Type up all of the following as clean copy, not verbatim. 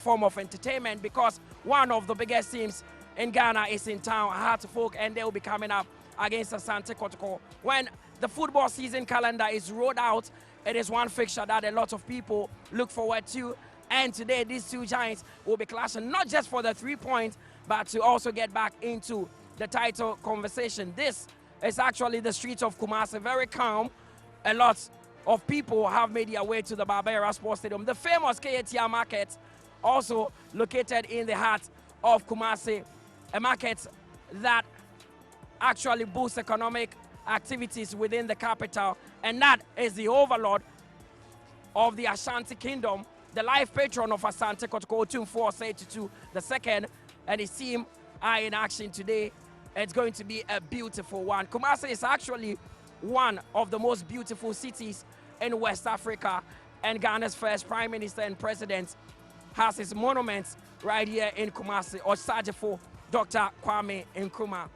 form of entertainment because one of the biggest teams in Ghana is in town, Heart of Oak, and they will be coming up against Asante Kotoko. When the football season calendar is rolled out, it is one fixture that a lot of people look forward to. And today, these two giants will be clashing, not just for the 3 points, but to also get back into the title conversation. This is actually the streets of Kumasi, very calm. A lot of people have made their way to the Barbera Sports Stadium. The famous KATR market, also located in the heart of Kumasi, a market that actually boosts economic activities within the capital, and that is the overlord of the Ashanti Kingdom, the life patron of Asante Kotoko, Otumfuo Osei the second, and his team are in action today. It's going to be a beautiful one. Kumasi is actually one of the most beautiful cities in West Africa, and Ghana's first Prime Minister and President has his monuments right here in Kumasi, Osajifo Dr. Kwame Nkrumah.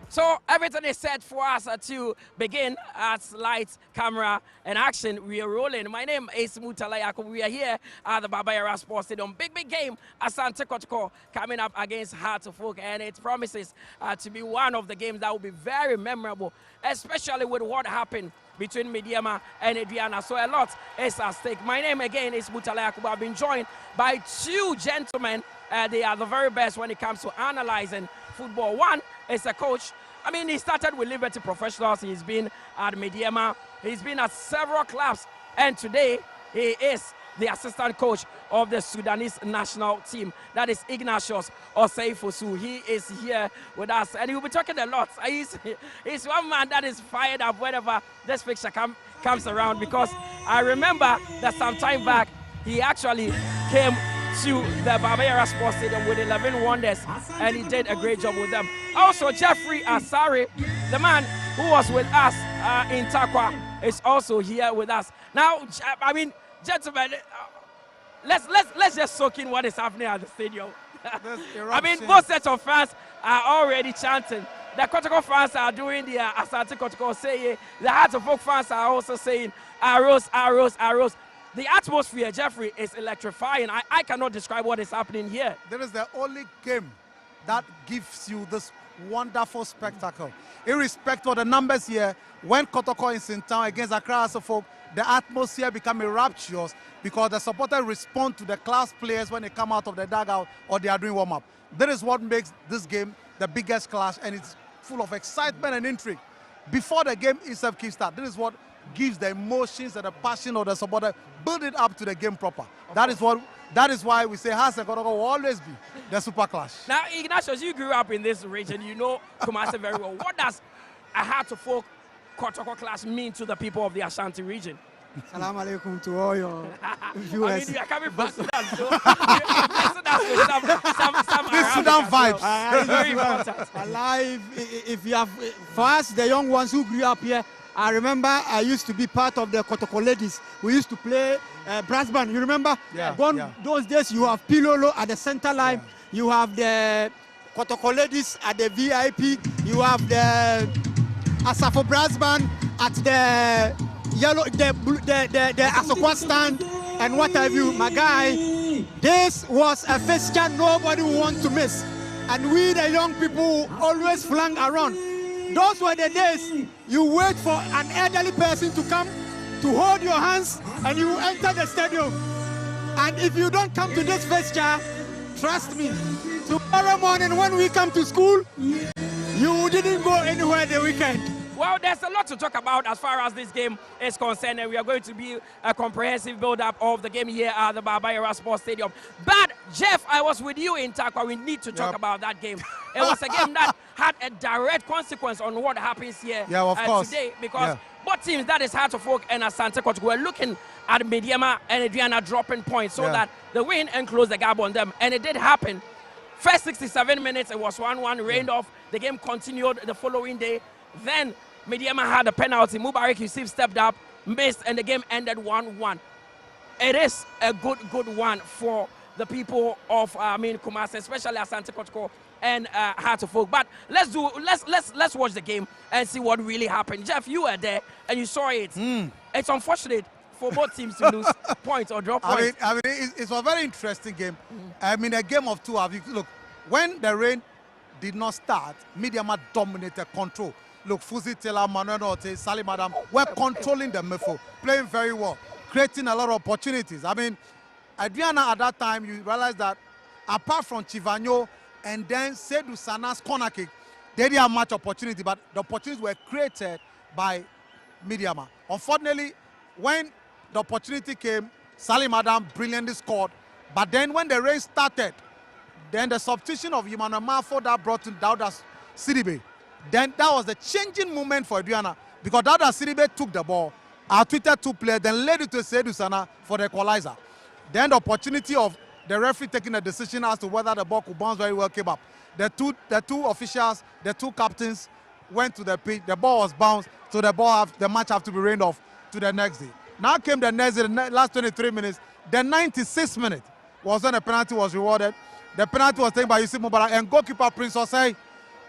So everything is set for us to begin as lights, camera, and action. We are rolling. My name is Mutala Yakubu. We are here at the Barbera Sports Stadium. Big game, Asante Kotoko coming up against Heart of Oak, and it promises to be one of the games that will be very memorable, especially with what happened between Mediama and Adriana. So a lot is at stake. My name again is Mutala Yakubu. I've been joined by two gentlemen. They are the very best when it comes to analyzing football. One is a coach. I mean, he started with Liberty Professionals. He's been at Mediama. He's been at several clubs. And today, he is the assistant coach of the Sudanese national team. That is Ignatius Osei-Fosu. He is here with us. And he'll be talking a lot. He's one man that is fired up whenever this picture comes around. Because I remember that some time back, he actually came to the Barbera Sports Stadium with 11 Wonders, and he did a great job with them. Also, Jeffrey Asari, the man who was with us in Takwa, is also here with us. Now, I mean, gentlemen, let's just soak in what is happening at the stadium. I mean, both sets of fans are already chanting. The Kotoko fans are doing the Asante Kotoko saying, the Heart of Oak fans are also saying, arrows, arrows, arrows. The atmosphere, Jeffrey, is electrifying. I cannot describe what is happening here. There is the only game that gives you this wonderful spectacle. Irrespective of the numbers here, when Kotoko is in town against Accra Hearts of Oak, the atmosphere becomes rapturous because the supporters respond to the class players when they come out of the dugout or they are doing warm-up. That is what makes this game the biggest clash, and it's full of excitement and intrigue. Before the game itself kicks start, this is what gives the emotions and the passion of the supporter, build it up to the game proper. That is why we say Asante Kotoko will always be the super clash. Now, Ignatius, you grew up in this region, you know Kumasi very well. What does a Heart of Oak Kotoko clash mean to the people of the Ashanti region? Salam alaikum to all your viewers. I mean, you are coming from Sudan, so some this Sudan vibes. It's very important. Alive, if you have, for us, the young ones who grew up here, I remember I used to be part of the Kotoko ladies. We used to play brass band. You remember? Yeah, Those days you have Pilolo at the center line. Yeah. You have the Kotoko ladies at the VIP. You have the Asafo brass band at the yellow, the Asokwa stand, and what have you, my guy. This was a fixture nobody would want to miss, and we the young people always flung around. Those were the days you wait for an elderly person to come to hold your hands and you enter the stadium. And if you don't come to this fixture, trust me, tomorrow morning when we come to school, you didn't go anywhere the weekend. Well, there's a lot to talk about as far as this game is concerned, and we are going to be a comprehensive build-up of the game here at the Barbera Sports Stadium. But, Jeff, I was with you in Takwa. We need to talk about that game. It was a game that had a direct consequence on what happens here today, because both teams, that is Heart of Oak and Asante Kotoko, were looking at Mediama and Adriana dropping points so that the win and close the gap on them, and it did happen. First 67 minutes, it was 1-1, rained off. The game continued the following day. Then Mediama had a penalty. Mubarak Yusuf stepped up, missed, and the game ended 1-1. It is a good one for the people of Kumasi, especially Asante Kotoko and Heart of Oak. But let's watch the game and see what really happened. Jeff, you were there and you saw it. It's unfortunate for both teams to lose points or drop points. I mean, it's a very interesting game. I mean, a game of two. Look, when the rain did not start, Midiama dominated control. Look, Fuzi Taylor, Manuel Ortiz, Salim Adam were controlling the midfield, playing very well, creating a lot of opportunities. I mean, Adriana at that time, you realize that apart from Chivanyo and then Seydou Sana's corner kick, they didn't have much opportunity, but the opportunities were created by Midiama. Unfortunately, when the opportunity came, Salim Adam brilliantly scored. But then when the rain started, then the substitution of Emmanuel Mafo that brought in Dauda Sidibe, then that was the changing moment for Adriana, because Dauda Sidibe took the ball, outwitted two players, then led it to Seydou Sana for the equalizer. Then the opportunity of the referee taking a decision as to whether the ball could bounce very well came up. The two officials, the two captains went to the pitch. The ball was bounced, so the match have to be rained off to the next day. Now came the next day, the last 23 minutes. The 96th minute was when the penalty was rewarded. The penalty was taken by Yusuf Mubarak, and goalkeeper Prince Osei.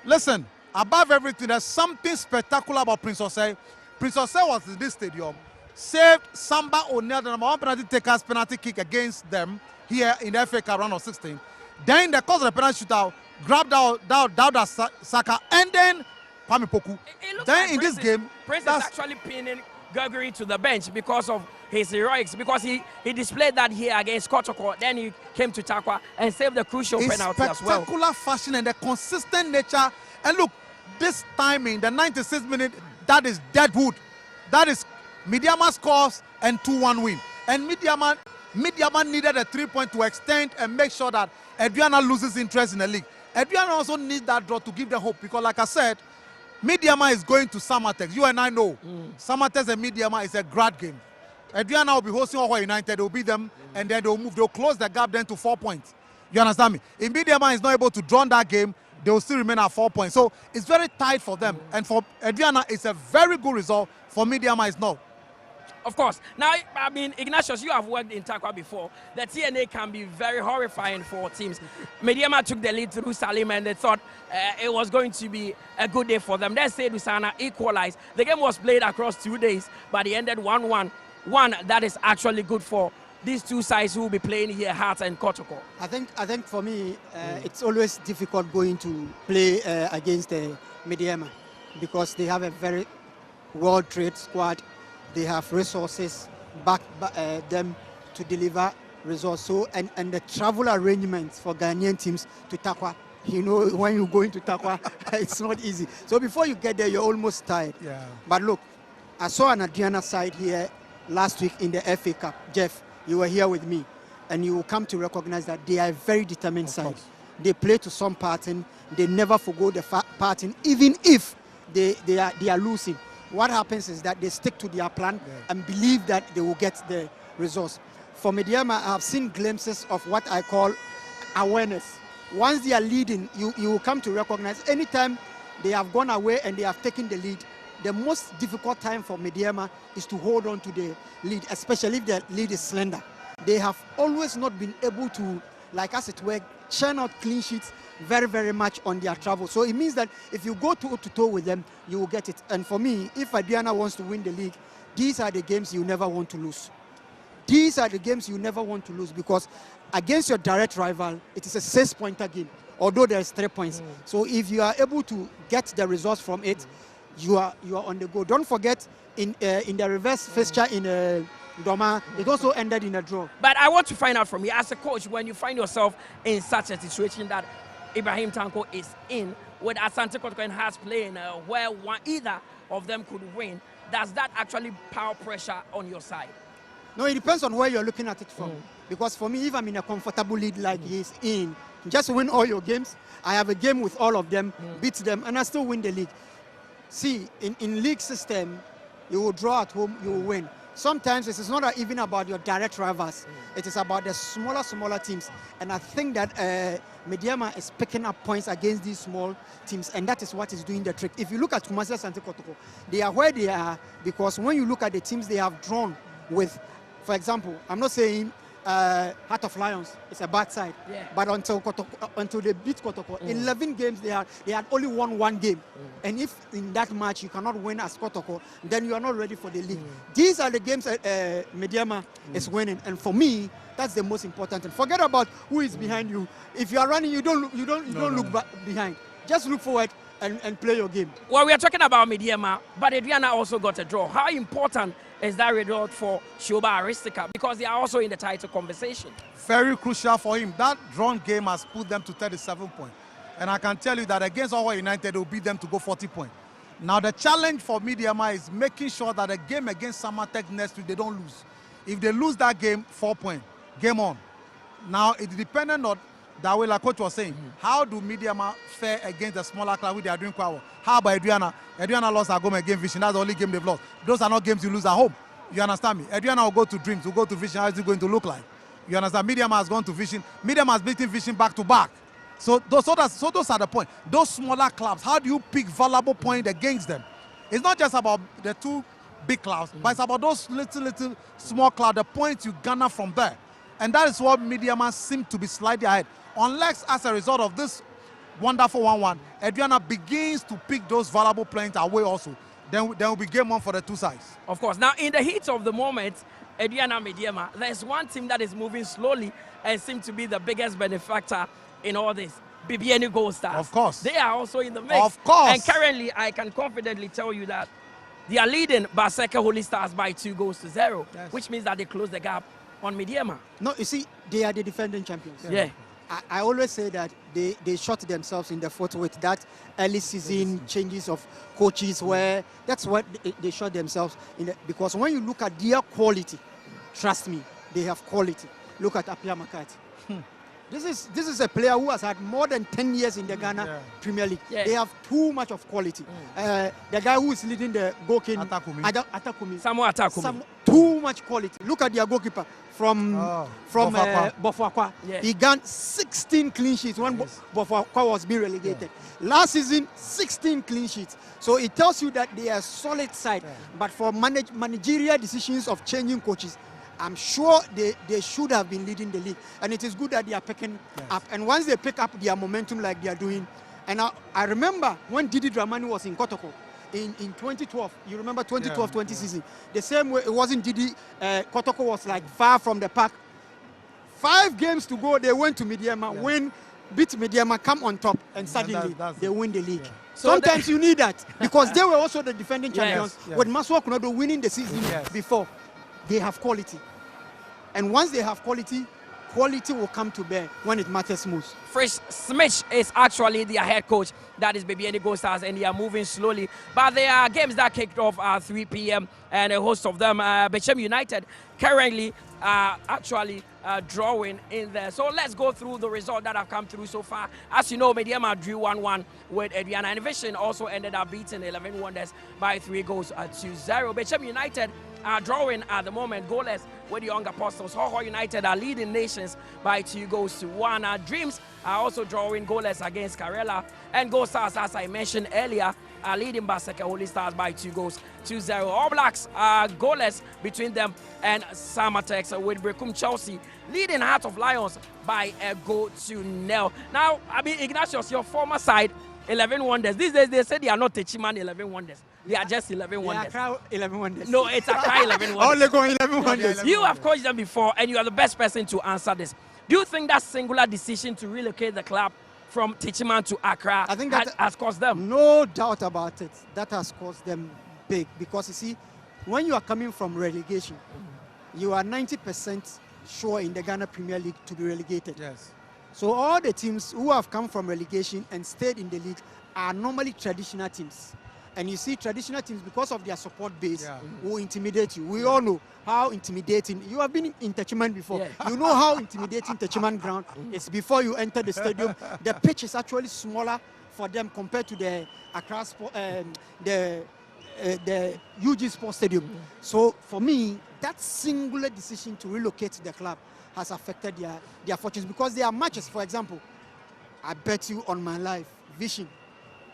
Listen, above everything, there's something spectacular about Prince Osei. Prince Osei was in this stadium, saved Samba O'Neil, the number one penalty taker's penalty kick against them here in the FA Cup round of 16. Then in the course of the penalty shootout, grabbed Dauda Saka, and then Kwame Poku. Then like in this game, Prince is actually pinning Gregory to the bench because of his heroics, because he displayed that here against Kotoko. Then he came to Takwa and saved the crucial penalty as well. Spectacular fashion and the consistent nature. And look, this timing, the 96th minute, that is deadwood. That is Midiama scores and 2-1 win. And Midiama needed a 3-point to extend and make sure that Adriana loses interest in the league. Adriana also needs that draw to give them hope, because like I said, Midiama is going to Samatex. You and I know Samatex and Midiama is a grad game. Adriana will be hosting Oho United. They'll beat them, and then they'll move. They'll close the gap then to 4 points. You understand me? If Midiama is not able to draw that game, they will still remain at 4 points. So it's very tight for them. And for Adriana, it's a very good result. For Midiama, it's not. Of course. Now, I mean, Ignatius, you have worked in Takwa before. The TNA can be very horrifying for teams. Midiama took the lead through Salim, and they thought it was going to be a good day for them. Then Seydou Sana equalized. The game was played across 2 days, but it ended 1-1. One that is actually good for these two sides who will be playing here, Hearts and Kotoko. I think for me, it's always difficult going to play against Midiama, because they have a very well-trained squad. They have resources back them to deliver results. So and the travel arrangements for Ghanaian teams to Takwa, you know, when you go into Takwa, it's not easy. So before you get there, you're almost tired. Yeah. But look, I saw an Adriana side here last week in the FA Cup. Jeff, you were here with me, and you will come to recognize that they are a very determined side. They play to some pattern. They never forgo the pattern, even if they are losing. What happens is that they stick to their plan and believe that they will get the results. For Midiama, I have seen glimpses of what I call awareness. Once they are leading, you will come to recognize anytime they have gone away and they have taken the lead, the most difficult time for Midiama is to hold on to the lead, especially if the lead is slender. They have always not been able to, like as it were, churn out clean sheets very, very much on their travel. So it means that if you go toe-to-toe with them, you will get it. And for me, if Adriana wants to win the league, these are the games you never want to lose. These are the games you never want to lose, because against your direct rival, it is a 6-pointer game, although there's 3 points. So if you are able to get the results from it, you are on the go. Don't forget, in the reverse fixture in Doma, it also ended in a draw. But I want to find out from you, as a coach, when you find yourself in such a situation that Ibrahim Tanko is in, with Asante Kotoko and Hearts playing where either of them could win, does that actually power pressure on your side? No, it depends on where you're looking at it from. Because for me, if I'm in a comfortable lead like he's in, just win all your games. I have a game with all of them, beat them, and I still win the league. See, in league system, you will draw at home, you will win. Sometimes it is not even about your direct rivals. It is about the smaller teams. And I think that Midiama is picking up points against these small teams, and that is what is doing the trick. If you look at Kumasi Asante Kotoko, they are where they are because when you look at the teams they have drawn with, for example, I'm not saying Heart of Lions, it's a bad side. Yeah. But until they beat Kotoko, 11 games they had only won 1 game. And if in that match you cannot win as Kotoko, then you are not ready for the league. These are the games Mediama is winning, and for me, that's the most important thing. Forget about who is behind you. If you are running, you don't look behind. Just look forward and play your game. Well, we are talking about Mediama, but Adriana also got a draw. How important is that result for Shoba Aristica? Because they are also in the title conversation. Very crucial for him. That drawn game has put them to 37 points. And I can tell you that against Owo United, they will beat them to go 40 points. Now, the challenge for Mediama is making sure that the game against Samatech next week, they don't lose. If they lose that game, 4 points. Game on. Now, it's dependent on that way, like Coach was saying. How do Mediama fare against the smaller club which they are doing quite well? How about Adriana? Adriana lost her game against Vision. That's the only game they've lost. Those are not games you lose at home. You understand me? Adriana will go to Dreams, will go to Vision. How is it going to look like? You understand? Mediama has gone to Vision. Mediama has beaten Vision back to back. So those are the points. Those smaller clubs, how do you pick valuable points against them? It's not just about the 2 big clubs, but it's about those little small clubs, the points you garner from there. And that is what Mediama seem to be slightly ahead. Unless as a result of this wonderful 1-1, Adriana begins to pick those valuable points away also. Then will be game on for the 2 sides. Of course. Now, in the heat of the moment, Adriana Mediama, there's one team that is moving slowly and seems to be the biggest benefactor in all this. BBN Gold Stars. Of course. They are also in the mix. Of course. And currently, I can confidently tell you that they are leading Baseka Holy Stars by 2-0, yes. which means that they close the gap on Mediama. No, you see, they are the defending champions. Yeah. I always say that they shot themselves in the foot with that early season changes of coaches where that's what they shot themselves in because when you look at their quality, trust me, they have quality. Look at Apia Makati. This is a player who has had more than 10 years in the Ghana Premier League. Yeah. They have too much of quality. The guy who is leading the goalkeeping, Atakumi. Samuel Atakumi. Too much quality. Look at their goalkeeper from Bofuakwa. Yeah. He got 16 clean sheets when Bofuakwa was being relegated. Yeah. Last season, 16 clean sheets. So it tells you that they are a solid side. Yeah. But for managerial decisions of changing coaches, I'm sure they should have been leading the league. And it is good that they are picking up. And once they pick up their momentum like they are doing, and I remember when Didi Dramani was in Kotoko in 2012. You remember 2012-20 season? The same way it wasn't Didi. Kotoko was like far from the pack. 5 games to go, they went to Mediama, beat Mediama, come on top, and suddenly they win the league. Yeah. So sometimes you need that because they were also the defending champions with Maswa Kunodo winning the season before. They have quality. And once they have quality will come to bear when it matters most. Fresh Smith is actually their head coach. That is BBN Gold Stars, and they are moving slowly. But there are games that kicked off at 3 p.m. and a host of them, Bechem United, currently actually drawing in there. So let's go through the result that have come through so far. As you know, Mediama drew 1-1 with Adriana, and Vision also ended up beating 11 Wonders by 3-0. Bechem United are drawing at the moment, goalless with the Young Apostles. Hoho United are leading Nations by 2-1. Dreams are also drawing goalless against Karela, and Gold Stars, as I mentioned earlier, are leading Baseka Holy Stars by 2-0. All Blacks are goalless between them and Samatex, with Brekum Chelsea leading Heart of Lions by 1-0. Now, Ignatius, your former side, 11 Wonders. These days they say they are not Techiman 11 Wonders. They are just 11 Wonders. They are Accra 11 Wonders. No, it's Accra 11 Wonders. Only going 11 Wonders. You have coached them before, and you are the best person to answer this. Do you think that singular decision to relocate the club from Techiman to Accra has cost them? No doubt about it. That has cost them big because, you see, when you are coming from relegation, you are 90% sure in the Ghana Premier League to be relegated. Yes. So all the teams who have come from relegation and stayed in the league are normally traditional teams. And you see, traditional teams, because of their support base, will intimidate you. We all know how intimidating. You have been in Techiman before. Yeah. You know how intimidating Techiman ground is before you enter the stadium. The pitch is actually smaller for them compared to the Accra Sport, the UG Sports Stadium. So for me, that singular decision to relocate the club has affected their fortunes, because there are matches, for example, I bet you on my life, Vision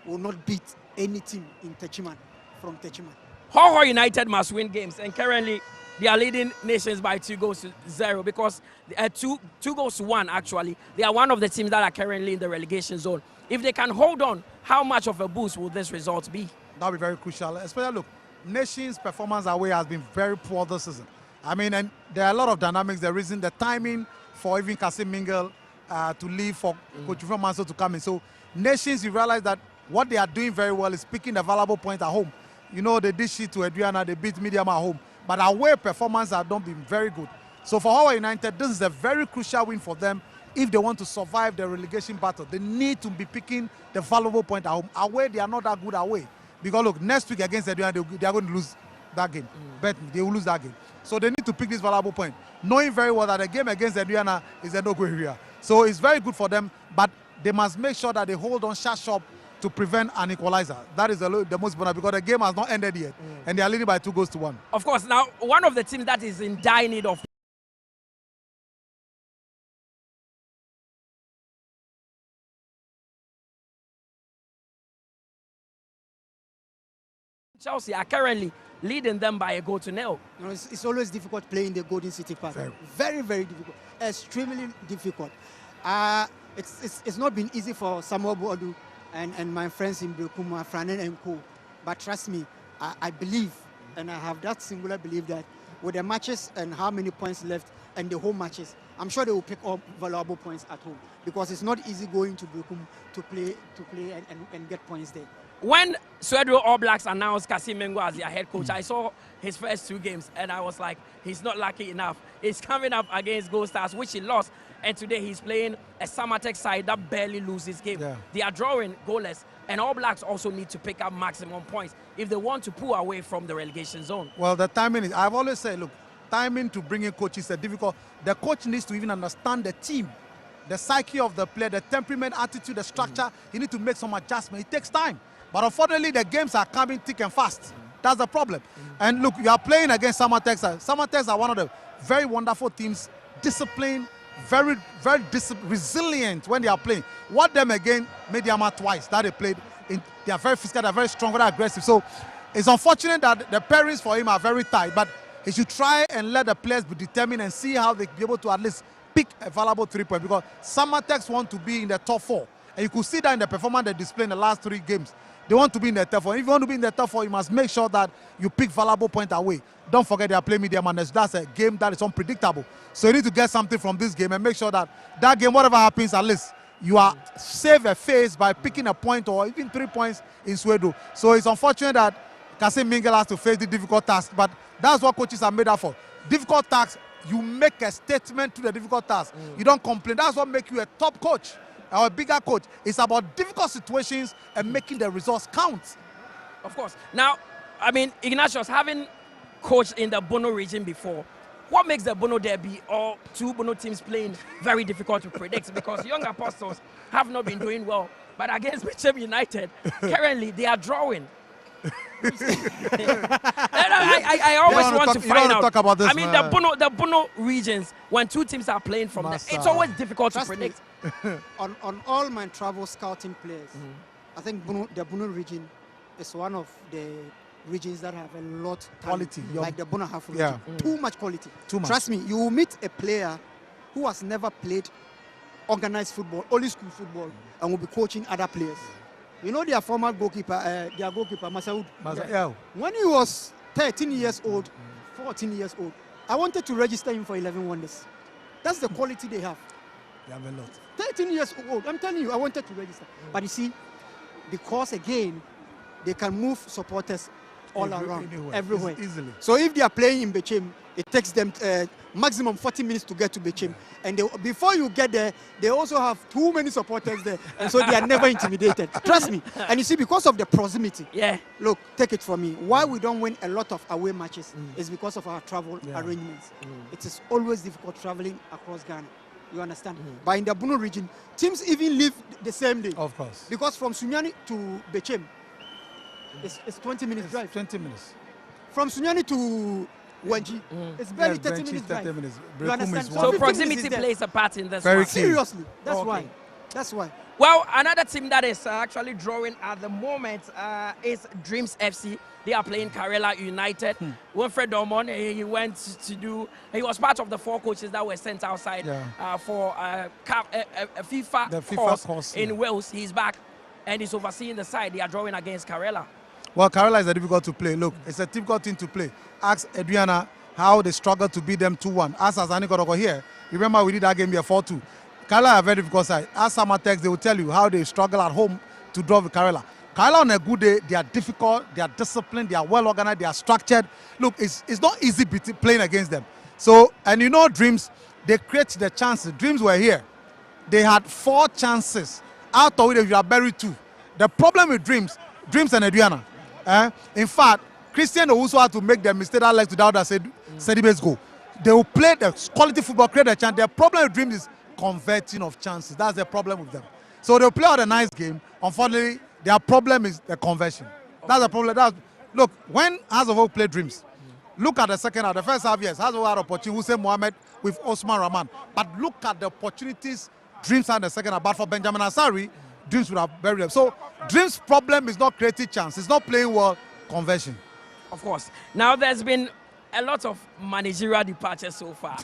will not beat any team in Techiman from Techiman. Hoho United must win games, and currently They are leading Nations by 2-0 because 2-1 actually. They are one of the teams that are currently in the relegation zone. If they can hold on, how much of a boost will this result be? That'll be very crucial. Especially, look, Nations' performance away has been very poor this season. I mean, and there are a lot of dynamics. The reason, the timing for even Kasim Mingle to leave, for Coach Manso to come in. So, Nations, you realize that what they are doing very well is picking the valuable point at home. You know, they did shit to Adriana, they beat Medium at home. But away performance have not been very good. So for Hawaii United, this is a very crucial win for them if they want to survive the relegation battle. They need to be picking the valuable point at home. Away, they are not that good away. Because look, next week against Adriana, they are going to lose that game. Bet me, they will lose that game. So they need to pick this valuable point, knowing very well that the game against Adriana is a no-go area. So it's very good for them, but they must make sure that they hold on sharp to prevent an equalizer. That is the most important because the game has not ended yet, and they are leading by 2-1. Of course, now one of the teams that is in dire need of Chelsea are currently leading them by 1-0. You know, it's always difficult playing the Golden City Park. Very, very difficult. Extremely difficult. It's not been easy for Samuel Boadu and my friends in Brikuma, Franen and Co. But trust me, I believe, and I have that singular belief that with the matches and how many points left and the home matches, I'm sure they will pick up valuable points at home because it's not easy going to Brikum to play and get points there. When Sweden All Blacks announced Kasim Mengo as their head coach, I saw his first 2 games and I was like, he's not lucky enough. He's coming up against Gold Stars, which he lost, and today he's playing a Samatex side that barely loses game. Yeah. They are drawing goalless, and All Blacks also need to pick up maximum points if they want to pull away from the relegation zone. Well, the timing is, I've always said, look, timing to bring in coaches is difficult. The coach needs to even understand the team, the psyche of the player, the temperament, attitude, the structure. He needs to make some adjustment. It takes time. But unfortunately, the games are coming thick and fast. That's the problem. And look, you are playing against Samatex. Samatex are one of the very wonderful teams, disciplined, very resilient when they are playing. What them again, Mediama twice that they played. They are very physical, they are very strong, very aggressive. So it's unfortunate that the pairings for him are very tight, but he should try and let the players be determined and see how they be able to at least pick a valuable 3 points because Samatex want to be in the top 4. And you could see that in the performance they display in the last 3 games. They want to be in the top 4. If you want to be in the top 4, you must make sure that you pick valuable point away. Don't forget they are playing Media Madness. That's a game that is unpredictable. So you need to get something from this game and make sure that that game, whatever happens, at least you are save a face by picking a point or even 3 points in Swedo. So it's unfortunate that Kasim Mingle has to face the difficult task, but that's what coaches are made up for. Difficult tasks, you make a statement to the difficult task. You don't complain. That's what makes you a top coach. Our bigger coach. It's about difficult situations and making the results count. Of course. Now, I mean, Ignatius, having coached in the Bono region before, what makes the Bono derby or 2 Bono teams playing very difficult to predict? Because Young Apostles have not been doing well, but against Bechem United, currently they are drawing. I always want to find out. Talk about this, I mean, the Bono regions, when 2 teams are playing from there, it's always difficult to predict. on all my travel scouting players, I think the Bono region is one of the regions that have a lot of quality, like the Bono Half region. Too much quality. Too much. Trust me, you will meet a player who has never played organized football, only school football, and will be coaching other players. You know their former goalkeeper, Masaoud. When he was 13 years old, 14 years old, I wanted to register him for 11 Wonders. That's the quality they have. They have a lot. 13 years old, I'm telling you, I wanted to register. But you see, because again, they can move supporters all around, everywhere. Easily. So if they are playing in Bechem, it takes them maximum 40 minutes to get to Bechem. And before you get there, they also have too many supporters there. And so they are never intimidated. Trust me. And you see, because of the proximity, look, take it from me. Why we don't win a lot of away matches is because of our travel arrangements. It is always difficult traveling across Ghana. You understand? But in the Bono region, teams even leave the same day. Of course. Because from Sunyani to Bechem, it's 20 minutes drive. 20 minutes. From Sunyani to Wenji, it's barely 30 minutes drive. 30 minutes. You understand? So proximity plays a part in this. Very seriously. That's why. That's why. Well, another team that is actually drawing at the moment is Dreams FC. They are playing Karela United. Winfred Dormon, he went to do. He was part of the 4 coaches that were sent outside for a FIFA course in Wales. He's back, and he's overseeing the side. They are drawing against Karela. Well, Karela is a difficult to play. Look, it's a difficult thing to play. Ask Adriana how they struggled to beat them 2-1. Ask Asante Kotoko here. Remember, we did that game here 4-2. Karela are a very difficult side. Ask Samatex, they will tell you how they struggle at home to draw with Karela. Karela on a good day, they are difficult, they are disciplined, they are well organized, they are structured. Look, it's not easy playing against them. So, and you know, Dreams, they create the chances. Dreams were here. They had 4 chances. Out of it, you are buried 2. The problem with Dreams and Adriana, in fact, Christian also had to make the mistake that led to Dauda said Sedibe's goal. They will play the quality football, create a chance. The problem with Dreams is converting of chances. That's the problem with them. So they'll play out a nice game. Unfortunately, their problem is the conversion. That's the problem. Look, when Hazard played Dreams, look at the second half. The first half, yes, Hazard had opportunity. Hussein Mohammed with Osman Rahman. But look at the opportunities Dreams had in the second half. But for Benjamin Asari, Dreams would have buried them. So Dreams' problem is not creating chance. It's not playing well, conversion. Of course. Now there's been a lot of managerial departures so far.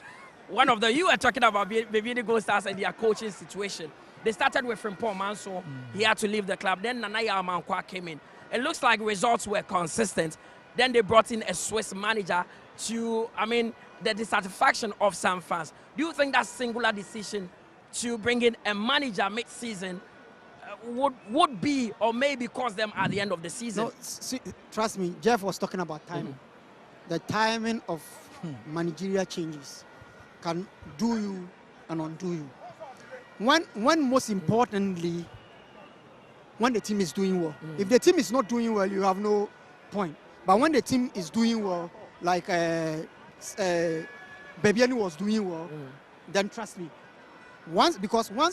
One of you were talking about the Gold Stars and their coaching situation. They started with Frimpong Manso. He had to leave the club. Then Nanaya Amankwa came in. It looks like results were consistent. Then they brought in a Swiss manager to, the dissatisfaction of some fans. Do you think that singular decision to bring in a manager mid-season would be or maybe cost them at the end of the season? No, see, trust me, Jeff was talking about timing. The timing of managerial changes can do you and undo you. When most importantly, when the team is doing well. If the team is not doing well, you have no point. But when the team is doing well, like Bebiani was doing well, then trust me, once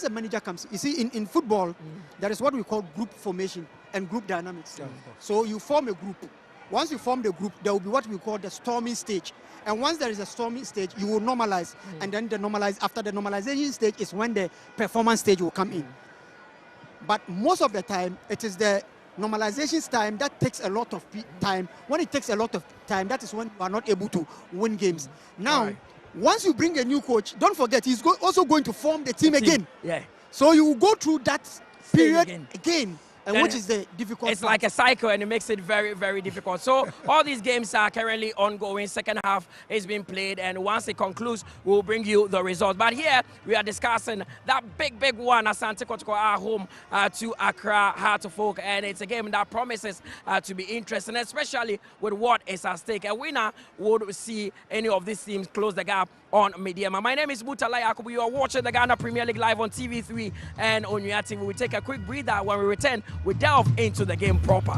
a manager comes, you see, in football, there is what we call group formation and group dynamics. So you form a group. Once you form the group, there will be what we call the storming stage. And once there is a storming stage, you will normalize. And then after the normalization stage is when the performance stage will come in. But most of the time, it is the normalization time that takes a lot of time. When it takes a lot of time, that is when you are not able to win games. Now, once you bring a new coach, don't forget, he's also going to form the team again. Yeah. So you will go through that period again. And which is the difficult It's part. like a cycle, and it makes it very, very difficult. So all these games are currently ongoing. Second half is being played, and once it concludes, we'll bring you the results. But here, we are discussing that big one, Asante Kotoko at home to Accra Heart of Oak, and it's a game that promises to be interesting, especially with what is at stake. A winner would see any of these teams close the gap on Mediama. My name is Mutalai Akubu. You are watching the Ghana Premier League live on TV3 and on your TV. We take a quick breather. When we return, we delve into the game proper.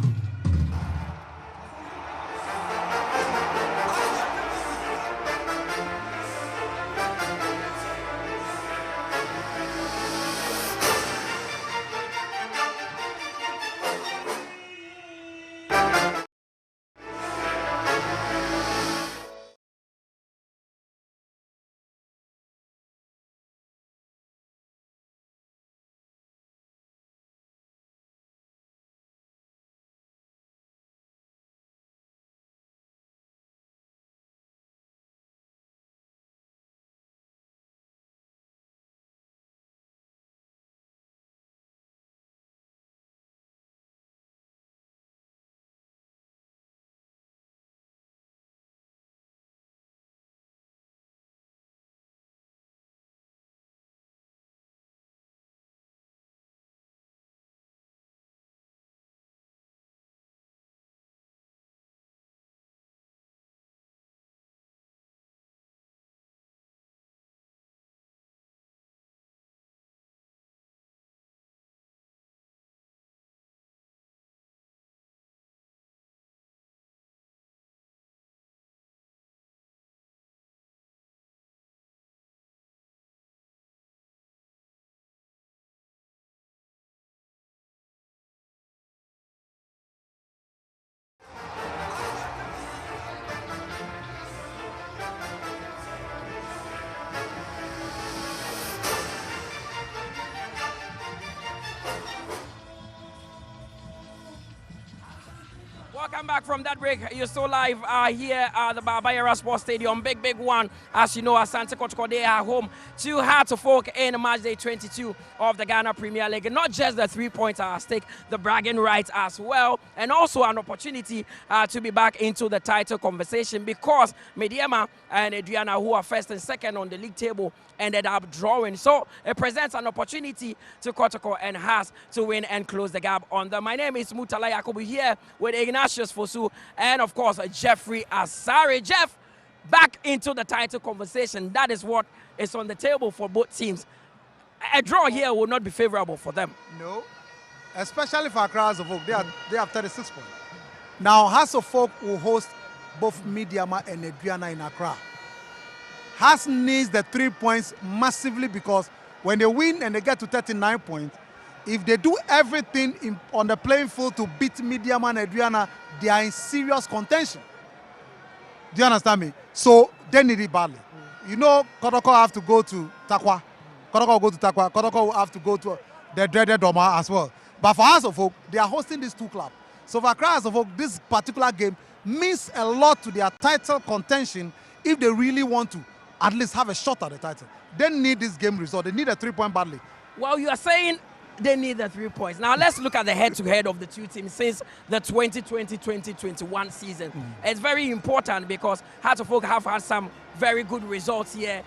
Welcome back from that break. You're still live here at the Baba Sports Stadium. Big one. As you know, Asante Kotoko, they are home to Hearts of Oak in matchday 22 of the Ghana Premier League. Not just the 3 points are at stake, the bragging rights as well, and also an opportunity to be back into the title conversation, because Mediema and Adriana, who are first and second on the league table, ended up drawing. So it presents an opportunity to Kotoko and Hearts to win and close the gap on them. My name is Mutala Yakubu, here with Ignatius Fosu and, of course, Jeffrey Asare. Jeff, back into the title conversation. That is what is on the table for both teams. A draw here will not be favorable for them. No, especially for Accra Hearts of Oak. They have 36 points. Now, Hearts of Oak will host both Mediama and Adriana in Accra. Hearts needs the 3 points massively, because when they win and they get to 39 points, if they do everything on the playing field to beat Mediama and Adriana, they are in serious contention. Do you understand me? So they need it badly. You know, Kotoko have to go to Takwa. Kotoko will go to Takwa. Kotoko will have to go to the dreaded Doma as well. But for Hearts of Oak, they are hosting these two clubs. So for Hearts of Oak, this particular game means a lot to their title contention if they really want to at least have a shot at the title. They need this game result. They need a 3 point badly. Well, you are saying they need the 3 points. Now, let's look at the head-to-head of the two teams since the 2020-2021 season. It's very important because Hearts of Oak have had some very good results here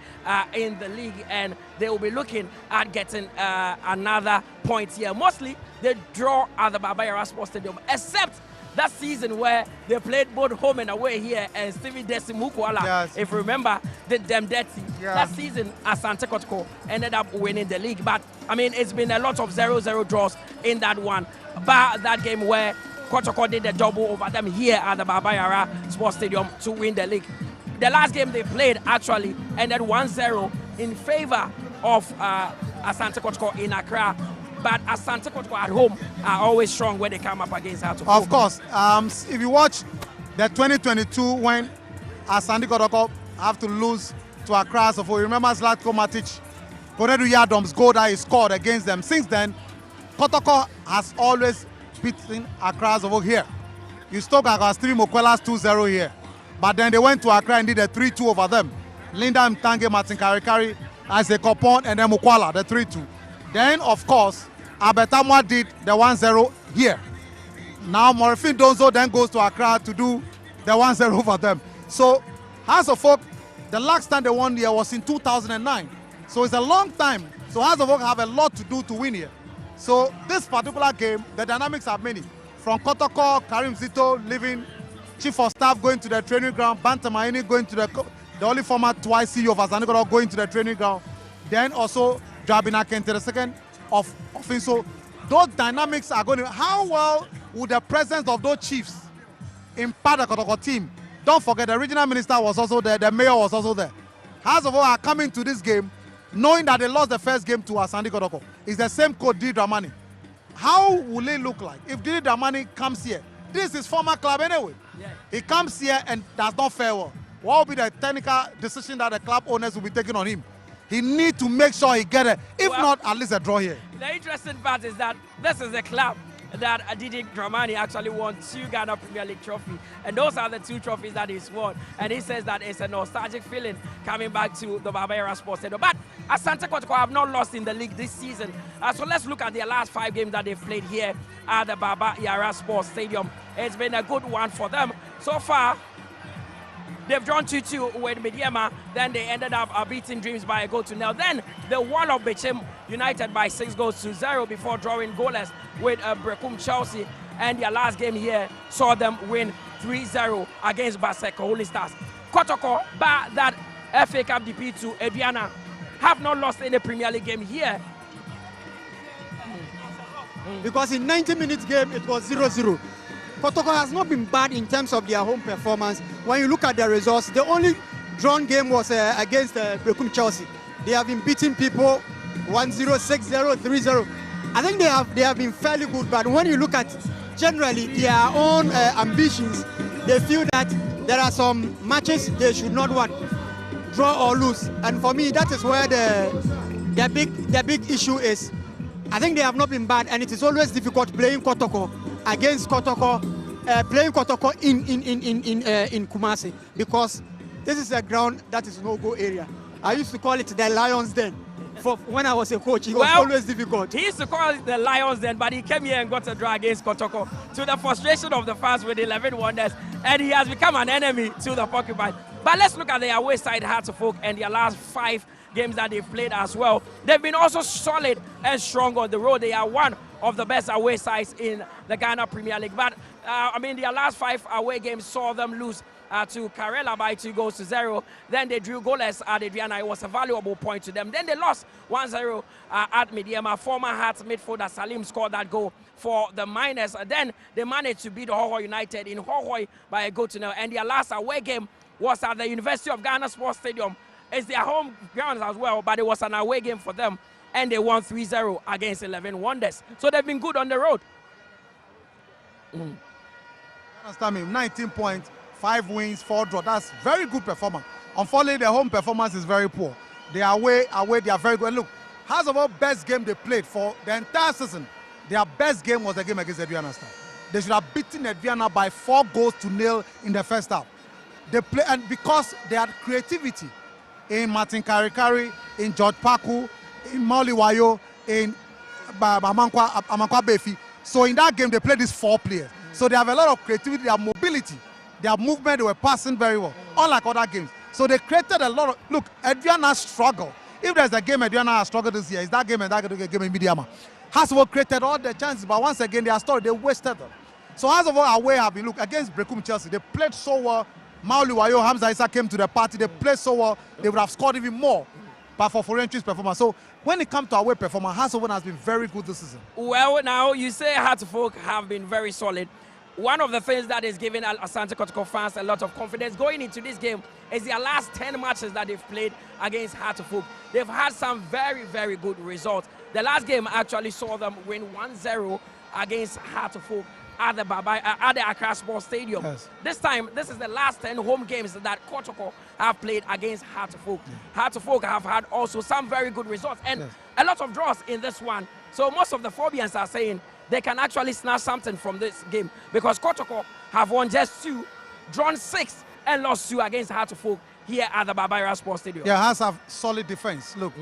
in the league, and they will be looking at getting another point here. Mostly, they draw at the Baba Sports Stadium, except that season where they played both home and away here, and Stevie Desimukwala, yes, if you remember, did them dirty. Yeah. That season, Asante Kotoko ended up winning the league. But, I mean, it's been a lot of 0-0 draws in that one. But that game where Kotoko did the double over them here at the Baba Sports Stadium to win the league. The last game they played actually ended 1-0 in favor of Asante Kotoko in Accra. But Asante Kotoko at home are always strong when they come up against Hearts of Oak. Of course. If you watch the 2022 when Asante Kotoko have to lose to Accra Hearts of Oak, you remember Zlatko Matic, Konedu Yadom's goal that he scored against them. Since then, Kotoko has always beaten Accra Hearts of Oak here. You spoke about Stevie Mokwela's 2-0 here. But then they went to Accra and did a 3-2 over them. Linda Mtange, Martin Karikari, Isaac Kopon, and then Mokwala, the 3-2. Then, of course, Abetamwa did the 1-0 here. Now, Morifin Donzo then goes to Accra to do the 1-0 over them. So, Hearts of Oak, the last time they won here was in 2009. So, it's a long time. So, Hearts of Oak have a lot to do to win here. So, this particular game, the dynamics are many. From Kotoko, Karim Zito leaving, Chief of Staff going to the training ground, Bantamaini going to the only former twice CEO of Asante Kotoko going to the training ground. Then also, Jabina Kente, the second of so those dynamics are going to, how well would the presence of those chiefs impact the Kotoko team? Don't forget the regional minister was also there, the mayor was also there. Hearts of Oak are coming to this game knowing that they lost the first game to Asante Kotoko. It's the same coach, Didi Dramani. How will it look like if Didi Dramani comes here? This is his former club anyway. Yeah. He comes here and does not fare well. What will be the technical decision that the club owners will be taking on him? He needs to make sure he gets it. If not, at least a draw here. The interesting part is that this is a club that Didi Dramani actually won 2 Ghana Premier League trophies. And those are the 2 trophies that he's won. And he says that it's a nostalgic feeling coming back to the Baba Sports Stadium. But Asante Kotoko have not lost in the league this season. So let's look at their last 5 games that they've played here at the Baba Sports Stadium. It's been a good one for them. So far, they've drawn 2-2 with Mediema. Then they ended up beating Dreams by a goal to nil. Then they won of Bechem United by 6-0 before drawing goalless with Brekum Chelsea. And their last game here saw them win 3-0 against Basel Holy Stars. Kotoko, by that FA Cup defeat to Adriana, have not lost any Premier League game here. Because in 90 minutes game, it was 0-0. Kotoko has not been bad in terms of their home performance. When you look at the results, the only drawn game was against Brekum Chelsea. They have been beating people 1-0, 6-0, 3-0. I think they have been fairly good, but when you look at generally their own ambitions, they feel that there are some matches they should not want, draw or lose. And for me, that is where their big issue is. I think they have not been bad, and it is always difficult playing Kotoko against Kotoko playing Kotoko in Kumasi, because this is a ground that is no-go area. I used to call it the Lions Den. For when I was a coach, it was always difficult. He used to call it the Lions Den, but he came here and got a draw against Kotoko to the frustration of the fans with 11 wonders, and he has become an enemy to the Porcupine. But let's look at the away side, Hearts of Oak, and their last 5 games that they've played as well. They've been also solid and strong on the road. They are one of the best away sides in the Ghana Premier League. But, their last 5 away games saw them lose to Karela by 2-0. Then they drew goalless at Adriana. It was a valuable point to them. Then they lost 1-0 at Mediema. Former Hearts midfielder Salim scored that goal for the Miners. Then they managed to beat Hohoi United in Hohoi by a 0-0. And their last away game was at the University of Ghana Sports Stadium. It's their home grounds as well, but it was an away game for them. And they won 3-0 against 11 Wonders. So they've been good on the road. Understand me? 19 points, 5 wins, 4 draws. That's very good performance. Unfortunately, their home performance is very poor. They are away, they are very good. And look, Hearts of Oak best game they played for the entire season. Their best game was the game against Adriana Star. They should have beaten Adriana by 4-0 in the first half. They play, and because they had creativity in Martin Karikari, in George Paku, in Mauli Wayo, in Amankwa Befi. So in that game, they played these 4 players. So they have a lot of creativity, their mobility, their movement, they were passing very well, unlike other games. So they created a lot of, look, Adriana struggled. If there's a game Adriana has struggled this year, it's that game and that game in Mediama. Hearts of Oak created all the chances, but once again, their story, they wasted them. So Hearts of Oak away have been, look, against Brekum Chelsea, they played so well. Mauli Wayo, Hamza Issa came to the party, they played so well, they would have scored even more. But for Forentry's performance. So when it comes to away performance, Hearts of Oak has been very good this season. Well, now you say Hearts of Oak have been very solid. One of the things that is giving Asante Kotoko fans a lot of confidence going into this game is their last 10 matches that they've played against Hearts of Oak. They've had some very, very good results. The last game actually saw them win 1-0 against Hearts of Oak at the Accra Sports Stadium. Yes. This time, this is the last 10 home games that Kotoko have played against Hearts of Oak. Hearts of Oak have had also some very good results and a lot of draws in this one. So most of the Phobians are saying they can actually snatch something from this game because Kotoko have won just 2, drawn 6, and lost 2 against Hearts of Oak here at the Babayara Sports Stadium. Yeah, Hearts have solid defense. Look,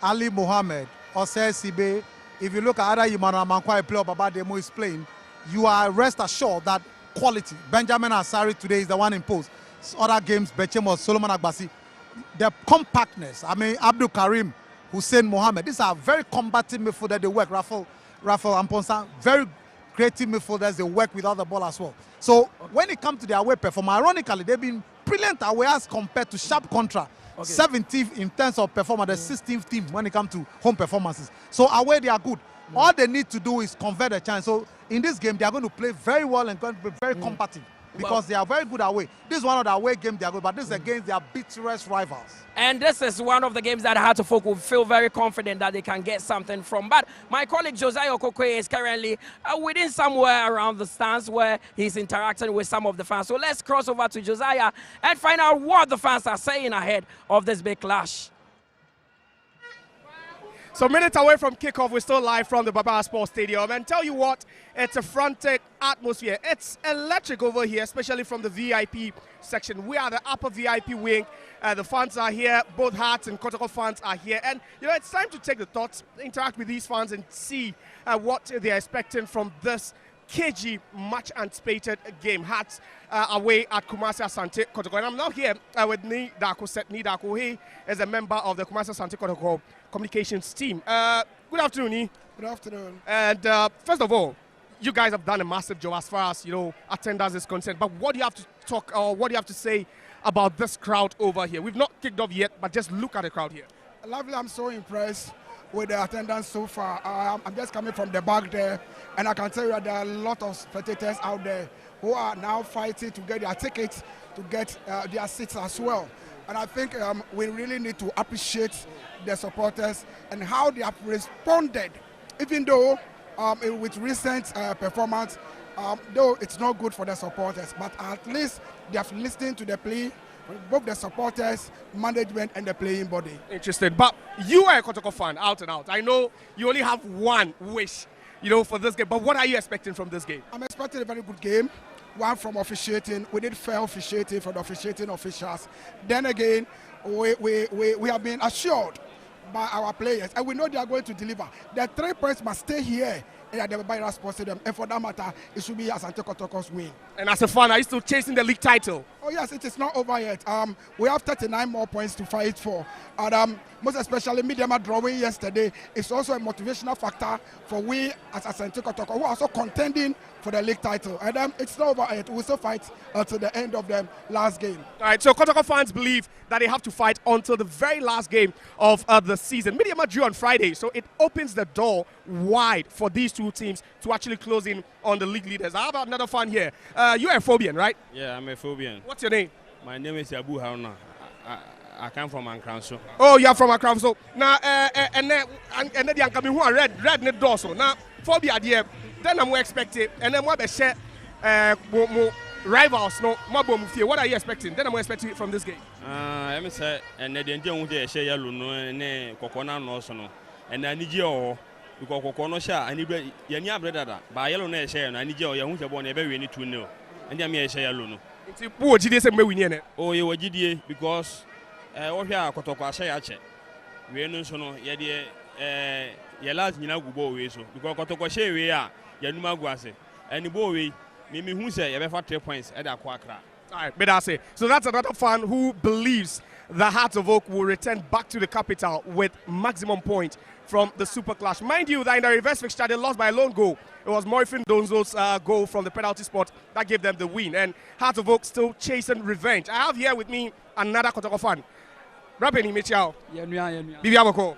Ali Mohammed, Osei Sibe, if you look at other Yimana Mankwai player Baba Demo is playing, you are rest assured that quality. Benjamin Asari today is the one in post. Other games, Bechemo, Solomon Agbasi, the compactness. Abdul Karim, Hussein Mohammed, these are very combative midfielders. They work. Rafael Amponsa, very creative midfielders. They work without the ball as well. So when it comes to their away performance, ironically, they've been brilliant away as compared to Sharp Contra. 17th in terms of performance, the 16th team when it comes to home performances. So away they are good. All they need to do is convert a chance. So in this game, they are going to play very well and going to be very combative because they are very good away. This is one of the away games they are good, but this is against their bitterest rivals. And this is one of the games that Hearts of Oak will feel very confident that they can get something from. But my colleague Josiah Okokwe is currently within somewhere around the stands where he's interacting with some of the fans. So let's cross over to Josiah and find out what the fans are saying ahead of this big clash. So minutes away from kickoff, we're still live from the Babayara Sports Stadium. And tell you what, it's a frantic atmosphere. It's electric over here, especially from the VIP section. We are the upper VIP wing. The fans are here. Both Hearts and Kotoko fans are here. And, it's time to take the thoughts, interact with these fans and see what they're expecting from this KG much anticipated game. Hearts away at Kumasi Asante Kotoko. And I'm now here with Nidako Set. Nidako, he is a member of the Kumasi Asante Kotoko communications team. Good afternoon, Ni. Good afternoon. And first of all, you guys have done a massive job as far as attendance is concerned. But what do you have to talk or what do you have to say about this crowd over here? We've not kicked off yet, but just look at the crowd here. Lovely. I'm so impressed with the attendance so far. I'm just coming from the back there, and I can tell you that there are a lot of spectators out there who are now fighting to get their tickets, to get their seats as well. And I think we really need to appreciate the supporters and how they have responded, even though with recent performance, though it's not good for the supporters, but at least they have listened to the plea, both the supporters, management, and the playing body. Interesting. But you are a Kotoko fan, out and out. I know you only have one wish, for this game. But what are you expecting from this game? I'm expecting a very good game. one from officiating. We did fair officiating from the officiating officials. Then again, we have been assured by our players, and we know they are going to deliver. The 3 points must stay here at the Baba Sports Stadium, and for that matter, it should be Asante Kotoko's win. And as a fan, are you still chasing the league title? Oh yes, it is not over yet. We have 39 more points to fight for, and most especially Midiama drawing yesterday is also a motivational factor for we as Asante Kotoko, who are also contending for the league title. And it's not over yet. We will still fight until the end of the last game. All right, so Kotoko fans believe that they have to fight until the very last game of the season. Midiama drew on Friday, so it opens the door wide for these two teams to actually close in on the league leaders. How about another fan here? You're a Phobian, right? Yeah, I'm a Phobian. What's your name? My name is Abu Haruna. I come from Ankranso. Oh, you're from Ankranso. Now, and then the Ankami who are red net dorsal. Now, Phobia, dear, then I'm expecting, and then what they share rivals, no, what are you expecting? Then I'm expecting from this game. I'm say, and then the Indian share yellow, no, and Kokona no, so no, and I need you. Because Kokono share, I need Yanya brother, by yellow na share, and I need you, you won't have one ever need to know. And then me share alone. It's a poor GDS and we win it. Oh, you were GDA because what here Kotoko share check. We know so no, Yadia, Yalas Nina go away so because Kotoko share we are, Yanuma Guase, and the boy, Mimi who say you have 3 points at a quackra. All right, but I say, so that's another fan who believes the Hearts of Oak will return back to the capital with maximum point from the Super Clash. Mind you, that in the reverse fixture, they lost by a lone goal. It was Morifin Donzo's goal from the penalty spot that gave them the win. And Hearts of Oak still chasing revenge. I have here with me another Kotoko fan. Rabeni Michao. Bibi Amoko.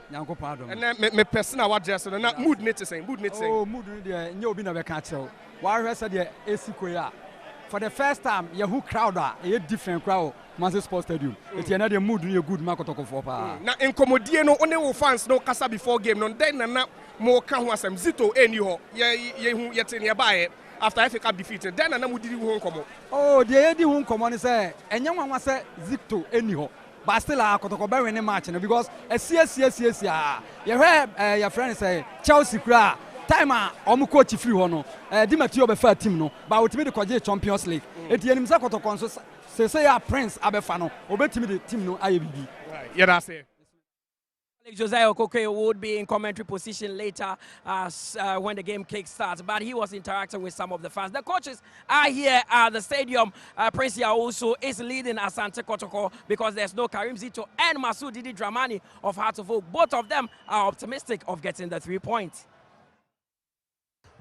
And then me personal what dress and that mood knit saying. Oh, mood there. You be never catch so. Why said the AC for the first time, you crowd a different crowd. Manchester Sports Stadium. It's another mood you good Makotoko for. Now in Comodia no only fans no casa before game no then na more can was some Zito anyhow. Yet nearby after FA Cup defeated. Then na mudi won come. Oh, the Eddie won come on say and young one was say Zito anyhow. But still Kotoko be winning match because yes. You heard your friend say Chelsea cry. Time omu coach free hono di Matthew be fa team no but ultimate the kwaje Champions League etianim sa Kotoko so say ya Prince abefa no obetimi the team no ayebibi right yeah that's it. Josiah Okoke would be in commentary position later when the game kick starts, but he was interacting with some of the fans. The coaches are here at the stadium. Prince also is leading Asante Kotoko because there's no Karim Zito and Masoud Didi Dramani of Hearts of Oak. Both of them are optimistic of getting the 3 points.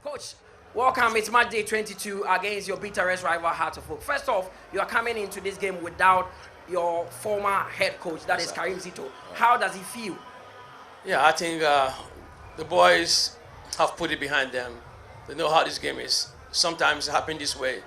Coach, welcome. It's match day 22 against your bitterest rival, Hearts of Oak. First off, you are coming into this game without your former head coach, that is Karim Zito. How does he feel? Yeah, I think the boys have put it behind them. They know how this game is. Sometimes it happens this way.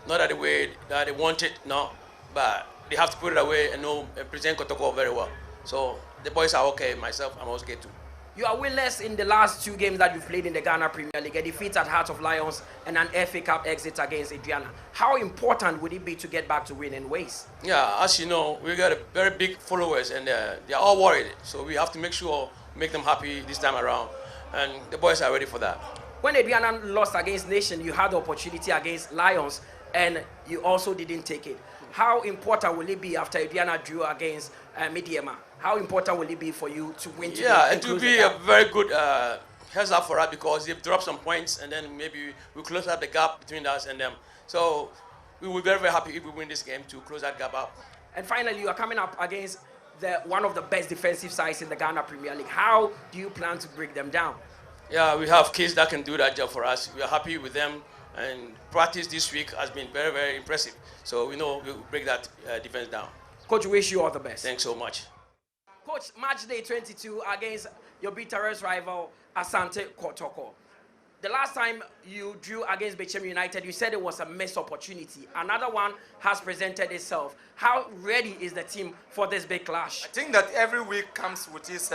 Not that the way that they want it, no, but they have to put it away and know and present Kotoko very well. So the boys are okay. Myself, I'm okay too. You are winless in the last 2 games that you've played in the Ghana Premier League, a defeat at Heart of Lions and an FA Cup exit against Adriana. How important would it be to get back to winning ways? Yeah, as you know, we got a very big followers and they're all worried. So we have to make sure, make them happy this time around. And the boys are ready for that. When Adriana lost against Nation, you had the opportunity against Lions and you also didn't take it. How important will it be after Adriana drew against Midiama? How important will it be for you to win today? Yeah, it will be a very good heads up for us because they've dropped some points and then maybe we close up the gap between us and them. So we will be very, very happy if we win this game to close that gap up. And finally, you are coming up against one of the best defensive sides in the Ghana Premier League. How do you plan to break them down? Yeah, we have kids that can do that job for us. We are happy with them and practice this week has been very, very impressive. So we know we'll break that defense down. Coach, wish you all the best. Thanks so much. Coach, match day 22 against your bitterest rival, Asante Kotoko. The last time you drew against Bechem United, you said it was a missed opportunity. Another one has presented itself. How ready is the team for this big clash? I think that every week comes with its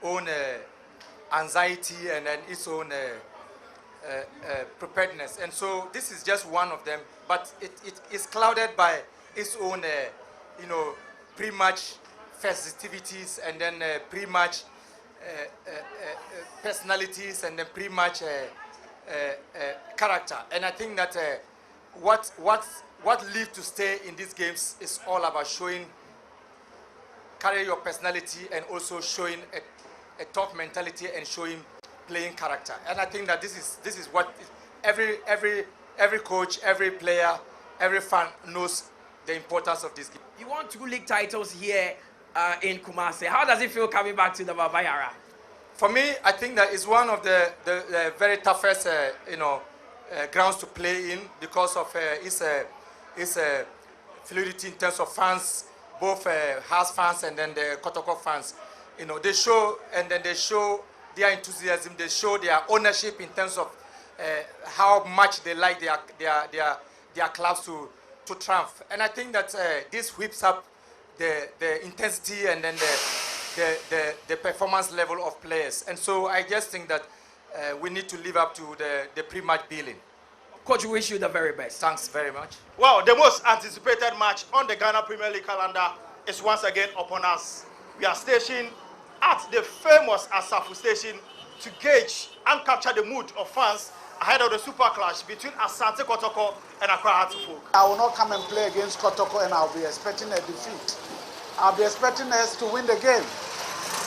own anxiety and then its own preparedness. And so this is just one of them, but it is clouded by its own, pre-match festivities and then pre-match personalities and then pre-match character. And I think that what live to stay in these games is all about carrying your personality and also showing a tough mentality and showing playing character. And I think that this is what every coach, every player, every fan knows the importance of this game. You won 2 league titles here in Kumasi. How does it feel coming back to the Baba Yara? For me, I think that it's one of the very toughest grounds to play in because of its fluidity in terms of fans, both house fans and then the Kotoko fans. They show their enthusiasm, they show their ownership in terms of how much they like their clubs to triumph. And I think that this whips up the intensity and then the performance level of players. And so I just think that we need to live up to the pre-match billing. Coach, we wish you the very best. Thanks very much. Well, the most anticipated match on the Ghana Premier League calendar is once again upon us. We are stationed at the famous Asafu Station to gauge and capture the mood of fans ahead of the super clash between Asante Kotoko and Accra Hearts of Oak. I will not come and play against Kotoko and I'll be expecting a defeat. I'll be expecting us to win the game.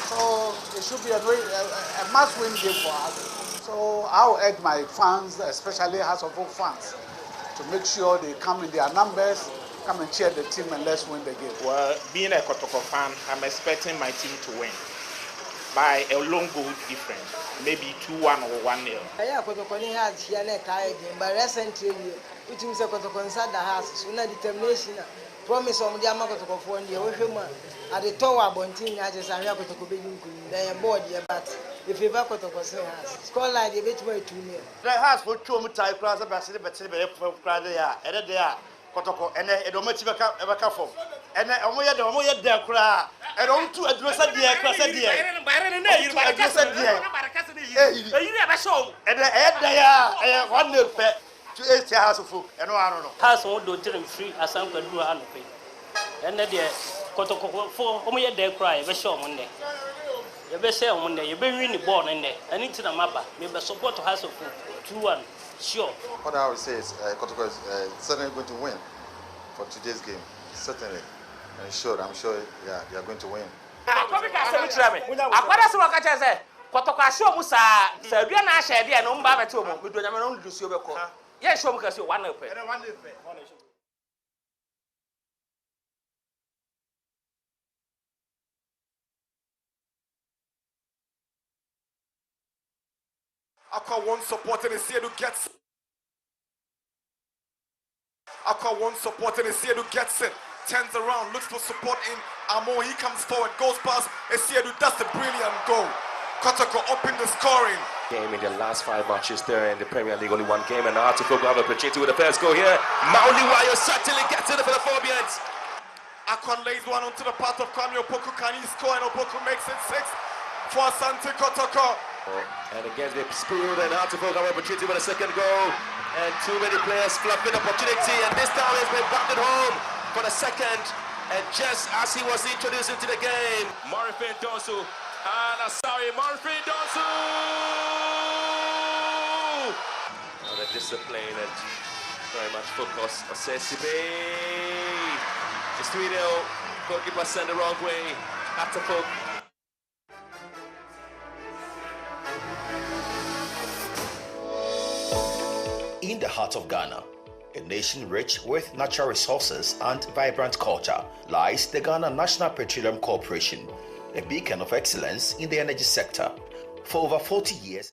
So it should be a must-win game for us. So I'll urge my fans, especially Hearts of Oak fans, to make sure they come in their numbers, come and cheer the team and let's win the game. Well, being a Kotoko fan, I'm expecting my team to win by a long goal difference, maybe 2-1 or 1-0. Yeah, Kotoko has here but recently, which means Kotoko inside the house, so no determination. Promise on the Amakotoko for the Oshima at the Tower Bontin, I just am Kotoko being they are bored, but if you back Kotoko has score like a bit way too near. The house for 2 mutai class of Basil, but Crowder, and they are Kotoko, and a domatic ever come from. And only there cry, and on to address the aircraft, and they are 1 nil pet. To a House of Folk, and I don't know. House won't do free as some can do a pay. And then there, Kotoko for only a day cry, a show Monday. You better say on Monday, you've been really born in there. I need to the mapper, maybe support to House of Folk 2-1, sure. What I would say is Kotoko is certainly going to win for today's game. Certainly. And sure, I'm sure they are going to win. Kotoko show musa sabia na ahye dia no mba beto mo medo nyame no ndusuo beko ye show mu kasi 1 pe Aqua one supporting is here to get Aqua one supporting is here to gets it. Turns around, looks for support in Amo. He comes forward, goes past Esiedu. That's a brilliant goal. Kotoko opened the scoring. Game in the last 5 matches there in the Premier League, only 1 game, and Hearts of Oak have opportunity with the first goal here. Mauliwayo certainly gets it for the Phobians. Akon lays one onto the path of Kwame Opoku. Can he score? And Opoku makes it 6 for Asante Kotoko. And again, they spilled, and Hearts of Oak have opportunity with a second goal. And too many players fluffing opportunity, and this time has been backed at home for the second. And just as he was introduced into the game, Morifin Donsu. And sorry, Morifin Donsu! And the discipline and very much focus. Osesibe. It's 3-0. Goalkeeper sent the wrong way. Atapok. In the heart of Ghana, a nation rich with natural resources and vibrant culture, lies the Ghana National Petroleum Corporation, a beacon of excellence in the energy sector. For over 40 years,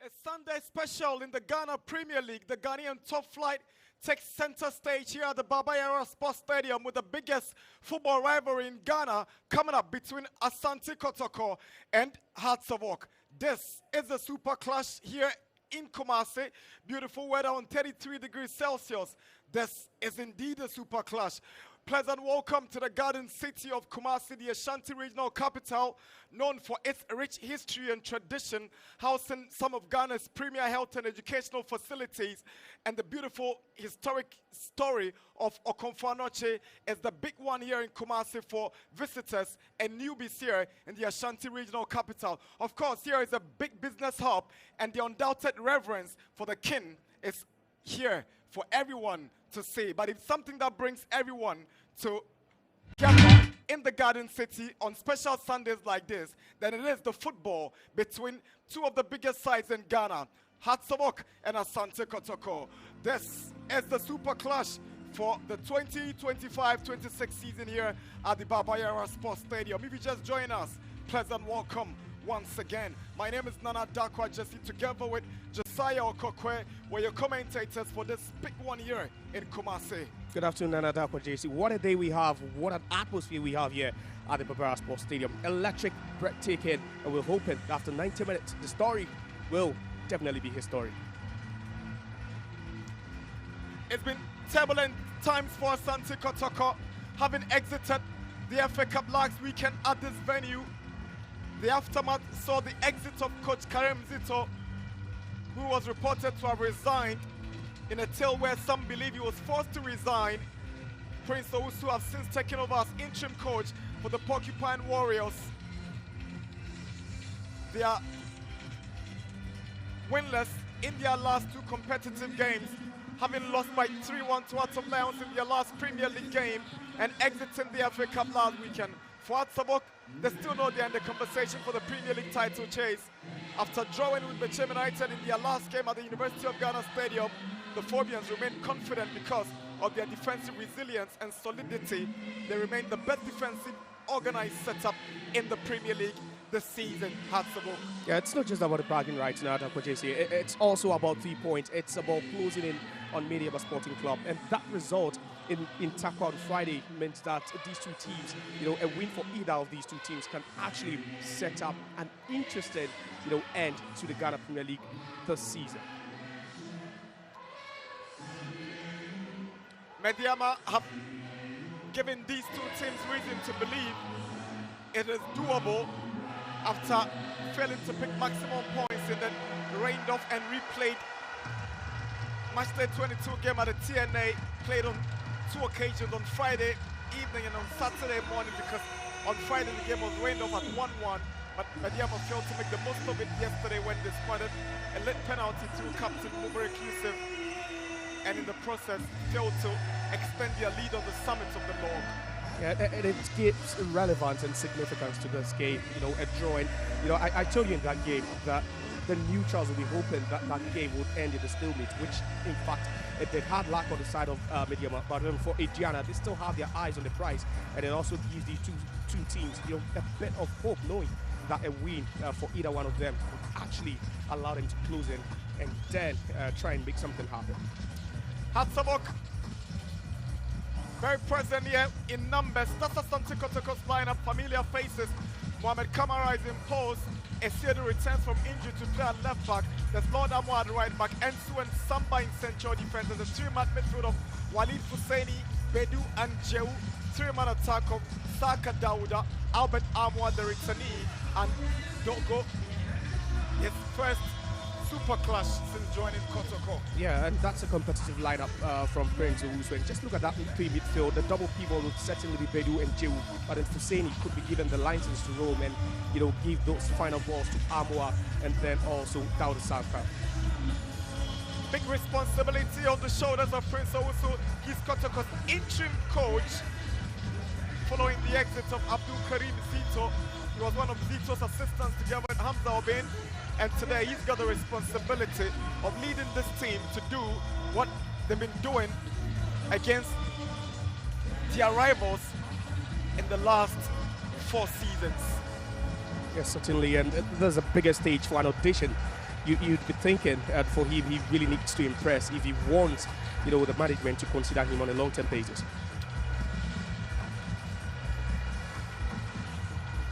A Sunday special in the Ghana Premier League. The Ghanaian top flight takes center stage here at the Baba Yara Sports Stadium with the biggest football rivalry in Ghana coming up between Asante Kotoko and Hearts of Oak. This is the super clash here in Kumasi. Beautiful weather on 33 degrees Celsius. This is indeed a super clash. Pleasant welcome to the garden city of Kumasi, the Ashanti regional capital, known for its rich history and tradition, housing some of Ghana's premier health and educational facilities. And the beautiful historic story of Okomfo-Anokye is the big one here in Kumasi for visitors and newbies here in the Ashanti regional capital. Of course, here is a big business hub, and the undoubted reverence for the king is here for everyone to see. But it's something that brings everyone to gather in the garden city on special Sundays like this, then it is the football between two of the biggest sides in Ghana, Hearts of Oak and Asante Kotoko. This is the super clash for the 2025-26 season here at the Baba Yara Sports Stadium. If you just join us, pleasant welcome once again. My name is Nana Dakwa Jesse, together with Josiah Okokwe. We're your commentators for this big one here in Kumasi. Good afternoon, Nana Dakwa Jesse. What a day we have, what an atmosphere we have here at the Baba Sports Stadium. Electric, breathtaking, and we're hoping that after 90 minutes, the story will definitely be historic. It's been turbulent times for Asante Kotoko, having exited the FA Cup last weekend at this venue. The aftermath saw the exit of coach Karim Zito, who was reported to have resigned in a tale where some believe he was forced to resign. Prince Owusu has since taken over as interim coach for the Porcupine Warriors. They are winless in their last two competitive games, having lost by 3-1 to Hearts of Lions in their last Premier League game and exiting the FA Cup last weekend. For Hearts of Oak, they still know they're in the conversation for the Premier League title chase. After drawing with Bechem United in their last game at the University of Ghana Stadium, the Phobians remain confident because of their defensive resilience and solidity. They remain the best defensive organized setup in the Premier League this season, Hearts of Oak. Yeah, it's not just about the bragging rights now, it's also about 3 points. It's about closing in on Mediaba Sporting Club, and that result in Takwa on Friday meant that these two teams, a win for either of these two teams can actually set up an interesting, end to the Ghana Premier League this season. Mediama have given these two teams reason to believe it is doable after failing to pick maximum points and then rained off and replayed matchday 22 game at the TNA, played on 2 occasions, on Friday evening and on Saturday morning, because on Friday the game was rained off at 1-1, but Mediama failed to make the most of it yesterday when they spotted a late penalty to Captain Mubere Clusif, and in the process failed to extend their lead on the summit of the log. Yeah, and it gives relevance and significance to this game, a drawing. I told you in that game that the neutrals will be hoping that that game would end in a stalemate, which in fact they had luck on the side of Mediama, but for Adriana, they still have their eyes on the prize, and it also gives these two teams a bit of hope, knowing that a win for either one of them would actually allow them to close in and then try and make something happen. Hearts of Oak very present here in numbers. That's Asante Kotoko's lineup, familiar faces. Mohamed Kamara is in post. Esiedu returns from injury to play at left back. There's Lord Amo at right back. Ensu and Samba in central defense. There's a 3-man midfield of Walid Husseini, Bedu and Jehu. 3-man attack of Saka Dawuda, Albert Amo the returnee, and Dogo, his first super clash since joining Kotoko. Yeah, and that's a competitive lineup from Prince Owusu. And just look at that midfield. The double pivot would certainly be Bedu and Jehu, but then Husseini could be given the license to roam and give those final balls to Amoa and then also Dawuda Saka. Big responsibility on the shoulders of Prince Owusu. He's Kotoko's interim coach following the exit of Abdul Karim Zito. He was one of Zito's assistants together with Hamza Obin. And today he's got the responsibility of leading this team to do what they've been doing against their rivals in the last 4 seasons. Yes, certainly, and there's a bigger stage for an audition you'd be thinking for him, he really needs to impress if he wants, the management to consider him on a long-term basis.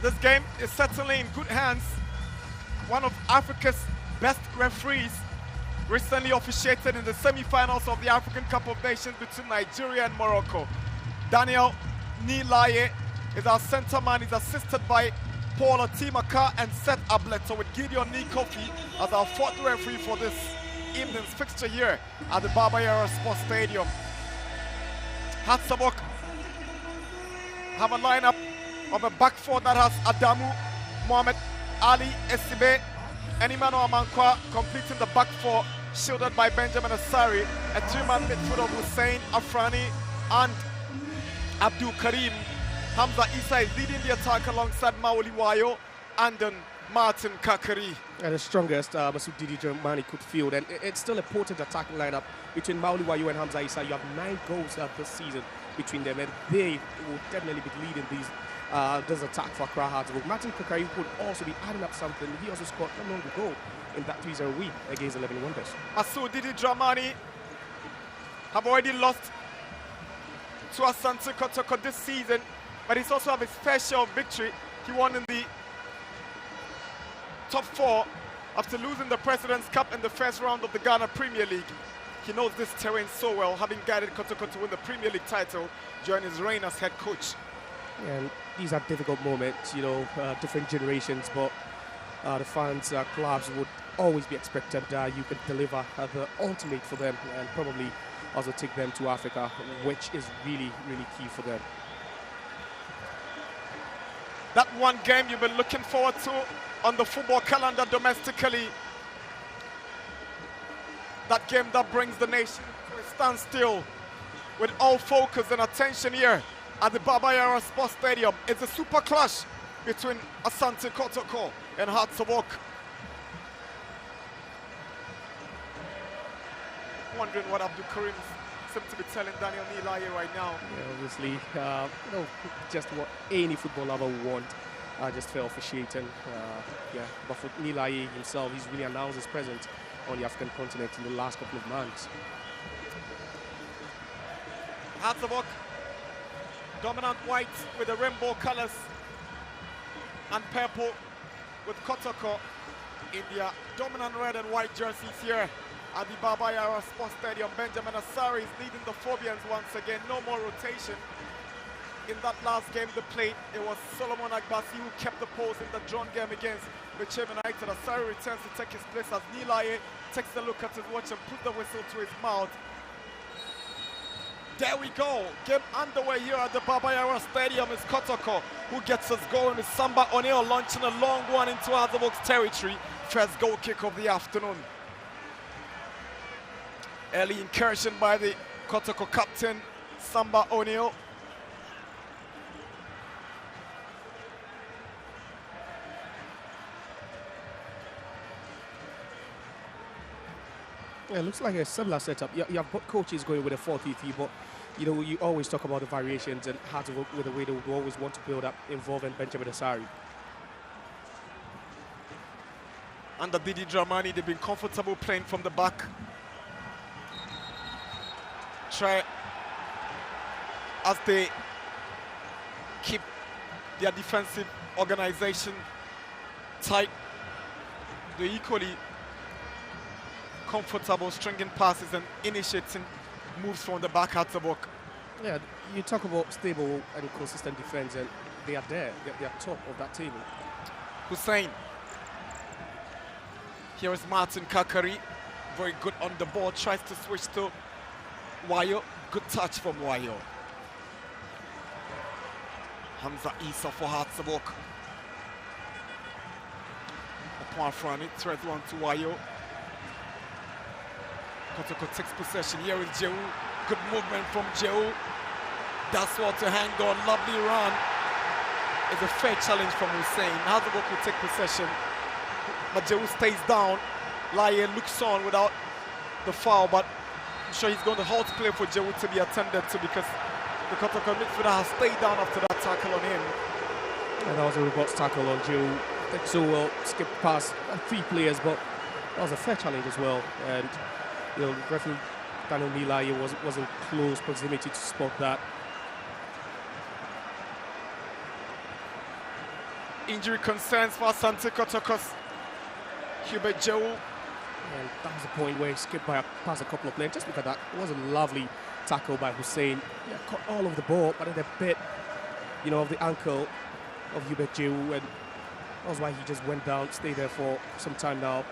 This game is certainly in good hands. One of Africa's best referees recently officiated in the semi-finals of the African Cup of Nations between Nigeria and Morocco. Daniel Nilaye is our center man. He's assisted by Paul Atimaka and Seth Ableto, with Gideon Nikofi as our fourth referee for this evening's fixture here at the Baba Yara Sports Stadium. Hatsabok have a lineup of a back four that has Adamu, Mohamed Ali, Esibe, and Emmanuel Amankwa completing the back four, shielded by Benjamin Asari. A three-man midfield of Hussein Afrani and Abdul Karim. Hamza Isa is leading the attack alongside Maoli Wayo and then Martin Kakari. And the strongest Masoud Didi Germani could field, and it's still a potent attacking lineup between Maoli Wayo and Hamza Isa. You have 9 goals this season between them, and they will definitely be leading this attack for Accra Hearts. Martin Kakari would also be adding up something. He also scored not long ago in that 3-0 win against 11 Wonders. Masoud Didi Dramani have already lost to Asante Kotoko this season, but he's also have his fair share of victory. He won in the top 4 after losing the President's Cup in the first round of the Ghana Premier League. He knows this terrain so well, having guided Kotoko to win the Premier League title during his reign as head coach. And these are difficult moments, different generations, but the fans, clubs would always be expected you could deliver the ultimate for them and probably also take them to Africa, which is really, really key for them. That one game you've been looking forward to on the football calendar domestically. That game that brings the nation to a standstill with all focus and attention here at the Baba Yara Sports Stadium. It's a super clash between Asante Kotoko and Hearts of Oak. Wondering what Abdul Karim seems to be telling Daniel Nilaye right now. Yeah, obviously, just what any football lover would want. Just fair officiating. But for Nilaye himself, he's really announced his presence on the African continent in the last couple of months. Hearts of Oak, dominant white with the rainbow colors and purple with Kotoko in their dominant red and white jerseys here at the Baba Yara Sports Stadium. Benjamin Asari is leading the Phobians once again. No more rotation. In that last game they played, it was Solomon Agbasi who kept the pose in the drawn game against Richmond United. Asari returns to take his place as Nilaye takes a look at his watch and puts the whistle to his mouth. There we go. Game underway here at the Baba Yara Stadium. Is Kotoko who gets us going with Samba O'Neill launching a long one into Hearts of Oak's territory. First goal kick of the afternoon. Early incursion by the Kotoko captain, Samba O'Neill. Yeah, it looks like a similar setup. You have both coaches going with a 4-3-3, but you always talk about the variations and how to work with the way they would always want to build up, involving Benjamin Asari. Under Didi Dramani, they've been comfortable playing from the back. Try as they keep their defensive organization tight. They're equally comfortable stringing passes and initiating moves from the back at the book. Yeah, you talk about stable and consistent defense, and they are there. They are top of that table. Hussein. Here is Martin Kakari. Very good on the ball. Tries to switch to Wayo. Good touch from Wayo. Hamza Isa for Hearts of Oak. Upon front, it threads one to Wayo. Kotoko takes possession. Here is Jehu. Good movement from Jehu. That's what to hang on. Lovely run. It's a fair challenge from Hussein. Hearts of Oak will take possession, but Jehu stays down. Laye looks on without the foul, but I'm sure he's going to halt play for Jehu to be attended to, because the Kotoko midfielder has stayed down after that tackle on him. And that was a reverse tackle on Jehu. So well, skipped past 3 players, but That was a fair challenge as well, and referee Daniel Mila was in close proximity to spot that. Injury concerns for Asante Kotoko's Hubert Joe. And that was the point where he skipped past a couple of players. Just look at that. It was a lovely tackle by Hussein. Yeah, caught all over the ball, but at a bit, of the ankle of Hubert Joe, and that was why he just went down, stayed there for some time now.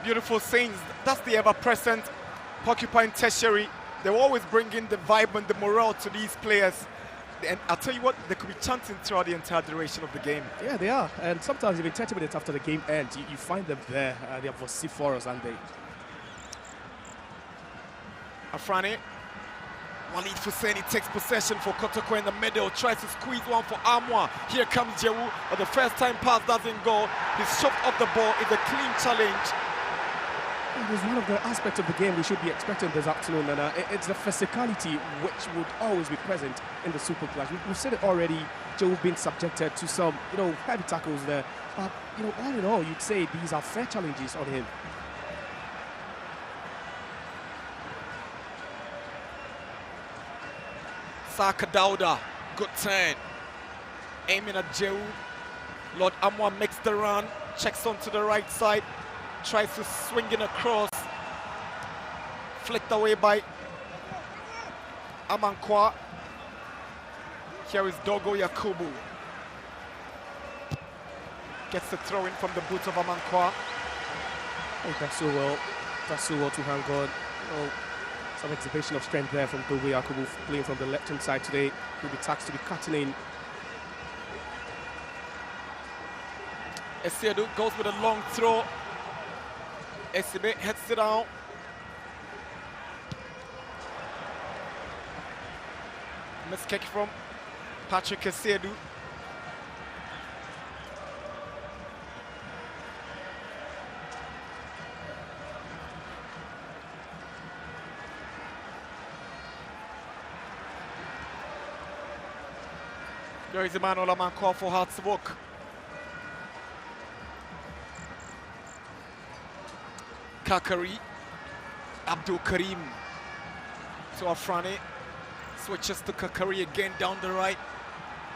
Beautiful scenes. That's the ever-present Porcupine Tertiary. They will always bring in the vibe and the morale to these players. And I'll tell you what, they could be chanting throughout the entire duration of the game. Yeah, they are. And sometimes even 30 minutes after the game ends, you find them there. They are vociferous, aren't they? Afrani. Walid Fuseni takes possession for Kotoko in the middle, tries to squeeze one for Amwa. Here comes Jewu, but the first time pass doesn't go. He's shoved off the ball. It's a clean challenge. It was one of the aspects of the game we should be expecting this afternoon, and it's the physicality which would always be present in the Super Clash. We've said it already. Joe being subjected to some, heavy tackles there. But all in all, you'd say these are fair challenges on him. Saka Dauda, good turn. Aiming at Jewu. Lord Amwa makes the run, checks onto the right side, tries to swing in across. Flicked away by Amankwa. Here is Dogo Yakubu. Gets the throw in from the boot of Amankwa. Oh, that's so well to hang on. Some exhibition of strength there from Dogo Yakubu, playing from the left-hand side today. He'll be taxed to be cutting in. Esiedu goes with a long throw. Esibe heads it down. Miss kick from Patrick Esiedu. There is Emmanuel Amankwa for Hearts Walk. Kakari, Abdul Karim to Afrani, switches to Kakari again down the right.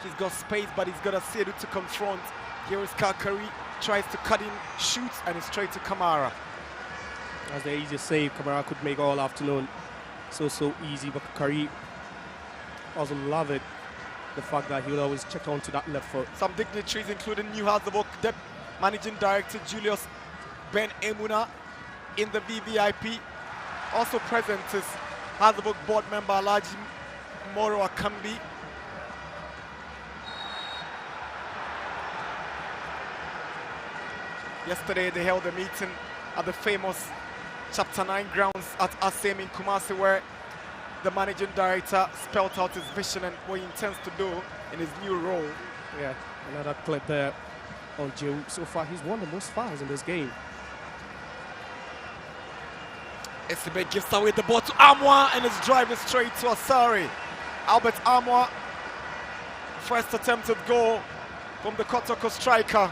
He's got space, but he's got Asiedu to confront. Here is Kakari, tries to cut in, shoots, and it's straight to Kamara. That's the easiest save Kamara could make all afternoon. So easy, but Kakari also love it. The fact that he would always check onto that left foot. Some dignitaries, including New House of Oak Managing Director Julius Ben Emuna in the VVIP. Also present is House of Oak board member Alaji Moro Akambi. Yesterday they held a meeting at the famous Chapter 9 grounds at Asem in Kumasi, where the managing director spelled out his vision and what he intends to do in his new role. Yeah, another clip there on Joe. So far, he's won the most fouls in this game. Esibe gives away the ball to Amwa and is driving straight to Asari. Albert Amwa, first attempted goal from the Kotoko striker.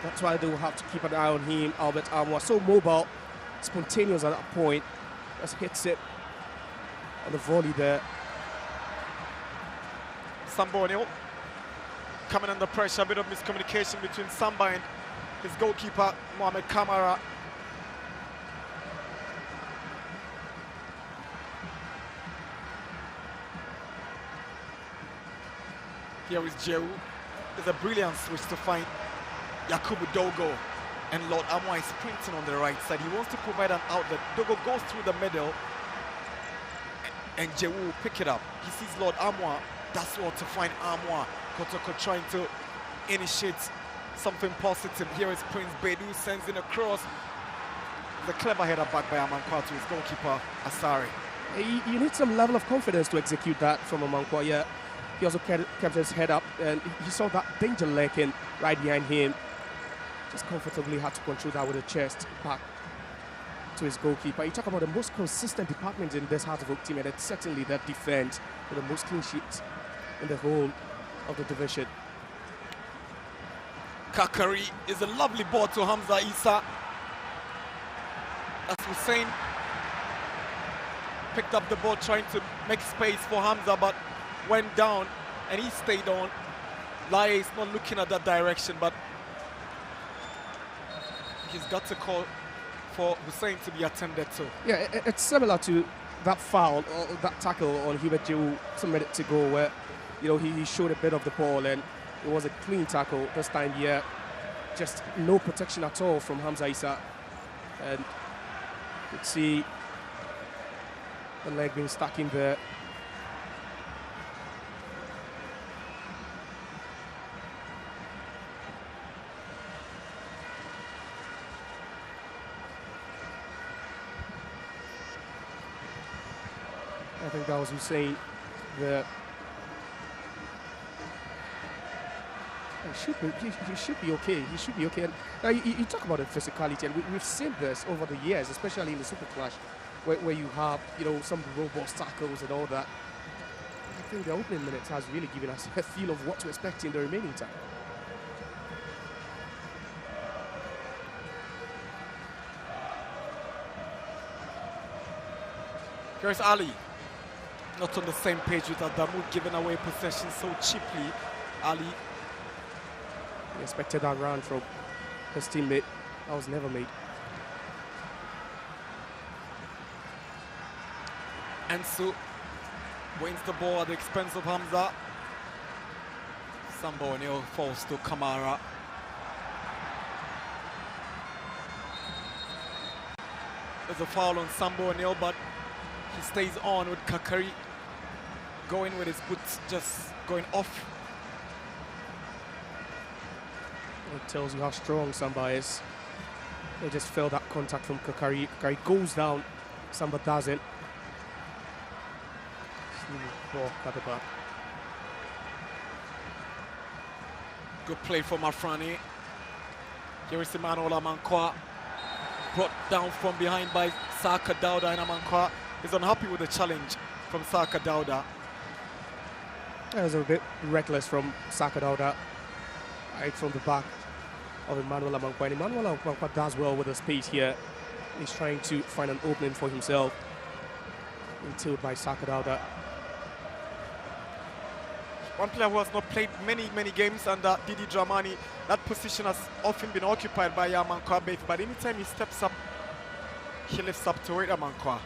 That's why they will have to keep an eye on him. Albert Amwa, so mobile, spontaneous at that point. Just hits it on the volley there. Samba O'Neill coming under pressure, a bit of miscommunication between Samba and his goalkeeper, Mohamed Kamara. Here is Jewu. There's a brilliant switch to find Yakubu Dogo, and Lord Amwa is sprinting on the right side. He wants to provide an outlet. Dogo goes through the middle, and Jewu will pick it up. He sees Lord Amwa. That's what to find Amwa. Kotoko trying to initiate something positive. Here is Prince Bedu, sends in a cross. The clever header back by Amankwa to his goalkeeper, Asari. You need some level of confidence to execute that from Amankwa. Yeah, he also kept his head up, and he saw that danger lurking right behind him. Just comfortably had to control that with a chest back to his goalkeeper. You talk about the most consistent department in this Hearts of Oak team, and it's certainly that defense with the most clean sheets in the whole of the division. Kakari is a lovely ball to Hamza Isa. As Hussein picked up the ball trying to make space for Hamza, but went down and he stayed on. Laye is not looking at that direction, but he's got to call for Hussein to be attended to. Yeah, it's similar to that foul or that tackle on Hubert Jew some minute to go, where he showed a bit of the ball and it was a clean tackle. This time, yeah, just no protection at all from Hamza Isa, and you could see the leg being stuck in there. I think that was Hussein there. He should be okay. He should be okay. And now you talk about the physicality, and we've seen this over the years, especially in the Super Clash, where you have some robust tackles and all that. I think the opening minutes has really given us a feel of what to expect in the remaining time. Here's Ali. Not on the same page with Adamu, giving away possession so cheaply. Ali. He expected that run from his teammate. That was never made. Ansu wins the ball at the expense of Hamza. Sambo O'Neill falls to Kamara. There's a foul on Sambo O'Neill, but he stays on with Kakari. Going with his boots, just going off. It tells you how strong Samba is. They just felt that contact from Kakari. Kakari goes down, Samba doesn't. Ball at the back. Good play from Afrani. Here is Emmanuel Amankwa. Brought down from behind by Saka Dauda, and Amankwa is unhappy with the challenge from Saka Dauda. That was a bit reckless from Saka Dauda. Right from the back of Emmanuel Amankwa. And Emmanuel Amankwa does well with the space here. He's trying to find an opening for himself. Until by Saka Dauda. One player who has not played many games under Didi Dramani. That position has often been occupied by Amankwa, but anytime he steps up, he lifts up to it, Amankwa.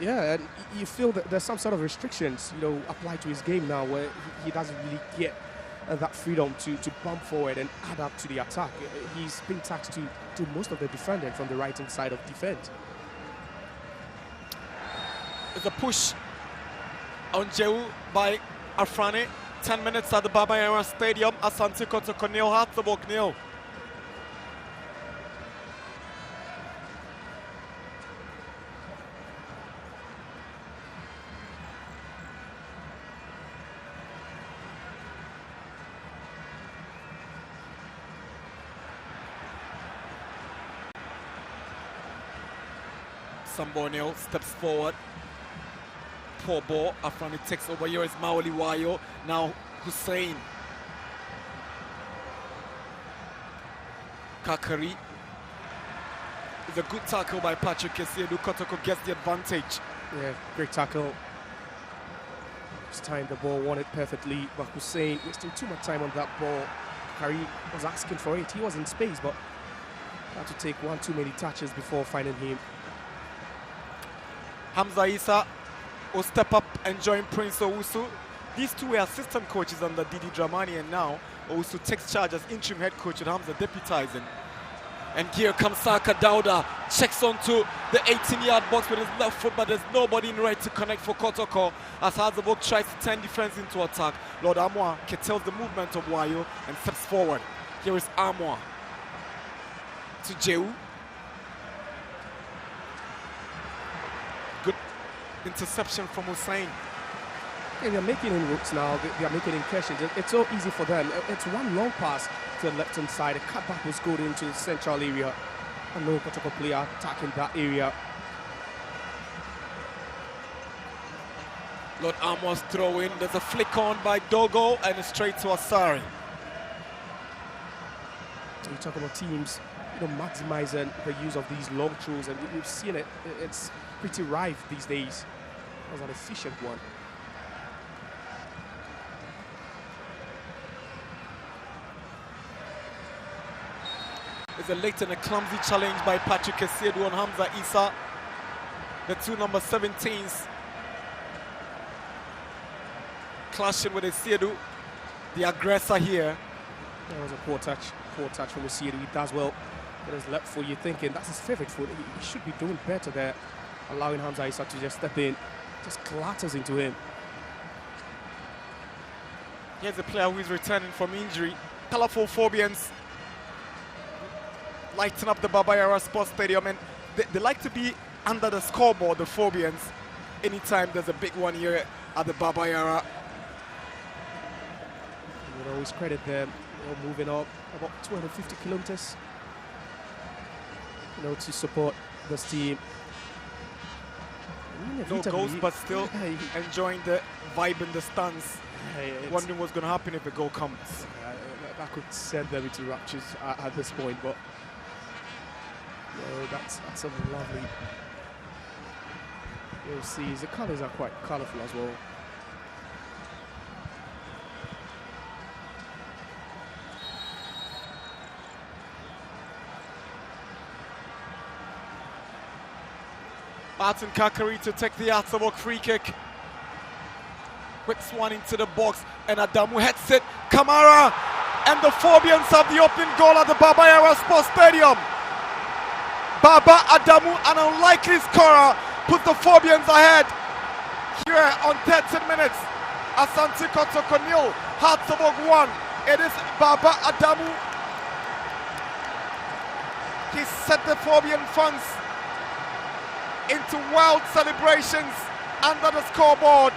Yeah, and you feel that there's some sort of restrictions, applied to his game now, where he doesn't really get that freedom to bump forward and add up to the attack. He's been tasked to do most of the defending from the right-hand side of defense. There's a push on Jehu by Afrani. 10 minutes at the Baba Yara Stadium. Asante Kotoko nil, Hartlepool nil. Sambonio steps forward. Poor ball. Afrani takes over. Here is Maoli Wayo. Now Hussein. Kakari. It's a good tackle by Patrick Kesiedu. Kotoko gets the advantage. Yeah, great tackle. Just timed the ball, won it perfectly. But Hussein wasting too much time on that ball. Kakari was asking for it. He was in space, but had to take one too many touches before finding him. Hamza Isa will step up and join Prince Owusu. These two were assistant coaches under Didi Dramani, and now Owusu takes charge as interim head coach with Hamza deputizing. And here comes Saka Dauda, checks onto the 18-yard box with his left foot, but there's nobody in right to connect for Kotoko as Hazabok tries to turn defense into attack. Lord Amwa curtails the movement of Wayo and steps forward. Here is Amwa to Jehu. Good interception from Hussein. Yeah, they're making inroads now. They are making incursions. It's so easy for them. It's one long pass to the left-hand side. A cutback was good into the central area. A no Kotoko player attacking that area. Lord Amos throw in. There's a flick on by Dogo and straight to Asari. You talk about teams, maximizing the use of these long throws, and we've seen it. It's pretty rife these days. That was an efficient one. It's a late and a clumsy challenge by Patrick Esiedu on Hamza Issa. The two number 17s clashing with Esiedu, the aggressor here. That was a poor touch from Esiedu. He does well with his left foot. You're thinking that's his favorite foot. He should be doing better there, allowing Hamza Issa to just step in, just clatters into him. Here's a player who is returning from injury. Colorful Phobians lighten up the Baba Yara Sports Stadium, and they like to be under the scoreboard, the Phobians, anytime there's a big one here at the Baba Yara. You would always credit them, moving up about 250 kilometers, to support this team. No goals, but still enjoying the vibe in the stands. Wondering what's going to happen if a goal comes. That could send them into raptures at this point, but that's a lovely. You'll see the colors are quite colorful as well. Martin Kakari to take the Atsabok free kick. Whips one into the box, and Adamu heads it. Kamara, and the Phobians have the opening goal at the Baba Yara Sports Stadium. Baba Adamu, an unlikely scorer, puts the Phobians ahead here on 13 minutes. Asante Kotoko 0, Hartsabog 1. It is Baba Adamu. He set the Phobian fans into wild celebrations under the scoreboard.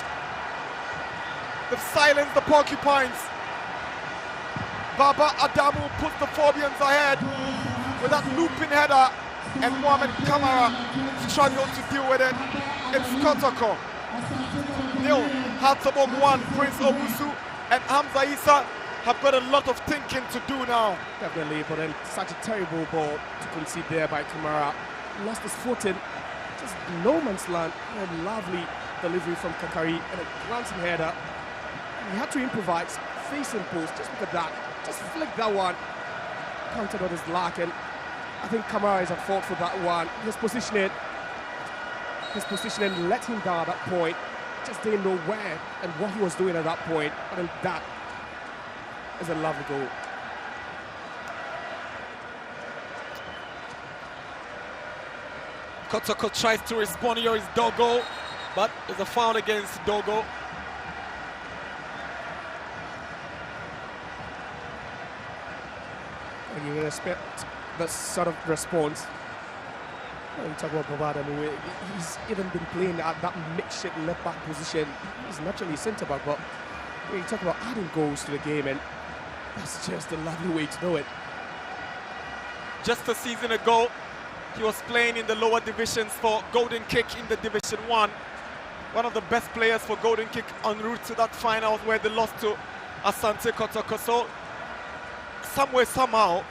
They've silenced the Porcupines. Baba Adamu puts the Phobians ahead with that looping header, and Mohamed Kamara struggled to deal with it. It's Kotoko 0, Hartsabog 1. Prince Owusu and Hamza Issa have got a lot of thinking to do now. Definitely, but then such a terrible ball to concede there by Kamara. Lost his footing, just no man's land. A lovely delivery from Kakari and a glancing header. He had to improvise, facing post. Just look at that. Just flick that one. Counted on his luck, and I think Kamara is at fault for that one. His positioning let him down at that point. Just didn't know where and what he was doing at that point. And that is a lovely goal. Kotoko tries to respond here is Dogo, but there's a foul against Dogo. And you expect that sort of response. You talk about Baba Adamu, he's even been playing at that makeshift left back position. He's naturally centre back, but you talk about adding goals to the game, and that's just a lovely way to do it. Just a season ago, he was playing in the lower divisions for Golden Kick in the Division 1. One of the best players for Golden Kick en route to that final where they lost to Asante Kotoko. So somewhere, somehow,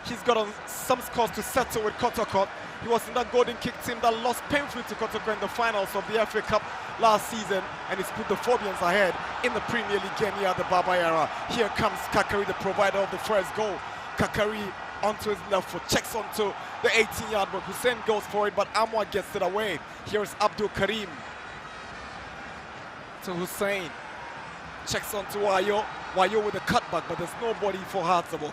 he's got some scores to settle with Kotoko. He was in that Golden Kick team that lost painfully to Kotoko in the finals of the FA Cup last season, and he's put the Phobians ahead in the Premier League game here at the Baba Yara. Here comes Kakari, the provider of the first goal. Kakari onto his left foot, checks onto the 18-yard box. Hussein goes for it, but Amwa gets it away. Here's Abdul Karim to Hussein. Checks onto Wayo. Wayo with a cutback, but there's nobody for Hartsabok.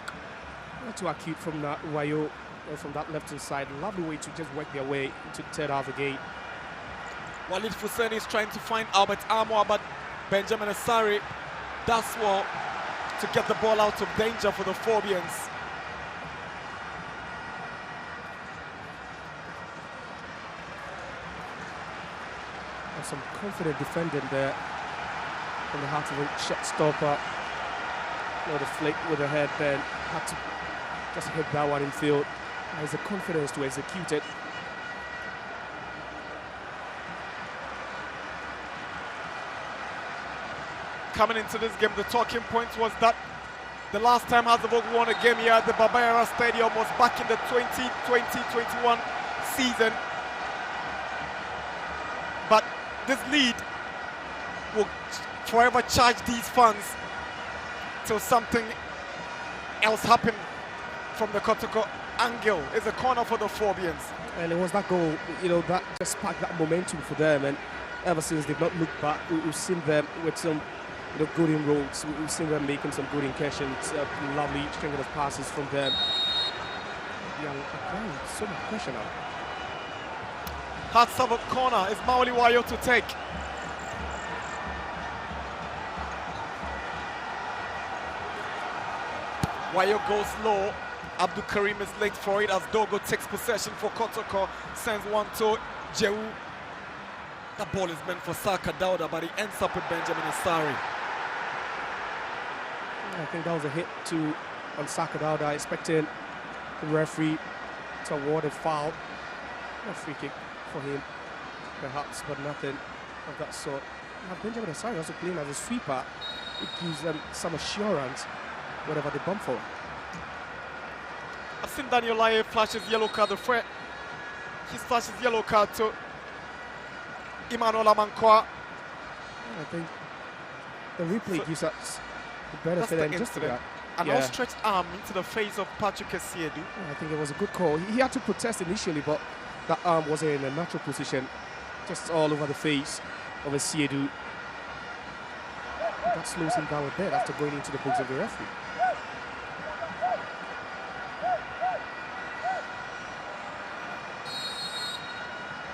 Not too acute from that Wayo, from that left-hand side. Lovely way to just work their way into the third half again. Walid Hussein is trying to find Albert Amwa, but Benjamin Asari does well to get the ball out of danger for the Phobians. Some confident defending there from the heart of a shot stopper. The flick with the head, then had to just hit that one in field. Has the confidence to execute it. Coming into this game, the talking point was that The last time Hazleburg won a game here at the Baba Stadium was back in the 2020-21 season. But this lead will forever charge these fans till something else happen from the Kotoko angle. It's a corner for the Phobians. And it was that goal, you know, that just sparked that momentum for them. And ever since, they've not looked back. We've seen them with some, you know, good inroads. We've seen them making some good incursions, lovely string of passes from them. Yeah, so much pressure now. Hard serve corner is Maoli Wayo to take. Wayo goes low. Abdul Karim is late for it as Dogo takes possession for Kotoko. Sends one to Jehu. That ball is meant for Saka Dauda, but he ends up with Benjamin Asari. I think that was a hit on Saka Dauda, expecting the referee to award a foul. A free kick for him, perhaps, but nothing of that sort. Now Benjamin Asari also playing as a sweeper. It gives them some assurance whatever they bump for. I've seen Daniel Laye flash his yellow card. He flashes yellow card to Emmanuel Amankwa. I think the replay gives us the benefit and just that. An outstretched arm into the face of Patrick Essiedu. I think it was a good call. He had to protest initially, but that arm was in a natural position, just all over the face of Essiedu. That slows him down a bit after going into the books of the referee.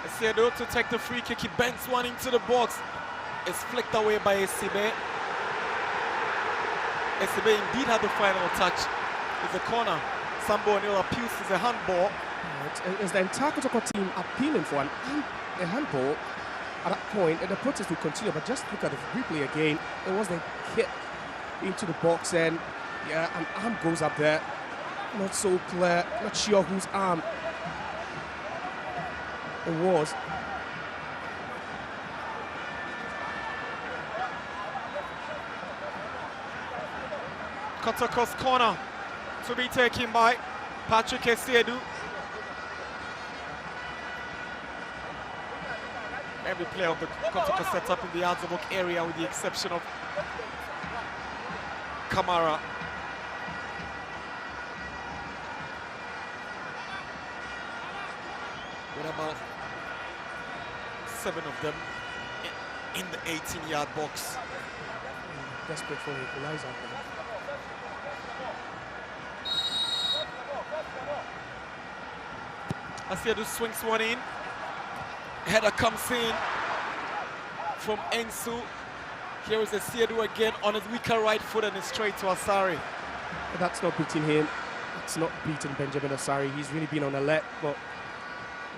Essiedu to take the free kick. He bends one into the box. It's flicked away by Esibe. Esibe indeed had the final touch. It's a corner. Sambo O'Neill appeals as a handball. It's the entire Kotoko team appealing for a handball at that point, and the protest will continue. But just look at the replay again. It was the hit into the box, and yeah, an arm goes up there. Not so clear. Not sure whose arm it was. Kotoko's corner to be taken by Patrick Essiedu. Every player of the Kotoko set up in the Hazleburg area with the exception of Kamara. With about 7 of them in the 18-yard box. Desperate for an equalizer. Essiedu swings one in. Header comes in from Ensu. Here is Essiedu again on his weaker right foot and it's straight to Asari. That's not beating him. It's not beating Benjamin Asari. He's really been on alert, but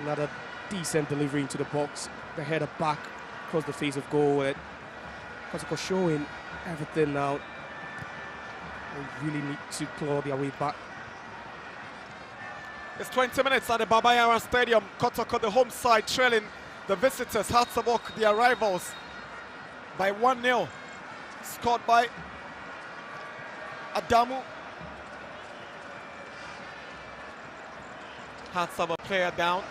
another decent delivery into the box. The header back across the face of goal. Kotoko showing everything now. They really need to claw their way back. It's 20 minutes at the Baba Yara Stadium. Kotoko, the home side, trailing the visitors. Hazleburg, the arrivals, by 1-0. Scored by Adamu. Hazleburg player down.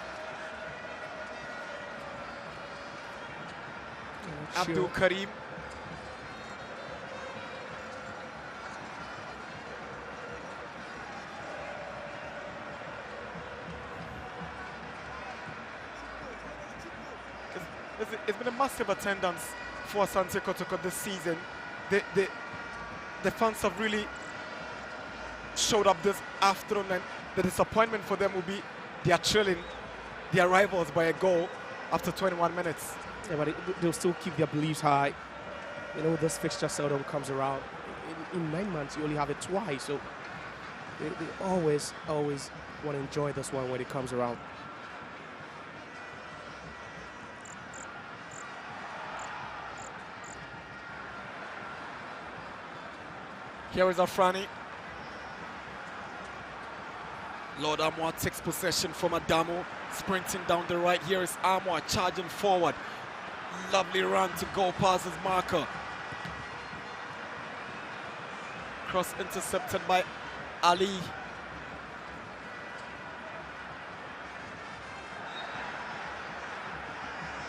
Abdul Karim. It's been a massive attendance for Asante Kotoko this season. The fans have really showed up this afternoon, and the disappointment for them will be they are trailing their rivals by a goal after 21 minutes. Yeah, but they'll still keep their beliefs high. You know, this fixture seldom comes around. In 9 months, you only have it twice, so they always want to enjoy this one when it comes around. Here is Afrani. Lord Amwa takes possession from Adamu, sprinting down the right. Here is Amwa charging forward. Lovely run to go past his marker. cross intercepted by Ali.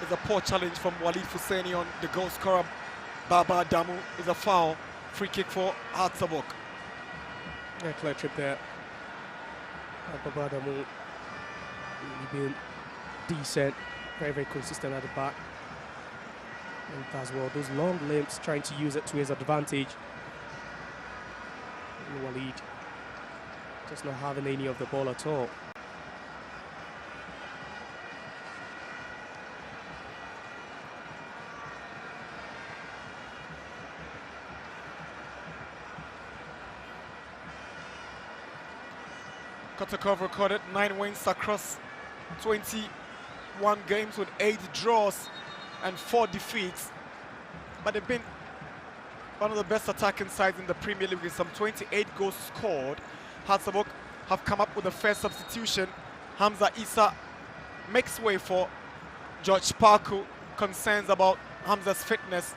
It's a poor challenge from Walid Husseini on the goal scorer Baba Damu. Is a foul. Free kick for Hatzabok. Yeah, clear trip there. Baba Damu been decent, very, very consistent at the back. And as well, those long limbs trying to use it to his advantage. And Walid just not having any of the ball at all. Kotoko recorded 9 wins across 21 games with 8 draws and 4 defeats. But they've been one of the best attacking sides in the Premier League with some 28 goals scored. Hatzabok have come up with a fair substitution. Hamza Issa makes way for George Parku. Concerns about Hamza's fitness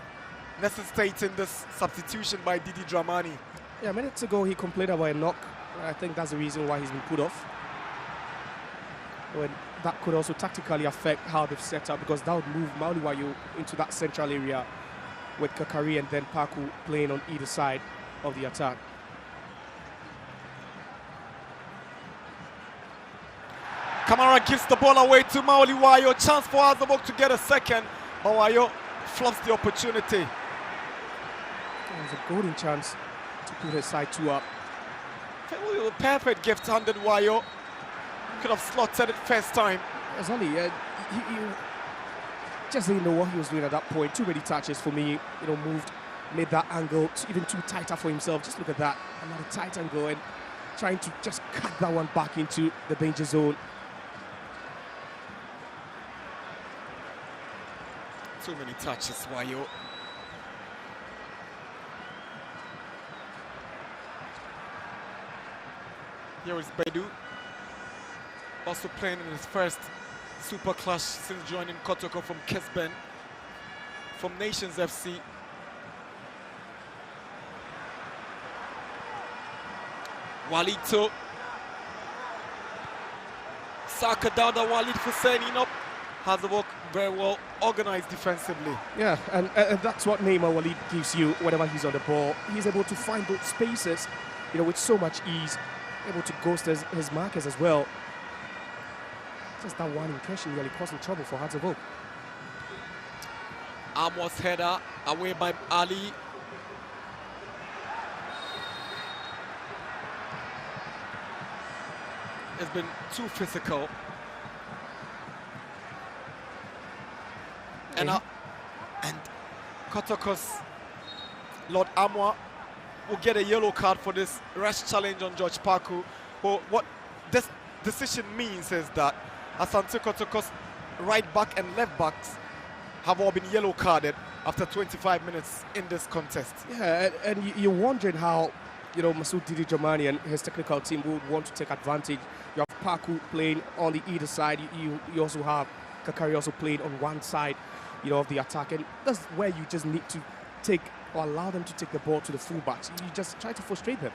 necessitating this substitution by Didi Dramani. Yeah, minutes ago he complained about a knock. I think that's the reason why he's been put off. When that could also tactically affect how they've set up, because that would move Mauliwayo into that central area with Kakari and then Paku playing on either side of the attack. Kamara gives the ball away to Mauliwayo. Chance for Hatzabok to get a second. Mauliwayo flops the opportunity. It was a golden chance to put his side 2 up. Perfect gift handed Wayo. Could have slotted it first time. Exactly. He just didn't know what he was doing at that point. Too many touches for me. Moved, made that angle even too tighter for himself. Just look at that. Another tight angle and trying to just cut that one back into the danger zone. Too many touches, Wayo. Here is Bedu, also playing in his first Super Clash since joining Kotoko from Kesben, from Nations FC. Walito. Saka Dada, Walid Husseini up. Hatzabok very well organized defensively. Yeah, and that's what Neymar Walid gives you whenever he's on the ball. He's able to find those spaces, with so much ease. Able to ghost his markers as well. Just that one incursion really causing trouble for Hatzabok. Amos header away by Ali. It's been too physical. And Kotoko's Lord Amwa will get a yellow card for this rash challenge on George Parku. But what this decision means is that Asante Kotoko's right back and left backs have all been yellow carded after 25 minutes in this contest. Yeah, and you're wondering how, Masoud Didi Dramani and his technical team would want to take advantage. You have Parku playing on the either side. You also have Kakari also playing on one side, of the attack. And that's where you just need to take or allow them to take the ball to the fullbacks. You just try to frustrate them.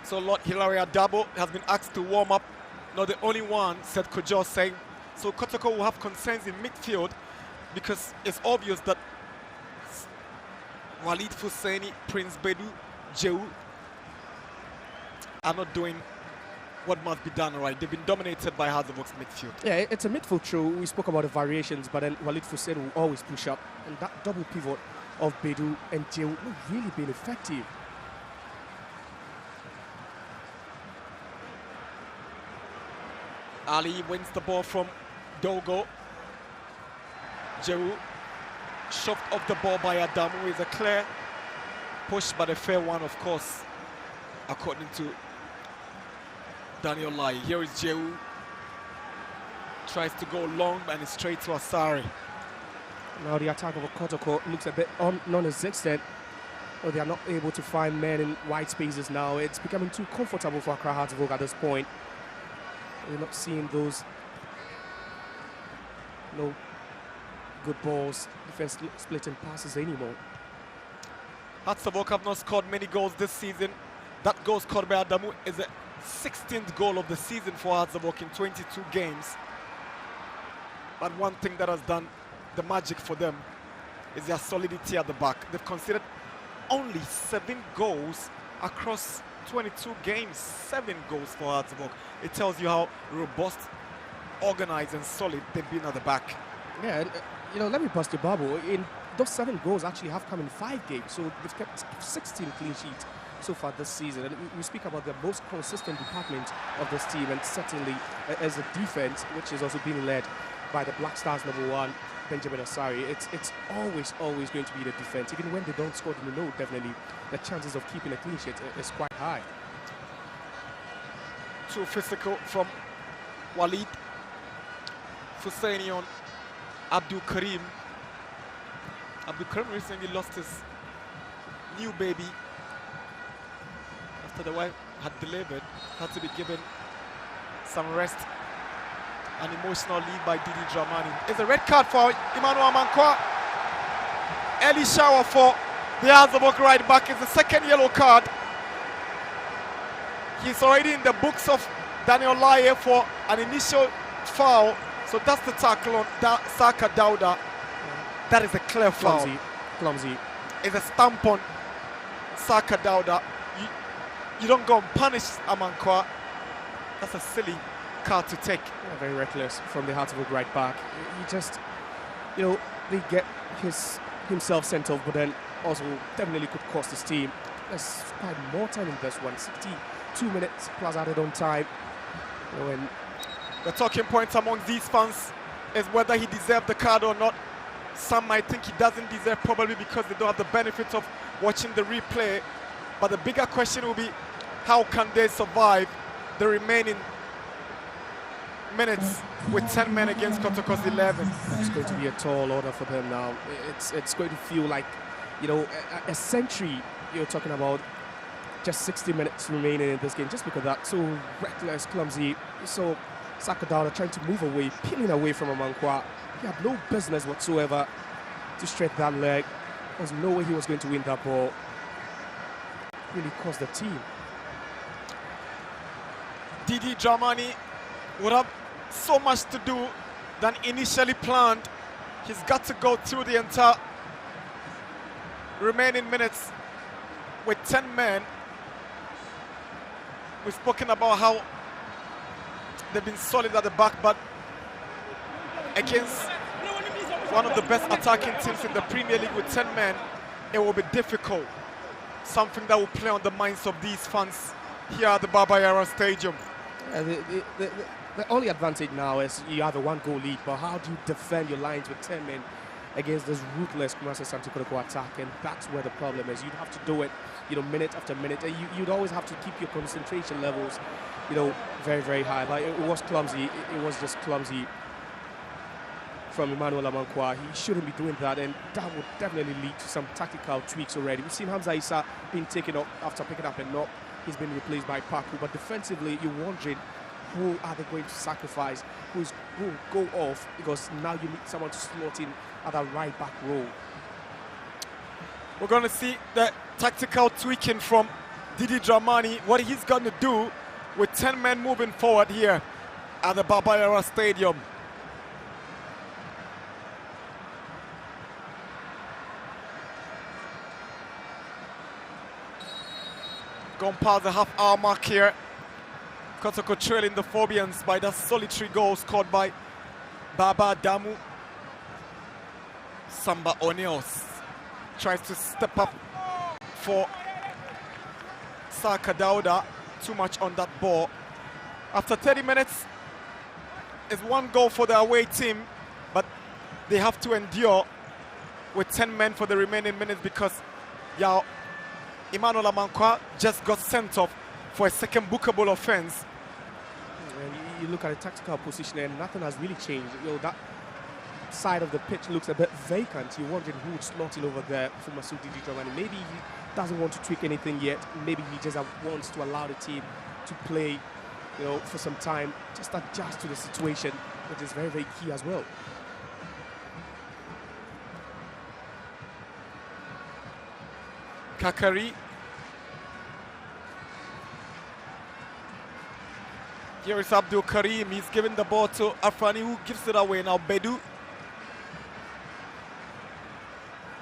So Lord Hilaria Dabo has been asked to warm up. Not the only one, said Kojo saying. So Kotoko will have concerns in midfield because it's obvious that Walid Husseini, Prince Bedu, Jehu are not doing what must be done right. They've been dominated by Hatzabok's midfield. Yeah, it's a midfield throw. We spoke about the variations, but then Walid Husseini will always push up. And that double pivot of Bedu and Jehu will really been effective. Ali wins the ball from Dogo. Jehu shoved off the ball by Adamu. Is a clear push, but a fair one, of course, according to Daniel Lai. Here is Jehu. Tries to go long and it's straight to Asari. Now the attack of Kotoko looks a bit non-existent. Or they are not able to find men in wide spaces now. It's becoming too comfortable for Accra Hatzabok at this point. We're not seeing those good balls, defense splitting passes anymore. Hearts of Oak have not scored many goals this season. That goal scored by Adamu is the 16th goal of the season for Hearts of Oak in 22 games. But one thing that has done the magic for them is their solidity at the back. They've conceded only 7 goals across 22 games. 7 goals for Hearts of Oak. It tells you how robust, organized and solid they've been at the back. Yeah, and, let me bust your bubble. In those 7 goals actually have come in 5 games, so they've kept 16 clean sheets so far this season. And we speak about the most consistent department of this team, and certainly as a defense, which is also being led by the Black Stars #1, Benjamin Asari. It's always going to be the defense. Even when they don't score, you know definitely the chances of keeping a clean sheet is quite high. Too physical from Walid. Fusaini on Abdul Karim. Abdul Karim recently lost his new baby after the wife had delivered, had to be given some rest. An emotional lead by Didi Dramani. It's a red card for Emmanuel Amankwa. Early shower for the Hearts of Oak right back. It's the second yellow card. He's already in the books of Daniel Laye for an initial foul. So that's the tackle on Saka Dauda. That is a clear foul. Clumsy. It's a stamp on Saka Dauda. You don't go and punish Amankwa. That's a silly card to take. Yeah, very reckless from the Hearts of Oak right back. He just, they get himself sent off, but then also definitely could cost his team. There's quite more time in this one. 62 minutes plus added on time. And the talking points among these fans is whether he deserved the card or not. Some might think he doesn't deserve, probably because they don't have the benefit of watching the replay. But the bigger question will be, how can they survive the remaining minutes with 10 men against Kotoko's 11? It's going to be a tall order for them now. It's going to feel like, a century. You're talking about just 60 minutes remaining in this game, just because that's so reckless, clumsy. So Saka Dauda trying to move away, peeling away from Amankwa. He had no business whatsoever to stretch that leg. There was no way he was going to win that ball. Really cost the team. Didi Dramani would have so much to do than initially planned. He's got to go through the entire remaining minutes with 10 men. We've spoken about how they've been solid at the back, but against one of the best attacking teams in the Premier League with 10 men, it will be difficult. Something that will play on the minds of these fans here at the Baba Yara Stadium. The only advantage now is you have a 1-goal lead, but how do you defend your lines with 10 men against this ruthless Asante Kotoko attack? And that's where the problem is. You'd have to do it, minute after minute. And you'd always have to keep your concentration levels, very, very high. But it was clumsy. It was just clumsy from Emmanuel Amankwa. He shouldn't be doing that, and that would definitely lead to some tactical tweaks already. We've seen Hamza Issa being taken up after picking up a knock. He's been replaced by Paku, but defensively, you're wondering, who are they going to sacrifice? Who will go off? Because now you need someone to slot in at that right back role. We're going to see the tactical tweaking from Didi Dramani, what he's going to do with 10 men moving forward here at the Baba Yara Stadium. Gone past the half-hour mark here. Kotoko trailing the Phobians by that solitary goal scored by Baba Damu. Samba Oneos tries to step up for Saka Dauda. Too much on that ball. After 30 minutes, it's 1 goal for the away team, but they have to endure with 10 men for the remaining minutes because Emmanuel Amankwa just got sent off for a second bookable offense. And you look at the tactical position and nothing has really changed. That side of the pitch looks a bit vacant. You're wondering who would slot in over there for Masoud Didi Dramani. Maybe he doesn't want to tweak anything yet. Maybe he just wants to allow the team to play, for some time, just adjust to the situation, which is very, very key as well. Kakari. Here is Abdul Karim. He's giving the ball to Afrani, who gives it away. Now Bedu.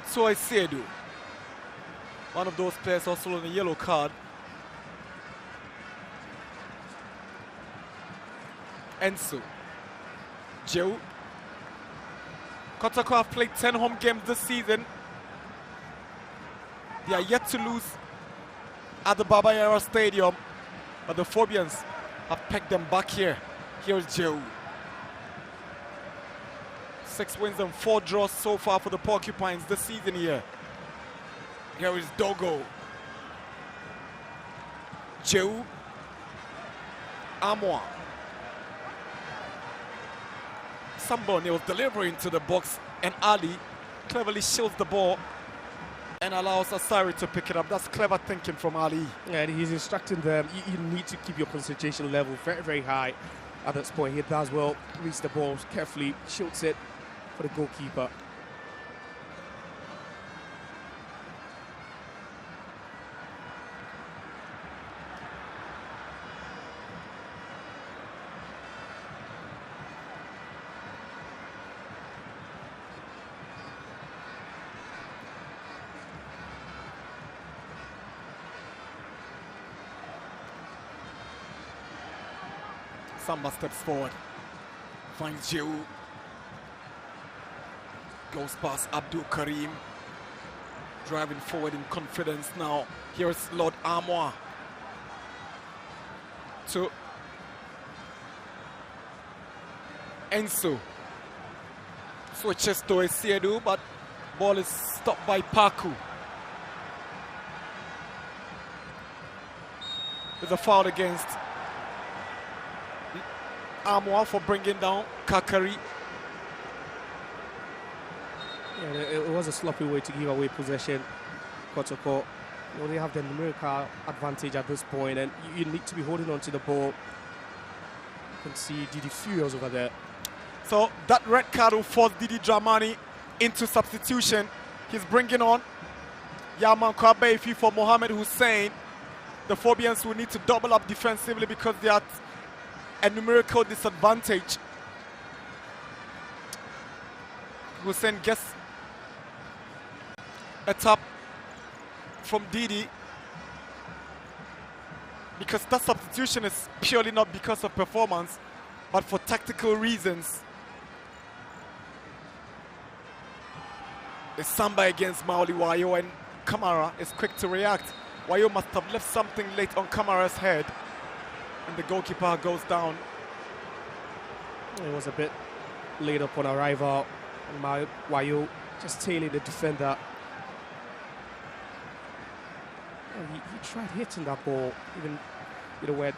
So I Sedu. One of those players also on a yellow card. Ensu. Joe. Kotoko have played 10 home games this season. They are yet to lose at the Baba Yara Stadium, but the Phobians have pegged them back here. Here's Joe. 6 wins and 4 draws so far for the Porcupines this season here. Here is Dogo. Joe. Amwa. Somebody was delivering to the box, and Ali cleverly shields the ball and allows Asari to pick it up. That's clever thinking from Ali. Yeah, and he's instructing them, you need to keep your concentration level very, very high at this point. He does well, reads the ball carefully, shoots it for the goalkeeper. Samba steps forward, finds Jew, goes past Abdul Karim, driving forward in confidence now. Here's Lord Amwa to Enso. Switches to Esiedu, but ball is stopped by Paku. With a foul against Amwa for bringing down Kakari. Yeah, it was a sloppy way to give away possession. Kotoko, they have the numerical advantage at this point, and you need to be holding on to the ball. You can see Didi Furious over there. So that red card will force Didi Dramani into substitution. He's bringing on Yaman Kwabefi for Mohamed Hussein. The Phobians will need to double up defensively because they are a numerical disadvantage. Hussein gets a tap from Didi because that substitution is purely not because of performance but for tactical reasons. The Samba against Maoli Wayo, and Kamara is quick to react. Wayo must have left something late on Kamara's head, and the goalkeeper goes down. It was a bit late upon arrival. Wayo just tailing the defender. He tried hitting that ball, even where it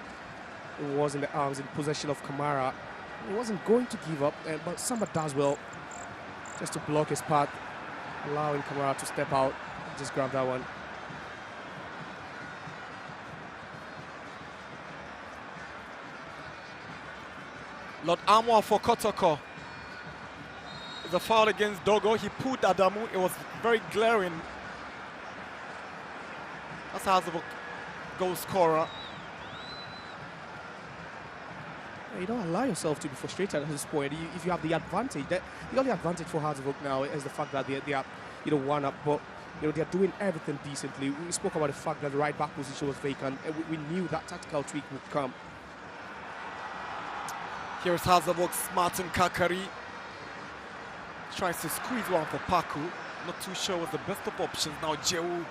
was in the arms, in possession of Kamara. He wasn't going to give up, but Samba does well just to block his path, allowing Kamara to step out and just grab that one. Lord Amwa for Kotoko. The foul against Dogo. He pulled Adamu. It was very glaring. That's how the goal scorer. You don't allow yourself to be frustrated at this point. If you have the advantage, the only advantage for Hazard now is the fact that they are, one up, but they are doing everything decently. We spoke about the fact that the right back position was vacant, and we knew that tactical tweak would come. Here's Hazard's Martin Kakari. Tries to squeeze one for Paku. Not too sure what the best of options. Now Jehu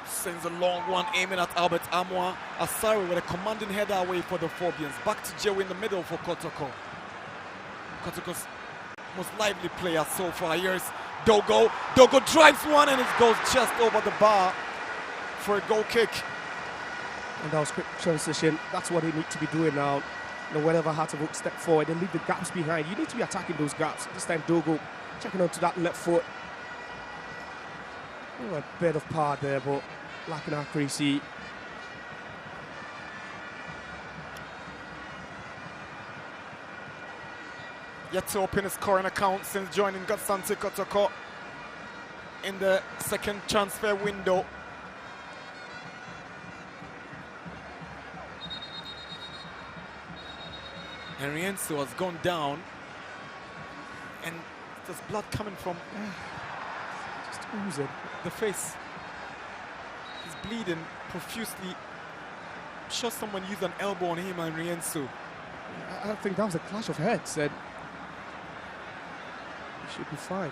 sends a long one aiming at Albert Amwa. Asari with a commanding header away for the Phobians. Back to Jehu in the middle for Kotoko. Kotoko's most lively player so far. Here's Dogo. Dogo drives one and it goes just over the bar for a goal kick. And that was quick transition. That's what they need to be doing now. Whenever Hartevok step forward and leave the gaps behind, you need to be attacking those gaps. This time Dogo checking onto that left foot. Oh, a bit of power there, but lacking accuracy. Yet to open his scoring account since joining Asante Kotoko in the second transfer window. Henrienzo has gone down, and there's blood coming from just oozing the face. He's bleeding profusely. I'm sure someone used an elbow on him, Henrienzo. I think that was a clash of heads, and he should be fine.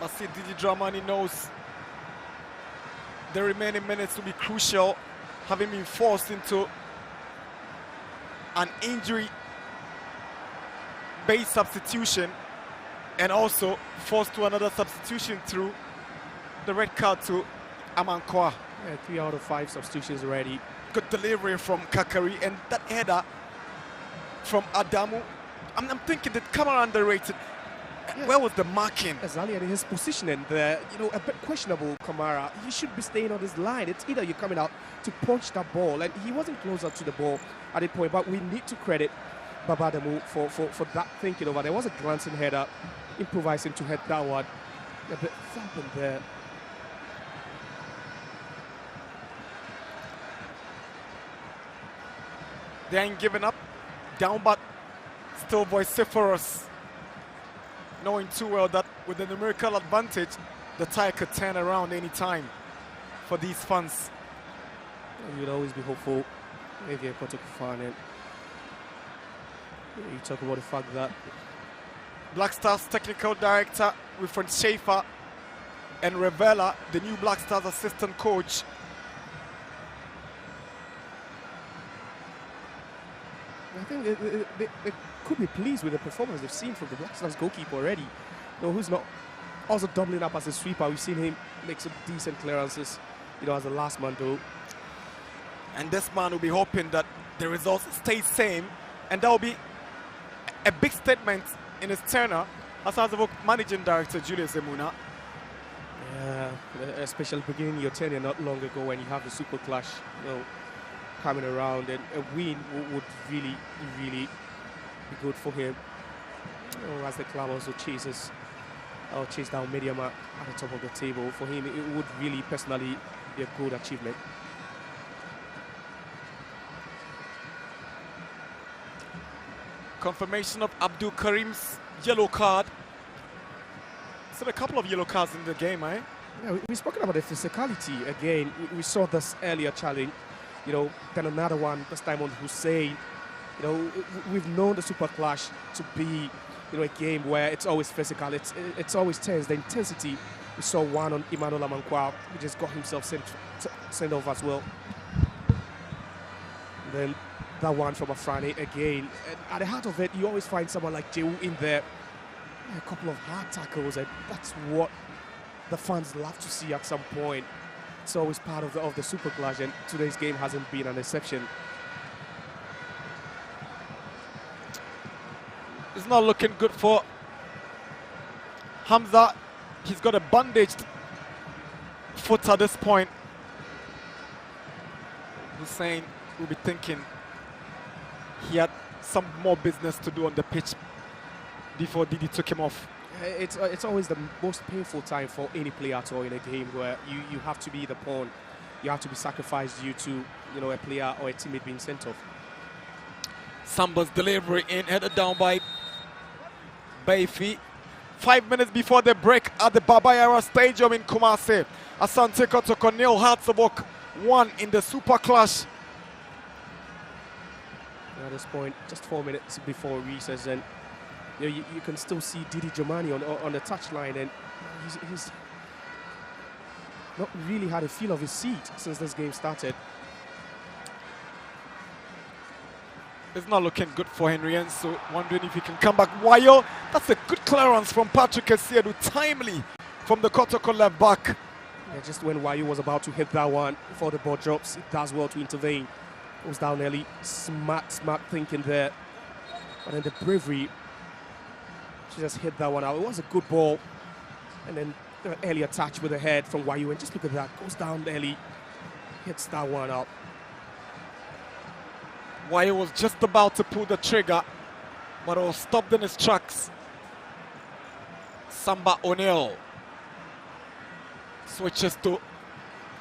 I see Didi Dramani knows the remaining minutes will be crucial, having been forced into an injury-based substitution and also forced to another substitution through the red card to Amankwa. Yeah, 3 out of 5 substitutions already. Good delivery from Kakari, and that header from Adamu. I'm thinking that Kamara underrated. Yeah. Where was the marking? Exactly, and his positioning there, a bit questionable, Kamara. He should be staying on his line. It's either you're coming out to punch that ball, and he wasn't closer to the ball at that point, but we need to credit Babadamu for that thinking over. There was a glancing header, improvising to head that one. A bit thumping there. They ain't giving up. Down, but still vociferous. Knowing too well that with the numerical advantage, the tie could turn around any time for these fans. You'd always be hopeful if you're Kotoko fan. And you talk about the fact that Black Stars technical director Wilfred Schaefer and Revela, the new Black Stars assistant coach, I think they could be pleased with the performance they've seen from the Black Stars goalkeeper already. Who's not also doubling up as a sweeper. We've seen him make some decent clearances, as a last man though. And this man will be hoping that the results stay same, and that will be a big statement in his tenure as Azavok managing director Julius Emuna. Yeah, especially beginning your tenure not long ago when you have the super clash, coming around, and a win would really, really be good for him. As the club also chase down Mediama at the top of the table, for him it would really personally be a good achievement. Confirmation of Abdul Karim's yellow card. So a couple of yellow cards in the game, eh? Yeah, we've spoken about the physicality again. We saw this earlier challenge, then another one, this time on Hussein. We've known the Super Clash to be, a game where it's always physical, it's always tense. The intensity, we saw one on Emmanuel Amankwa, who just got himself sent off as well. And then that one from Afrani again. And at the heart of it, you always find someone like Jehu in there. A couple of hard tackles, and that's what the fans love to see at some point. It's always part of the Super Clash, and today's game hasn't been an exception. It's not looking good for Hamza. He's got a bandaged foot at this point. Hussein will be thinking he had some more business to do on the pitch before Didi took him off. It's always the most painful time for any player at all in a game where you have to be the pawn. You have to be sacrificed due to a player or a teammate being sent off. Samba's delivery in, headed down by Baifi. 5 minutes before the break at the Babayara Stadium in Kumasi. Asante Kotoko nil, Hartsabok 1 in the Super Clash. At this point, just 4 minutes before recess, and you can still see Didi Dramani on the touchline, and he's not really had a feel of his seat since this game started. It's not looking good for Henrienzo. Wondering if he can come back. Wayo, that's a good clearance from Patrick Essiedu, timely from the Kotoko left back. Yeah, just when Wayo was about to hit that one, before the ball drops, it does well to intervene. Goes down early, smart thinking there. But then the bravery, she just hit that one out. It was a good ball. And then the earlier touch with the head from Wayo, and just look at that, goes down early, hits that one out. Wayo was just about to pull the trigger, but it was stopped in his tracks. Samba O'Neill switches to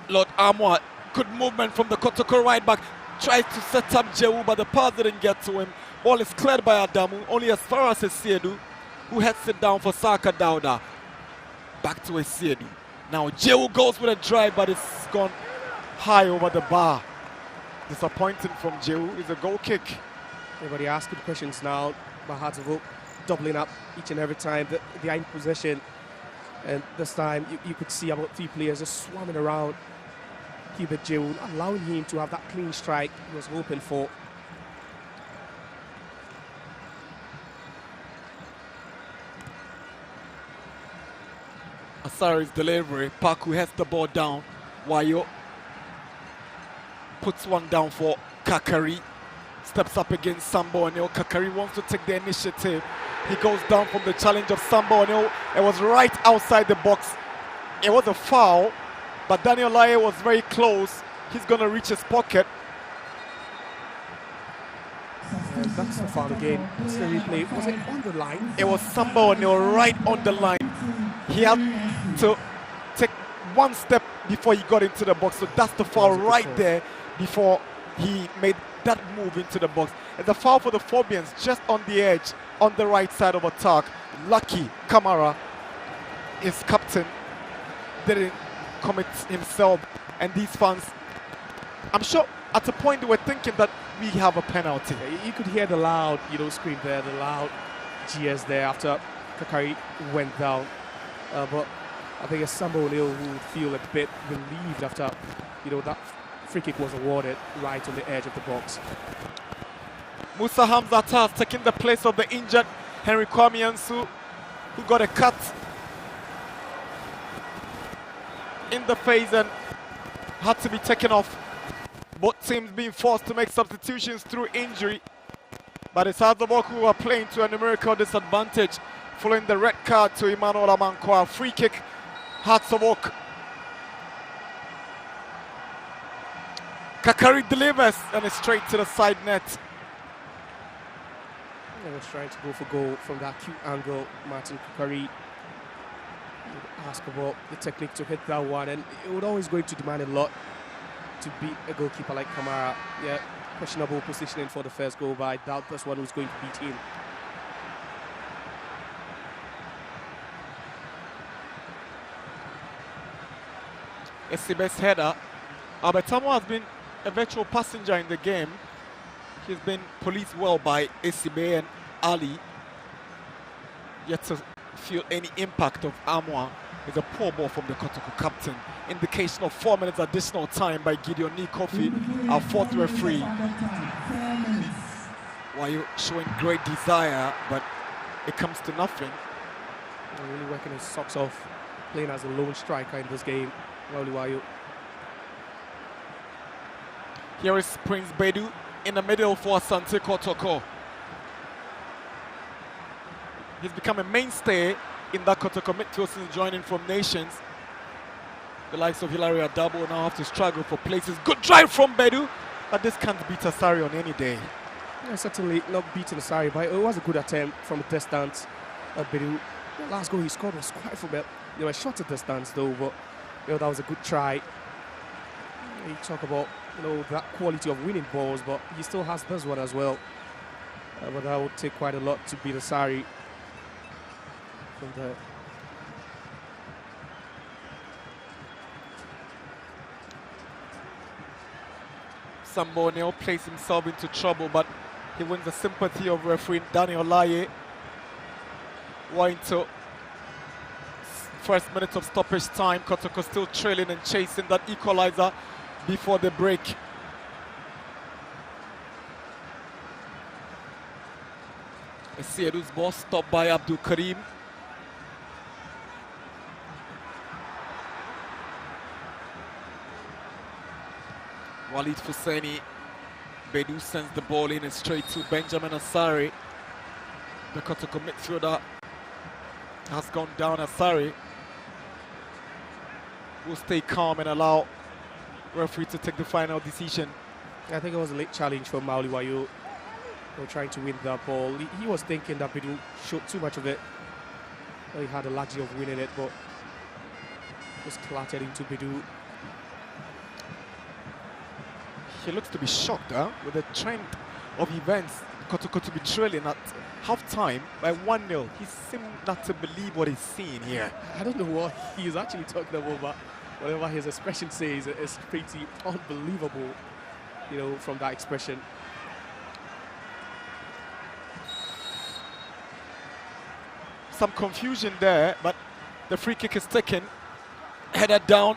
Lord Amwa. Good movement from the Kotoko right back. Tries to set up Jewu, but the pass didn't get to him. Ball is cleared by Adamu, only as far as Esiedu, who heads it down for Saka Dauda. Back to Esiedu. Now Jewu goes with a drive, but it's gone high over the bar. Disappointing from Jewu. It's a goal kick. Everybody asking questions now. Bahadzov doubling up each and every time they are in possession. And this time you could see about 3 players just swarming around Hubert Jewu, allowing him to have that clean strike he was hoping for. Asari's delivery. Paku has the ball down. Wayo puts one down for Kakari. Steps up against Sambo O'Neill. Kakari wants to take the initiative. He goes down from the challenge of Sambo O'Neill. It was right outside the box. It was a foul, but Daniel Laye was very close. He's going to reach his pocket. And that's the foul again. It's the replay. Was it on the line? It was Sambo O'Neill right on the line. He had to take one step before he got into the box. So that's the foul right there before he made that move into the box. And the foul for the Phobians just on the edge, on the right side of attack. Lucky Kamara, his captain, didn't commit himself. And these fans, I'm sure at a point they were thinking that we have a penalty. Yeah, you could hear the loud, scream there, the loud cheers there after Kakari went down. But I think it's Sambo O'Neill who would feel a bit relieved after, that free kick was awarded right on the edge of the box. Musa Hamzat has taken the place of the injured Henry Kwame-Ansu, who got a cut in the face and had to be taken off. Both teams being forced to make substitutions through injury. But it's Hazabok who are playing to a numerical disadvantage following the red card to Emmanuel Amankwa. Free kick, Hazabok. Kakari delivers and it's straight to the side net. He was trying to go for goal from that acute angle. Martin Kakari asked about the technique to hit that one, and it would always going to demand a lot to beat a goalkeeper like Kamara. Yeah, questionable positioning for the first goal, but I doubt this one was going to beat him. Esibe's header. Albertamo has been a virtual passenger in the game. He's been policed well by Esibe and Ali. Yet to feel any impact of Amwa. It's a poor ball from the Kotoko captain. Indication of 4 minutes additional time by Gideon Nikofi, our fourth referee. While you're showing great desire, but it comes to nothing. Really working his socks off, playing as a lone striker in this game. Wayu. Here is Prince Bedu in the middle for Asante Kotoko. He's become a mainstay in that Kotoko midfield since joining from Nations. The likes of Hilaria Dabo now have to struggle for places. Good drive from Bedu, but this can't beat Asari on any day. Yeah, certainly not beating Asari, but it was a good attempt from a distance. Bedu, the last goal he scored was quite from a shorter distance though, but that was a good try. You talk about that quality of winning balls, but he still has this one as well. But that would take quite a lot to beat Asari from there. Sambo O'Neill plays himself into trouble, but he wins the sympathy of referee Daniel Laye. Going to first minute of stoppage time. Kotoko still trailing and chasing that equalizer before the break. Esiedu's ball stopped by Abdul Karim. Walid Fuseni. Bedu sends the ball in and straight to Benjamin Asari. The Kotoko midfielder has gone down. Asari will stay calm and allow referee to take the final decision. I think it was a late challenge for Mauli Wayo. Trying to win that ball. He was thinking that Bedu showed too much of it. He had a luxury of winning it, but was clattered into Bedu. He looks to be shocked with the trend of events. Kotoko to be trailing at half-time by 1-0. He seemed not to believe what he's seeing here. I don't know what he's actually talking about, but whatever his expression says is pretty unbelievable, you know, from that expression. Some confusion there, but the free kick is taken. Headed down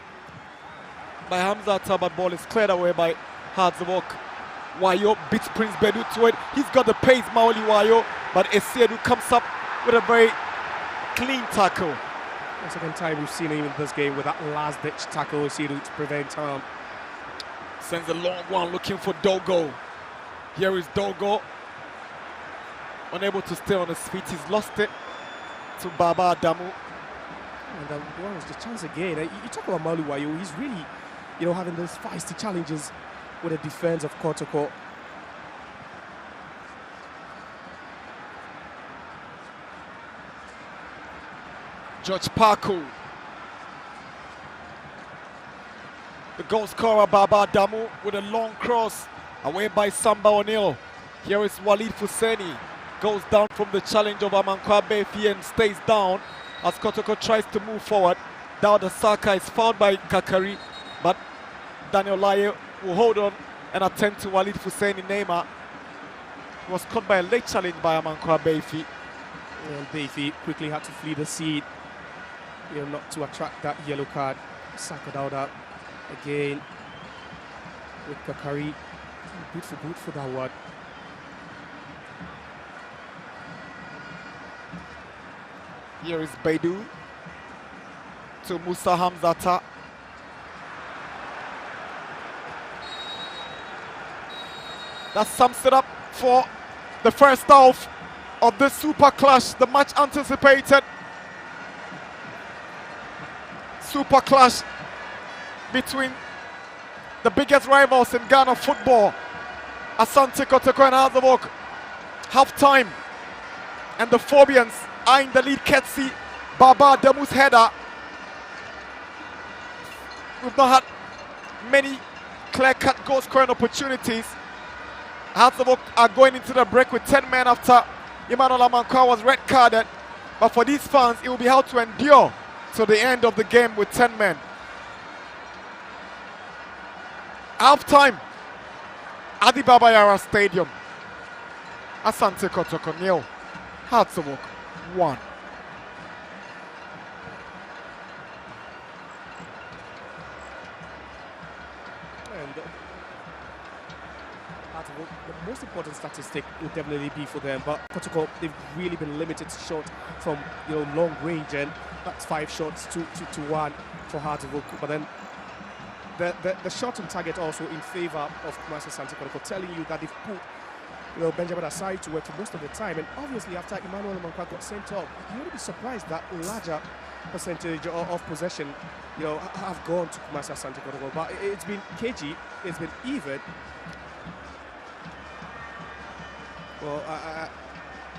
by Hamza Tabat. Ball is cleared away by Hardzavok. Wayo beats Prince Bedu to it. He's got the pace, Maoli Wayo, but Esiedu comes up with a very clean tackle. The second time we've seen him in this game with that last-ditch tackle, Esiedu, to prevent harm. Sends a long one looking for Dogo. Here is Dogo. Unable to stay on his feet. He's lost it to Baba Adamu. And what was the chance again? You talk about Maoli Wayo, he's really, you know, having those feisty challenges with the defense of Kotoko. George Parko. The goal scorer Baba Damu with a long cross away by Samba O'Neill. Here is Walid Fuseni. Goes down from the challenge of Amankwa Befi and stays down as Kotoko tries to move forward. Dauda Saka is fouled by Kakari, but Daniel Laye will hold on and attend to Walid Fuseni Neymar. He was caught by a late challenge by Amankwa Befi. And Befi quickly had to flee the scene, you know, not to attract that yellow card. Saka Dauda again with Kakari. Good for that one. Here is Baidu to Musa Hamzata. That sums it up for the first half of the Super Clash, the much anticipated Super Clash between the biggest rivals in Ghana football, Asante Kotoko and Hardzavok. Half-time, and the Phobians are in the lead. Ketsi, Baba Damu's header. We've not had many clear-cut goal-scoring opportunities. Hardzavok are going into the break with 10 men after Emmanuel Amankwa was red-carded. But for these fans, it will be hard to endure to the end of the game with 10 men. Half-time at the Baba Yara Stadium. Asante Kotoko 0, Hardzavok 1. And the most important statistic would definitely be for them, but Kotoko, they've really been limited to shot from, you know, long range, and that's 5 shots to 1 for Hardzavok. But then the shot on target also in favor of Kumasi Asante Kotoko, telling you that they've put, you know, Benjamin aside to work for most of the time. And obviously after Emmanuel Amankwa got sent off, you would be surprised that larger percentage of possession, you know, have gone to Kumasi Asante Kotoko. But it's been cagey, it's been even. Well,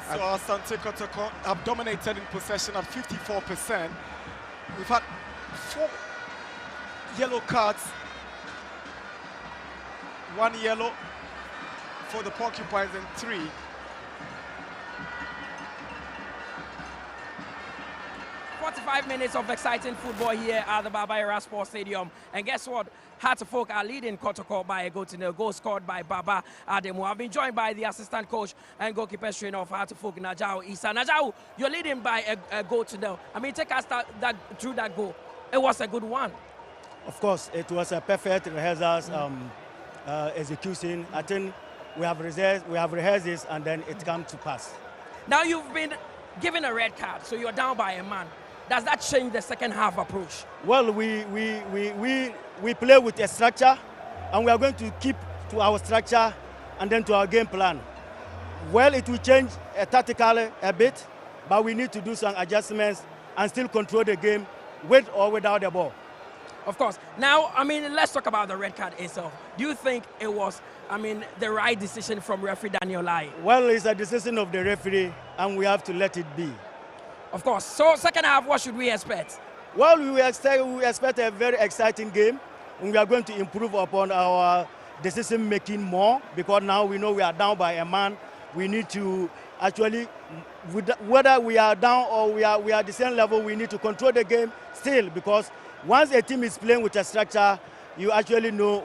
So Asante Kotoko have dominated in possession at 54%. We've had 4 yellow cards, 1 yellow for the Porcupines and 3. Minutes of exciting football here at the Baba Yara Sports Stadium. And guess what? Hardzavok are leading Kotoko by a goal to nil. Goal scored by Baba Ademu. I've been joined by the assistant coach and goalkeeper trainer of Hardzavok, Najao Isa. Najao, you're leading by a goal to nil. I mean, take us through that goal. It was a good one. Of course, it was a perfect rehearsals execution. I think we have rehearsed this, and then it comes to pass. Now you've been given a red card, so you're down by a man. Does that change the second half approach? Well, we play with a structure, and we are going to keep to our structure and then to our game plan. Well, it will change tactically a bit, but we need to do some adjustments and still control the game with or without the ball. Of course. Now, I mean, let's talk about the red card itself. Do you think it was, I mean, the right decision from referee Daniel Lai? Well, it's a decision of the referee, and we have to let it be. Of course. So second half, what should we expect? Well, we expect a very exciting game. And we are going to improve upon our decision making more because now we know we are down by a man. We need to actually, whether we are down or we are the same level, we need to control the game still because once a team is playing with a structure, you actually know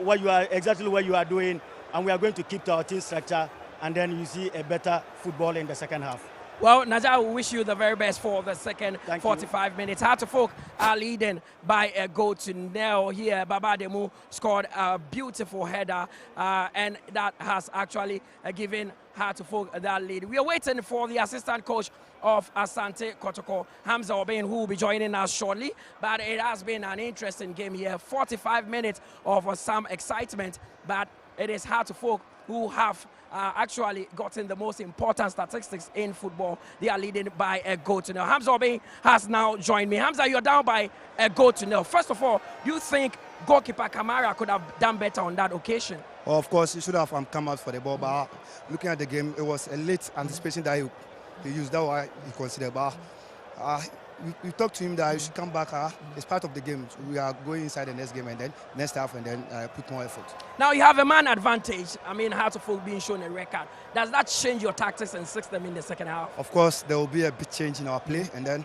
exactly what you are doing, and we are going to keep to our team structure, and then you see a better football in the second half. Well, Naja, we wish you the very best for the second 45 minutes. Heart-to-Folk are leading by a goal to nil here. Baba Demu scored a beautiful header, and that has actually given Heart-to-Folk that lead. We are waiting for the assistant coach of Asante Kotoko, Hamza Obain, who will be joining us shortly. But it has been an interesting game here. 45 minutes of some excitement, but it is Heart-to-Folk who have actually gotten the most important statistics in football. They are leading by a goal to nil. Hamza Obain has now joined me. Hamza, you're down by a goal to nil. First of all, do you think goalkeeper Kamara could have done better on that occasion? Well, of course, he should have come out for the ball, but looking at the game, it was a late anticipation that he used. That was he considered. But we talked to him that he should come back. It's part of the game. We are going inside the next game and then next half and then put more effort. Now you have a man advantage. I mean, Heart-to-Folk being shown a record. Does that change your tactics and system in the second half? Of course, there will be a big change in our play, and then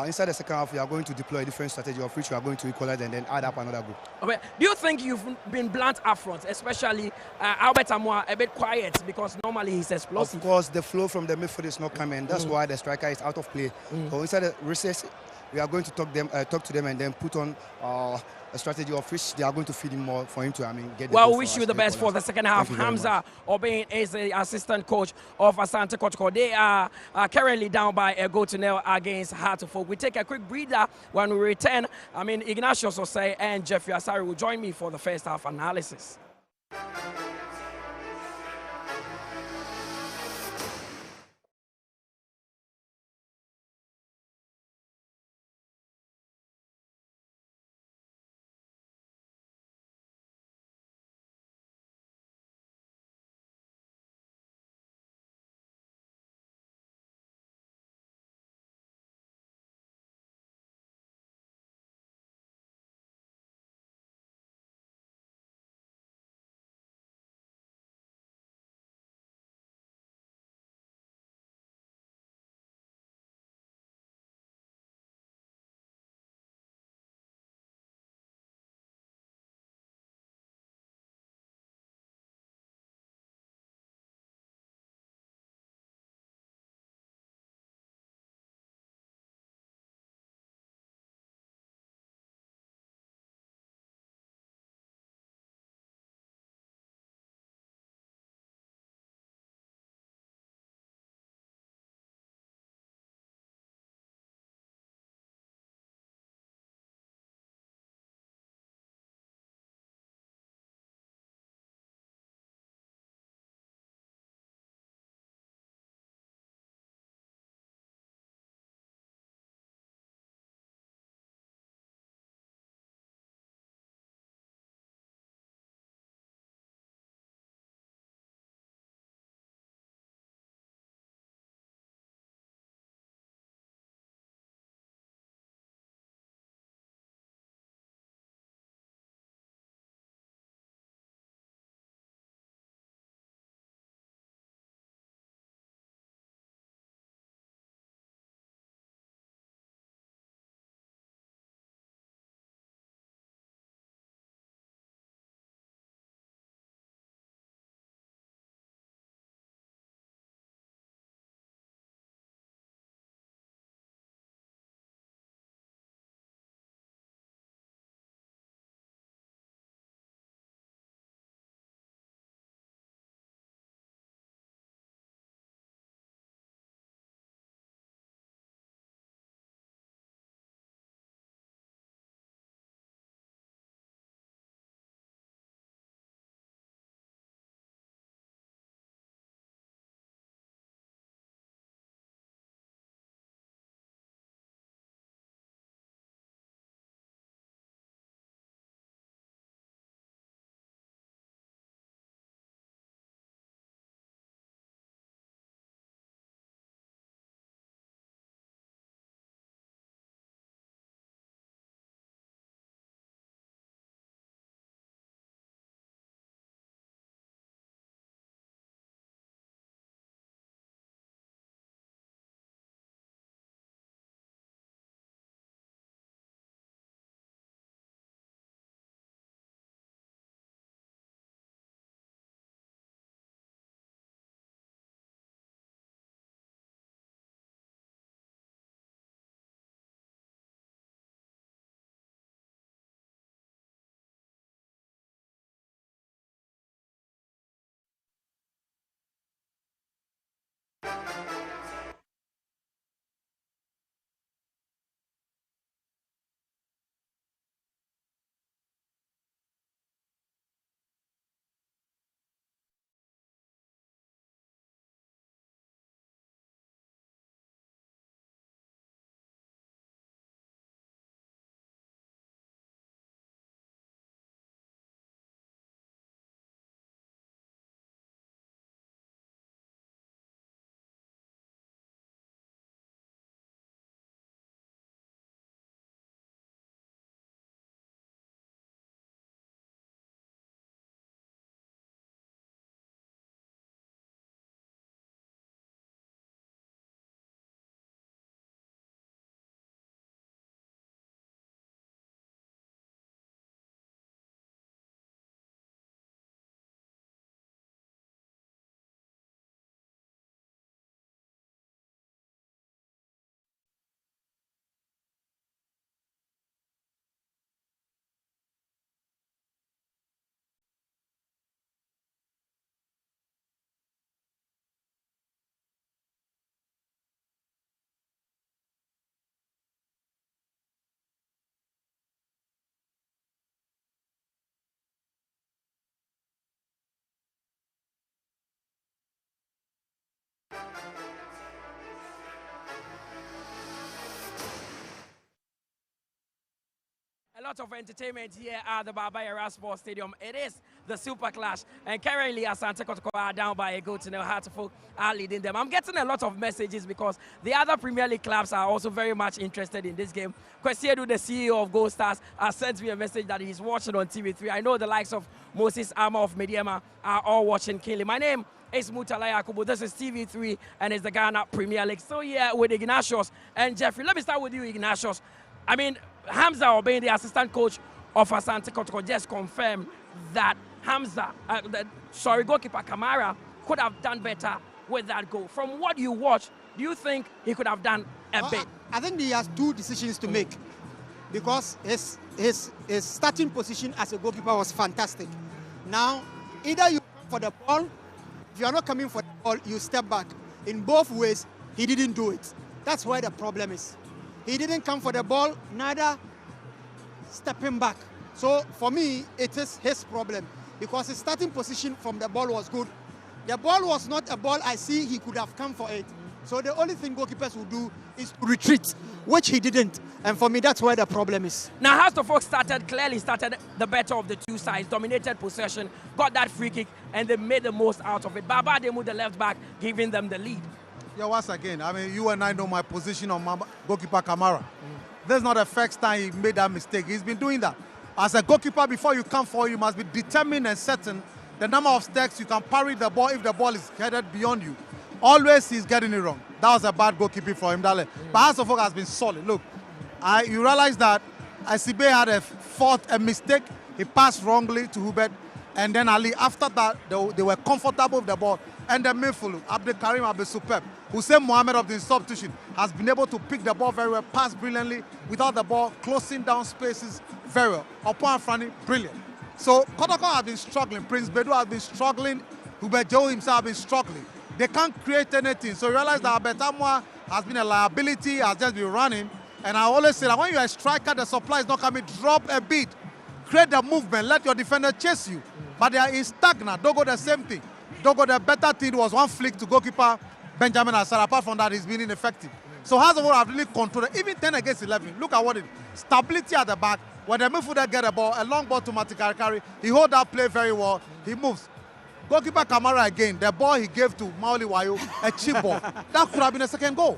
inside the second half, we are going to deploy a different strategy of which we are going to equalize and then add up another goal. Okay. Do you think you've been blunt up front, especially Albert Amoah a bit quiet because normally he's explosive? Of course, the flow from the midfield is not coming. That's why the striker is out of play. So inside the recess, we are going to talk to them and then put on a strategy of which they are going to feed him more for him to get the well, goal wish you the best for the second half. Hamza Obain is the assistant coach of Asante Kotoko. They are currently down by a goal to nil against Heart-to-Folk. We take a quick breather. When we return, Ignatius Osei and Jeffrey Asari will join me for the first half analysis. lot of entertainment here at the Baba Yara Sports Stadium. It is the Super Clash, and currently Asante Kotoko are down by a goal to nil. Hartlepool are leading them. I'm getting a lot of messages because the other Premier League clubs are also very much interested in this game. Kwesiedu, the CEO of Gold Stars, has sent me a message that he's watching on TV3. I know the likes of Moses Armour of Mediema are all watching keenly. My name is Mutala Yakubu. This is TV3 and it's the Ghana Premier League. So here with Ignatius and Jeffrey. Let me start with you, Ignatius. I mean, Hamza Obey, the assistant coach of Asante Kotoko, just confirmed that Hamza, goalkeeper Kamara, could have done better with that goal. From what you watched, do you think he could have done a bit? I think he has two decisions to make because his starting position as a goalkeeper was fantastic. Now, either you come for the ball, if you are not coming for the ball, you step back. In both ways, he didn't do it. That's where the problem is. He didn't come for the ball, neither stepping back. So for me, it is his problem because his starting position from the ball was good. The ball was not a ball I see he could have come for it. So the only thing goalkeepers will do is to retreat, which he didn't. And for me, that's where the problem is. Now, House of Folk clearly started the better of the two sides, dominated possession, got that free kick, and they made the most out of it. Baba Demu, the left back, giving them the lead. Yeah, once again, I mean, you and I know my position on my goalkeeper Kamara. This is not the first time he made that mistake. He's been doing that. As a goalkeeper, before you come forward, you must be determined and certain the number of steps you can parry the ball if the ball is headed beyond you. Always he's getting it wrong. That was a bad goalkeeping for him, Dale. But House of Folk has been solid. Look, you realize that Asibe had a mistake. He passed wrongly to Hubert. And then Ali, after that, they were comfortable with the ball. And the midfield, Abdul Karim Abdul Superb, Hussein Mohammed of the substitution, has been able to pick the ball very well, pass brilliantly, without the ball, closing down spaces very well. Upon Frani, brilliant. So Kotoko has been struggling. Prince Bedu has been struggling. Hubert Joe himself has been struggling. They can't create anything. So you realize that Betamwa has been a liability, has just been running. And I always say that when you're a striker, the supply is not coming, drop a bit. Create the movement, let your defender chase you. But they are in stagnant. Dogo, the same thing. Dogo, the better thing was one flick to goalkeeper Benjamin Asar. Apart from that, he's been ineffective. So House of Folk have really controlled it. Even 10 against 11. Look at what it is. Stability at the back. When the midfielder get a ball, a long ball to Matikari, he hold that play very well. He moves. Goalkeeper Kamara again, the ball he gave to Maoli Wayo, a cheap ball. That could have been a second goal.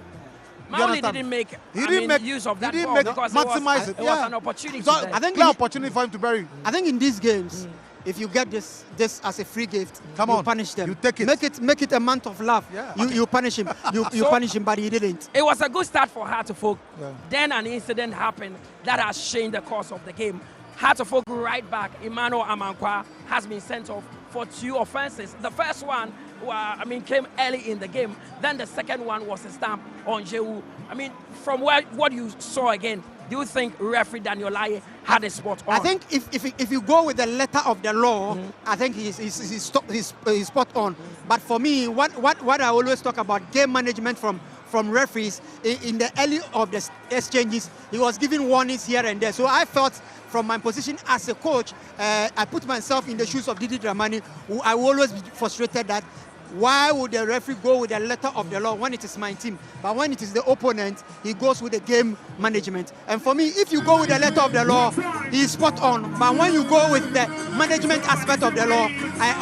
Maoli didn't make use of that ball because maximize it was an opportunity. So I think clear opportunity for him to bury. I think in these games, if you get this as a free gift, you punish them. You take it. Make it a month of love. Yeah. You punish him. You punish him, but he didn't. It was a good start for Heart of Folk. Yeah. Then an incident happened that has changed the course of the game. Heart of Folk right back, Emmanuel Amankwa, has been sent off for 2 offenses. The first one, came early in the game. Then the second one was a stamp on Jehu. I mean, from what you saw again, do you think referee Daniel Lai had a spot on? I think if you go with the letter of the law, I think he's spot on. But for me, what I always talk about game management from referees in the early of the exchanges, he was giving warnings here and there. So I felt from my position as a coach, I put myself in the shoes of Didi Dramani, who I will always be frustrated that why would the referee go with the letter of the law when it is my team? But when it is the opponent, he goes with the game management. And for me, if you go with the letter of the law, he is spot on. But when you go with the management aspect of the law,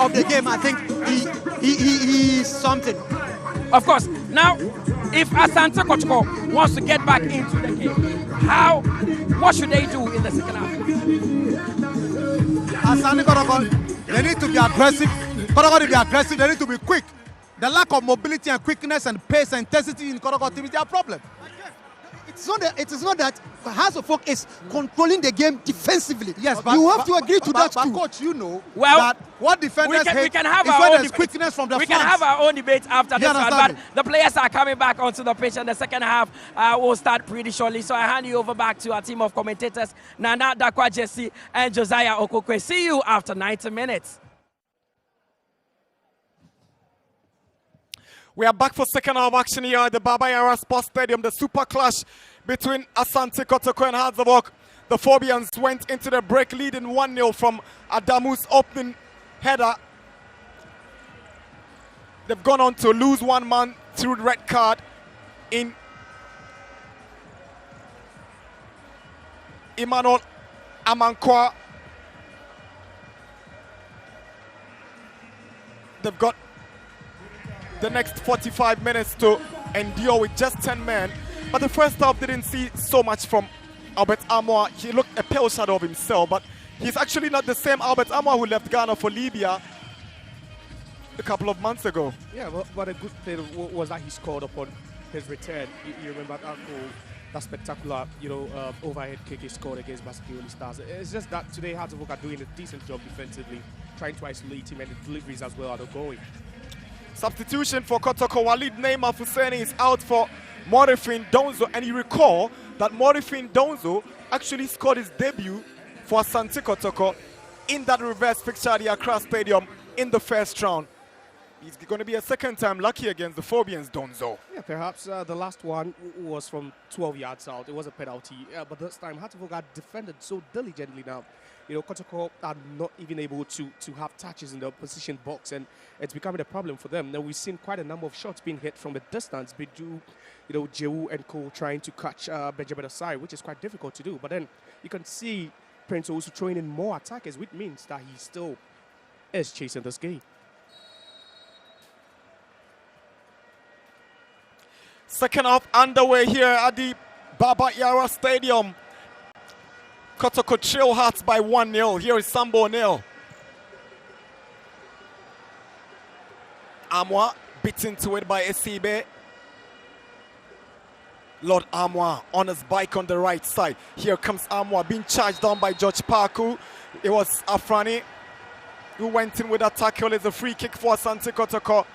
of the game, I think he is something. Of course. Now, if Asante Kotoko wants to get back into the game, what should they do in the second half? Asante Kotoko, they need to be aggressive. Kotoko to be aggressive, they need to be quick. The lack of mobility and quickness and pace and intensity in Kotoko team is their problem. It is not that House of Folk is controlling the game defensively. Yes, but you have to agree to that too. Coach, you know that what defenders hate we can have is our when own there's quickness from the We front. can have our own debate after this one, but the players are coming back onto the pitch, and the second half will start pretty shortly. So I hand you over back to our team of commentators, Nana Dakwa Jesse and Josiah Okokwe. See you after 90 minutes. We are back for second half action here at the Baba Yara Sports Stadium. The super clash between Asante Kotoko and Hearts of Oak. The Phobians went into the break leading 1-0 from Adamu's opening header. They've gone on to lose one man through the red card in Emmanuel Amankwa. They've got the next 45 minutes to endure with just 10 men. But the first half didn't see so much from Albert Amoah. He looked a pale shadow of himself, but he's actually not the same Albert Amoah who left Ghana for Libya a couple of months ago. Yeah, but a good thing was that he scored upon his return. You remember that goal, that spectacular, overhead kick he scored against Basque Stars. It's just that today Hearts of Oak are doing a decent job defensively, trying to isolate him, and the deliveries as well are going. Substitution for Kotoko. Walid Neymar Fuseni is out for Morifin Donzo, and you recall that Morifin Donzo actually scored his debut for Asante Kotoko in that reverse fixture at the Accra Stadium in the first round. He's going to be a second time lucky against the Phobians, Donzo. Yeah, perhaps the last one was from 12 yards out. It was a penalty, but this time Hearts of Oak had defended so diligently now. Kotoko are not even able to have touches in the opposition box, and it's becoming a problem for them. Now, we've seen quite a number of shots being hit from a distance. Bidu, Jewu and Co trying to catch Benjamin Asai, which is quite difficult to do. But then you can see Prince also throwing in more attackers, which means that he still is chasing this game. Second half underway here at the Baba Yara Stadium. Kotoko trail Hearts by 1-0. Here is Sambo nil. Amoah beaten to it by Esibe. Lord Amoah on his bike on the right side. Here comes Amoah being charged down by George Parku. It was Afrani who went in with a tackle. It's a free kick for Asante Kotoko.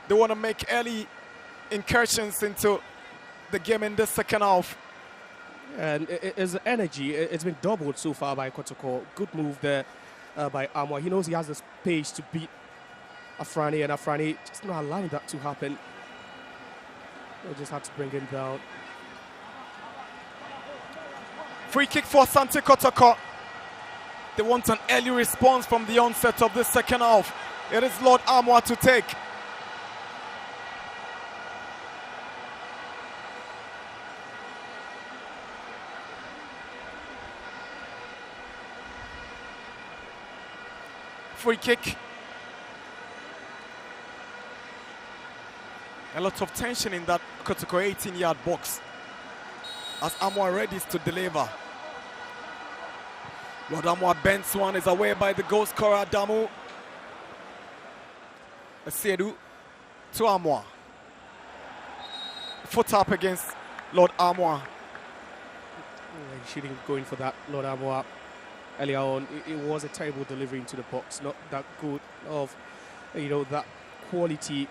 They want to make early incursions into the game in the second half. And his energy, it's been doubled so far by Kotoko. Good move there by Amoah. He knows he has the space to beat Afrani, and Afrani just not allowing that to happen. They just had to bring him down. Free kick for Asante Kotoko. They want an early response from the onset of the second half. It is Lord Amoah to take. Free kick. A lot of tension in that Kotoko 18-yard box as Amoah readies to deliver. Lord Amoah bends one, is away by the goal scorer Damu. Asiedu to Amoah. Foot up against Lord Amoah. He shouldn't go in for that, Lord Amoah. Earlier on, it was a terrible delivery into the box, not that good of, that quality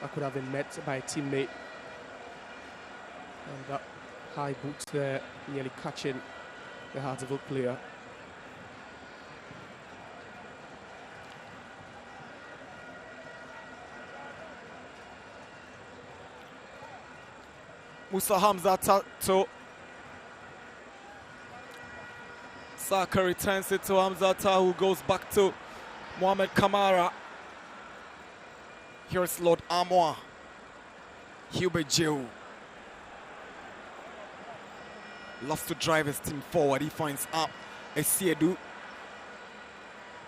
that could have been met by a teammate. And that high boot there, nearly catching the Hearts of Oak player. Musa Hamza to Saka returns it to Hamzata, who goes back to Mohamed Kamara. Here's Lord Amoah. Hubert Jew loves to drive his team forward. He finds up Esiedu.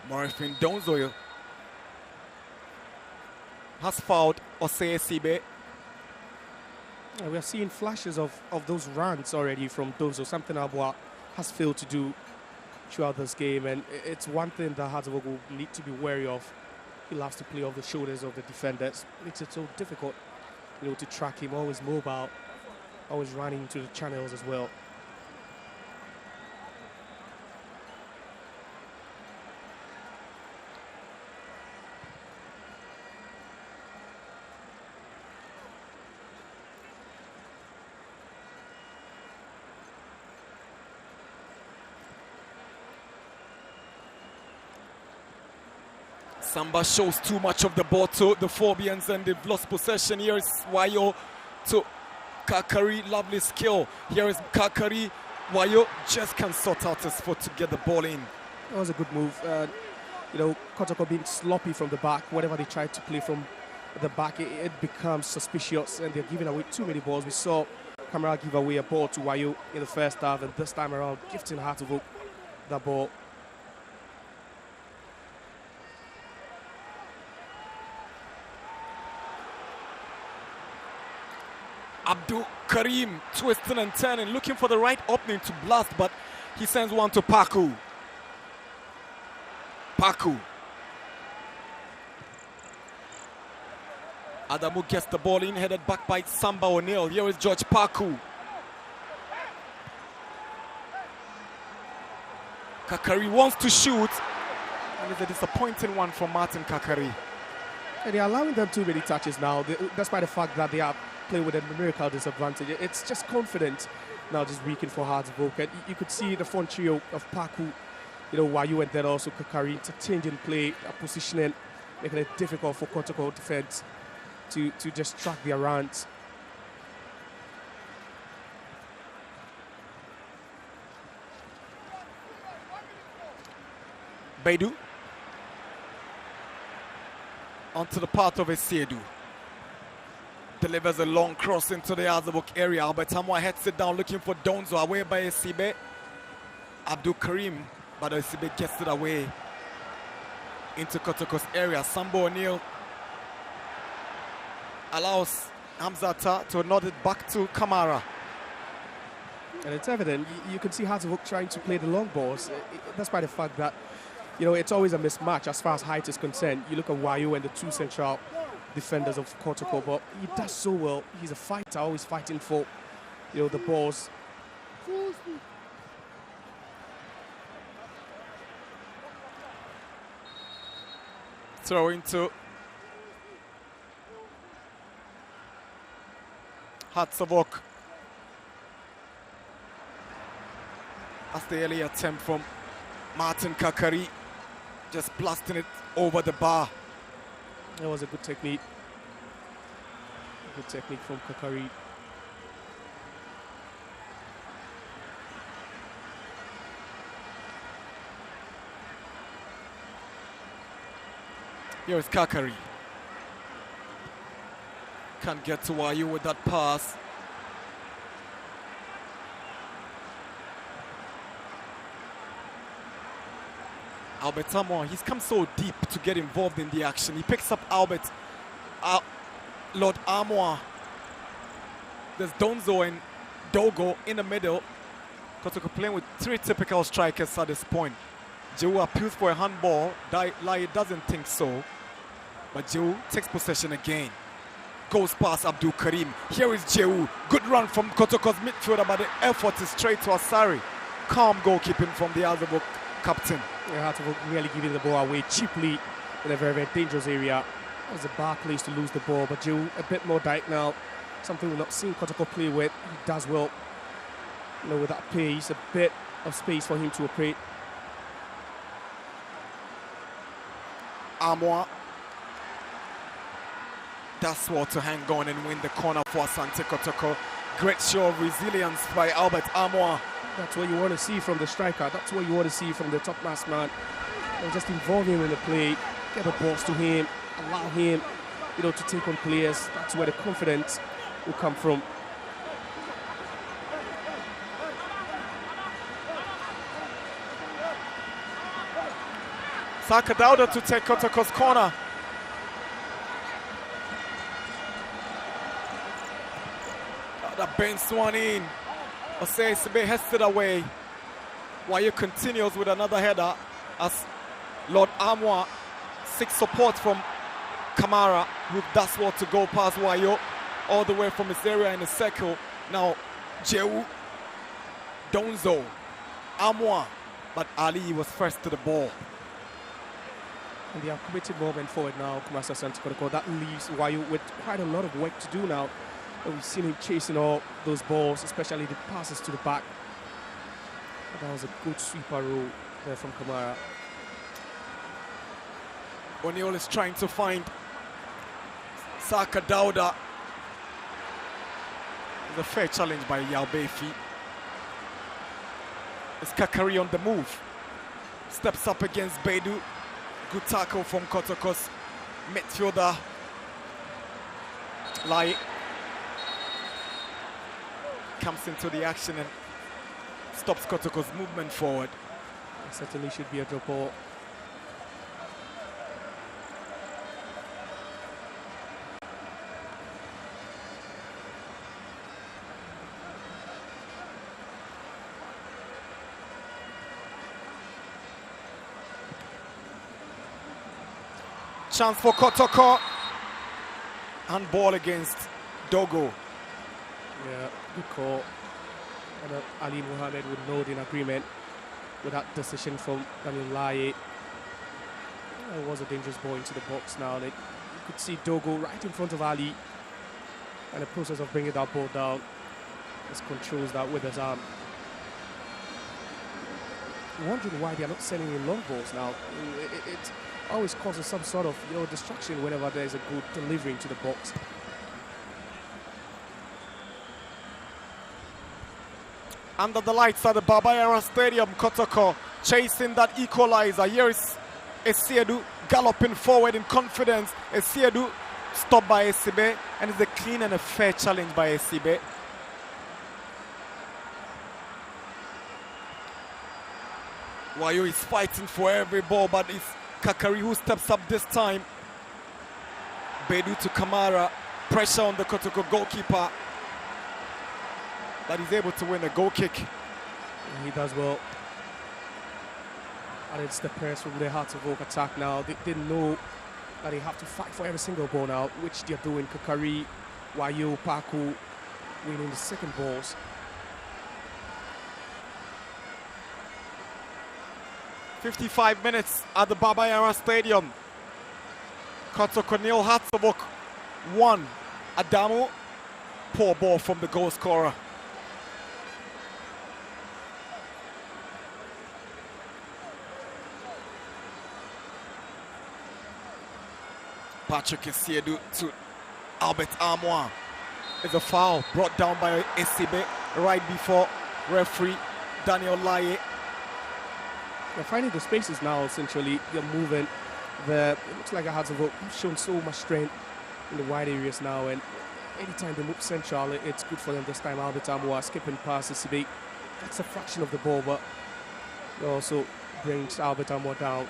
Morifin Donzo has fouled Osei Sibe. Yeah, we are seeing flashes of those runs already from Donzo, something Amoah has failed to do throughout this game, and it's one thing that Hearts of Oak will need to be wary of. He loves to play off the shoulders of the defenders. Makes it so difficult, to track him. Always mobile, always running into the channels as well. Samba shows too much of the ball to the Phobians, and they've lost possession. Here is Wayo to Kakari, lovely skill. Here is Kakari. Wayo just can't sort out his foot to get the ball in. That was a good move. Kotoko being sloppy from the back. Whatever they tried to play from the back, it becomes suspicious, and they're giving away too many balls. We saw Kamara give away a ball to Wayo in the first half, and this time around, gifting Hearts of Oak the ball. Abdul Karim twisting and turning, looking for the right opening to blast, but he sends one to Paku. Paku. Adamu gets the ball in, headed back by Samba O'Neal. Here is George Paku. Kakari wants to shoot, and it's a disappointing one from Martin Kakari. And they're allowing them too many touches now, despite the fact that they are playing with a numerical disadvantage. It's just confident now, just reeking for Hartsville. And you could see the front trio of Paku, Wayu, and then also Kakari interchanging play, positioning, making it difficult for Kotoko defense to just track their runs. Baidu onto the part of Esiedu. Delivers a long cross into the Azabuk area. Albert Amwa heads it down looking for Donzo, away by Esibe. Abdul Karim, but Esibe gets it away into Kotoko's area. Sambo O'Neal allows Hamzata to nod it back to Kamara. And it's evident, you can see Hazavuk trying to play the long balls. That's by the fact that, it's always a mismatch as far as height is concerned. You look at Wayu and the two central defenders of Kotoko, but he does so well. He's a fighter, always fighting for, the balls. Throw into Hatzavok. That's the early attempt from Martin Kakari, just blasting it over the bar. That was a good technique. Good technique from Kakari. Here is Kakari. Can't get to Wayu with that pass. Albert Amwa, he's come so deep to get involved in the action. He picks up Lord Amwa. There's Donzo and Dogo in the middle. Kotoko playing with three typical strikers at this point. Jehu appeals for a handball. Lai doesn't think so. But Jehu takes possession again. Goes past Abdul Karim. Here is Jehu. Good run from Kotoko's midfielder, but the effort is straight to Asari. Calm goalkeeping from the Azabuk captain. Yeah, Hartsville really giving the ball away cheaply in a very, very dangerous area. That was a bad place to lose the ball, but Jehu a bit more diagonal. Something we're not seeing Kotoko play with. He does well, with that pace, a bit of space for him to operate. Amwa. That's what to hang on and win the corner for Asante Kotoko. Great show of resilience by Albert Amwa. That's what you want to see from the striker. That's what you want to see from the top mass man. And just involve him in the play, get the balls to him, allow him, to take on players. That's where the confidence will come from. Saka Dauda to take Kotoko's corner. That bends one in. Osei Sibe heads it away. Wayu continues with another header as Lord Amwa seeks support from Kamara, who does what to go past Wayu all the way from his area in the circle. Now Jehu, Donzo, Amwa, but Ali was first to the ball. And they have committed movement forward now, Kumasa Asante Kotoko. That leaves Wayu with quite a lot of work to do now. And we've seen him chasing all those balls, especially the passes to the back. But that was a good sweeper roll there from Kamara. O'Neal is trying to find Saka Dauda. It's a fair challenge by Yao Befi. It's Kakari on the move. Steps up against Baidu. Good tackle from Kotoko's midfielder. Lai comes into the action and stops Kotoko's movement forward. It certainly should be a drop ball. Chance for Kotoko. And ball against Dogo. Yeah, good call. And Ali Mohammed would nod in agreement with that decision from Daniel Laye. It was a dangerous ball into the box now. You could see Dogo right in front of Ali. And the process of bringing that ball down, just controls that with his arm. Wondering why they are not sending in long balls now. It always causes some sort of distraction whenever there is a good delivery into the box. Under the lights at the Babayara Stadium, Kotoko chasing that equalizer. Here is Esiedu galloping forward in confidence. Esiedu stopped by Esibe, and it's a clean and a fair challenge by Esibe. Wayo is fighting for every ball, but it's Kakari who steps up this time. Bedu to Kamara, pressure on the Kotoko goalkeeper. But he's able to win a goal kick. He does well. And it's the press from the Hearts of Oak attack now. They know that they have to fight for every single ball now, which they're doing. Kakari, Wayo, Paku winning the second balls. .55 minutes at the Babayara Stadium. Kotoko nil, Hearts of Oak 1. Adamo, poor ball from the goal scorer. Patrick Esiedu to Albert Amoa. It's a foul brought down by Esibe right before referee Daniel Laye. They're finding the spaces now, essentially. They're moving. It looks like Hearts of Oak have shown so much strength in the wide areas now, and anytime they move central, it's good for them. This time, Albert Amoa skipping past Esibe. That's a fraction of the ball, but it also brings Albert Amoa down.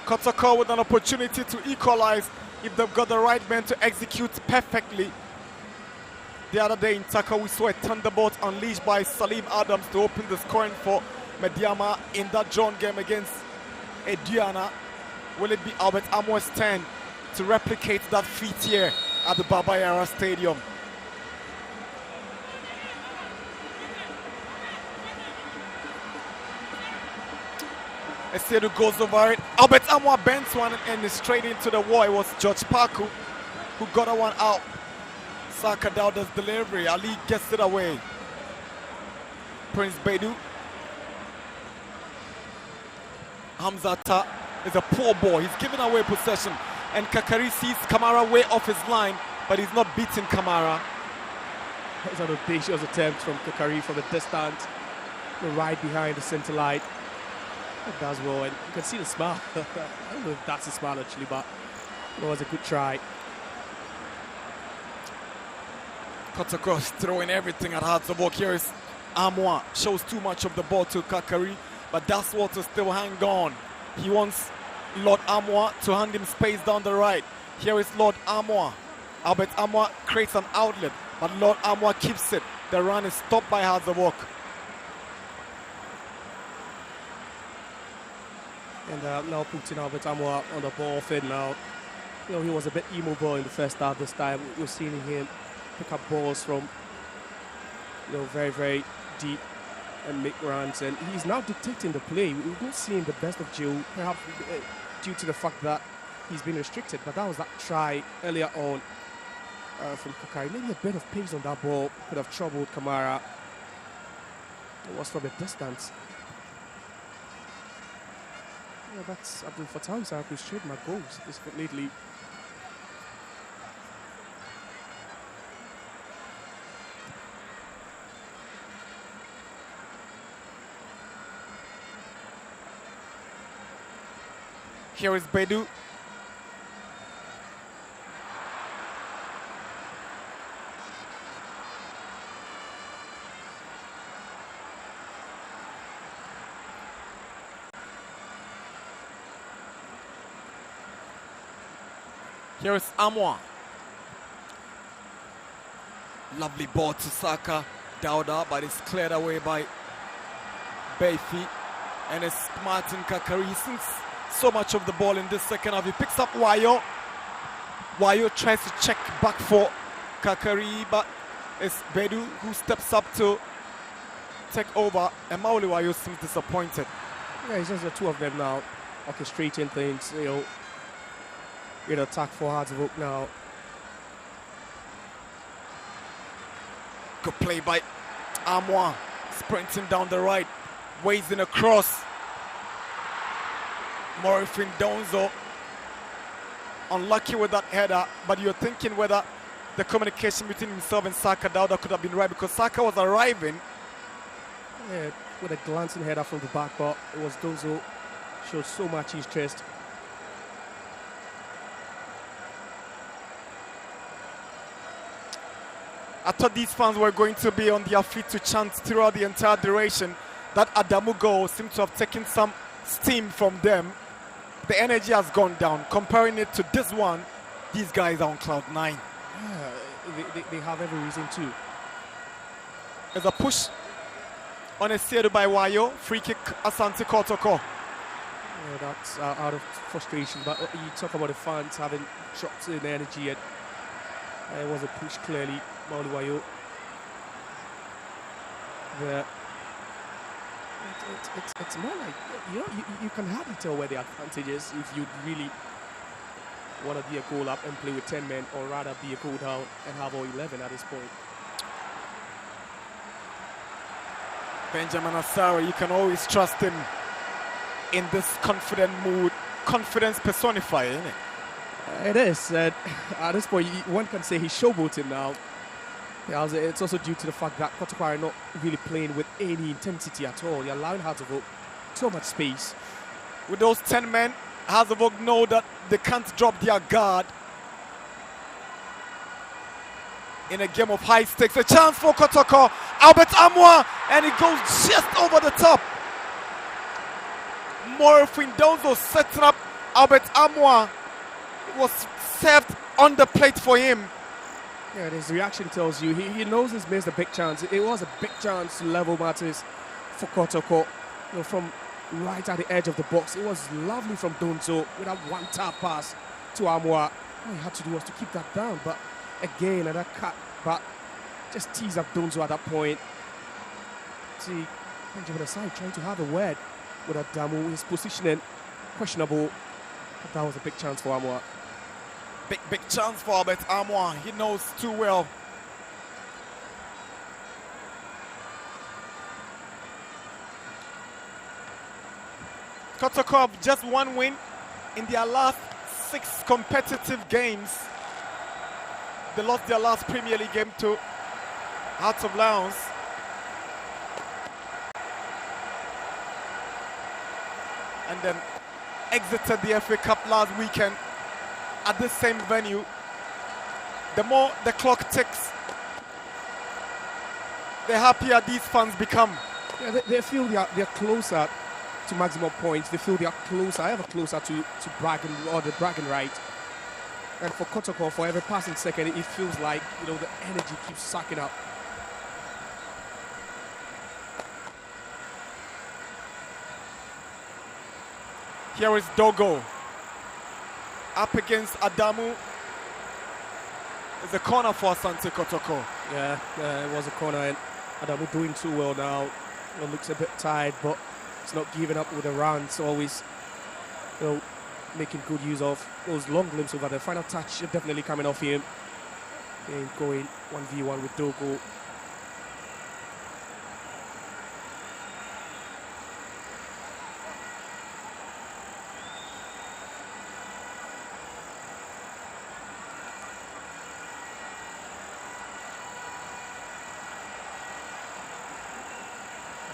Kotoko with an opportunity to equalize if they've got the right men to execute perfectly. The other day in Taka, we saw a thunderbolt unleashed by Salim Adams to open the scoring for Mediama in that John game against Ediana. Will it be Albert Amoa's turn to replicate that feat here at the Babayara Stadium? Esiedu goes over it. Albert Amoa bends one and is straight into the wall. It was George Paku who got that one out. Saka Dauda's delivery. Ali gets it away. Prince Bedu. Hamzata is a poor ball. He's giving away possession. And Kakari sees Kamara way off his line, but he's not beating Kamara. That was an audacious attempt from Kakari from the distance. Right behind the center line. It does well, and you can see the smile. I don't know if that's a smile actually, but it was a good try. Kotoko throwing everything at Hearts of Oak. Here is Amoa. Shows too much of the ball to Kakari, but that's what to still hang on. He wants Lord Amoa to hand him space down the right. Here is Lord Amoa. Albert Amoa creates an outlet, but Lord Amoa keeps it. The run is stopped by Hearts of Oak. And now putting Albert Amoa on the ball field now. He was a bit immobile in the first half this time. We're seeing him pick up balls from, very, very deep and make runs. And he's now dictating the play. We've not seen the best of Joe, perhaps due to the fact that he's been restricted. But that was that try earlier on from Kakari. Maybe a bit of pace on that ball could have troubled Kamara. It was from a distance. Yeah, that's Abdul Fattah who's showed my goals lately. Here is Bedu. Here is Amwa. Lovely ball to Saka. Dauda, but it's cleared away by Bayfi. And it's Martin Kakari. Since so much of the ball in this second half, he picks up Wayo. Wayo tries to check back for Kakari, but it's Bedu who steps up to take over. And Mauli Wayo seems disappointed. Yeah, it's just the two of them now orchestrating things, attack for Hartlepool now. Good play by Amwa, sprinting down the right, waves in a cross. Morifin Donzo, unlucky with that header, but you're thinking whether the communication between himself and Saka Dauda could have been right, because Saka was arriving. Yeah, with a glancing header from the back, but it was Donzo, showed so much interest. I thought these fans were going to be on their feet to chant throughout the entire duration. That Adamu goal seemed to have taken some steam from them. The energy has gone down. Comparing it to this one, these guys are on cloud 9. Yeah, they have every reason to. There's a push on a series by Wayo. Free kick, Asante Kotoko. Yeah, that's out of frustration. But you talk about the fans having drops in energy, and it was a push clearly. Mauli Wayo. It's more like you can hardly tell where the advantage is if you really want to be a goal up and play with 10 men, or rather be a goal down and have all 11 at this point. Benjamin Asara, you can always trust him in this confident mood. Confidence personified, isn't it? It is. At this point, one can say he's showboating now. Yeah, it's also due to the fact that Kotoko are not really playing with any intensity at all. You're allowing Hartlepool so much space. With those 10 men, Hartlepool know that they can't drop their guard in a game of high stakes. A chance for Kotoko. Albert Amwa, and it goes just over the top. Morifin Donzo setting up Albert Amwa. It was served on the plate for him. Yeah, his reaction tells you he knows he's missed a big chance. It was a big chance to level matters for Kotoko. From right at the edge of the box. It was lovely from Donzo with that one tap pass to Amwa. All he had to do was to keep that down, but again, another cut, but just tease up Donzo at that point. See, Benjamin Asai trying to have a word with Adamu. His positioning questionable, but that was a big chance for Amwa. Big chance for Albert Amwa. He knows too well. Kotoko have just one win in their last 6 competitive games. They lost their last Premier League game to Hearts of Lions. And then exited the FA Cup last weekend at this same venue. The more the clock ticks, the happier these fans become. Yeah, they feel they're closer to maximum points. They feel they are closer, ever closer to bragging, or the bragging right. And for Kotoko, for every passing second, it feels like the energy keeps sucking up. Here is Dogo up against Adamu. It's a corner for Asante Kotoko. Yeah, it was a corner, and Adamu doing too well now. Looks a bit tired, but it's not giving up with the runs. Always, making good use of those long glimpses over the final touch. Definitely coming off him. And going 1v1 with Dogo.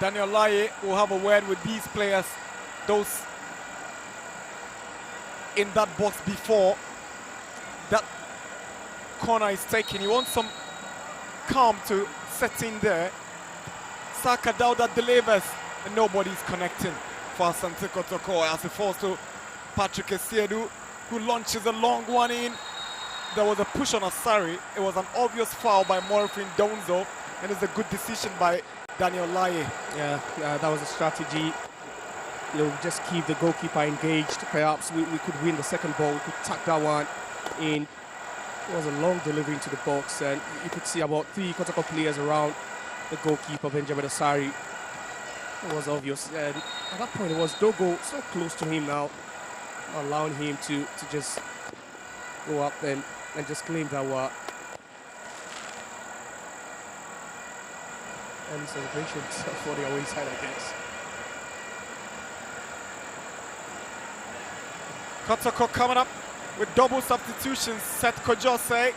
Daniel Laye will have a word with these players. Those in that box before that corner is taken. He wants some calm to set in there. Saka Dauda delivers, and nobody's connecting for Asante Kotoko as it falls to Patrick Essiedu, who launches a long one in. There was a push on Asari. It was an obvious foul by Morfin Donzo, and it's a good decision by Daniel Laye. Yeah, that was a strategy. Just keep the goalkeeper engaged. Perhaps we could win the second ball. We could tuck that one in. It was a long delivery into the box, and you could see about 3 Kotoko players around the goalkeeper, Benjamin Asari. It was obvious. And at that point, it was Dogo so close to him now, allowing him to just go up and just claim that one. Early celebrations for the away side, I guess. Kotoko coming up with double substitutions. Seth Kojose is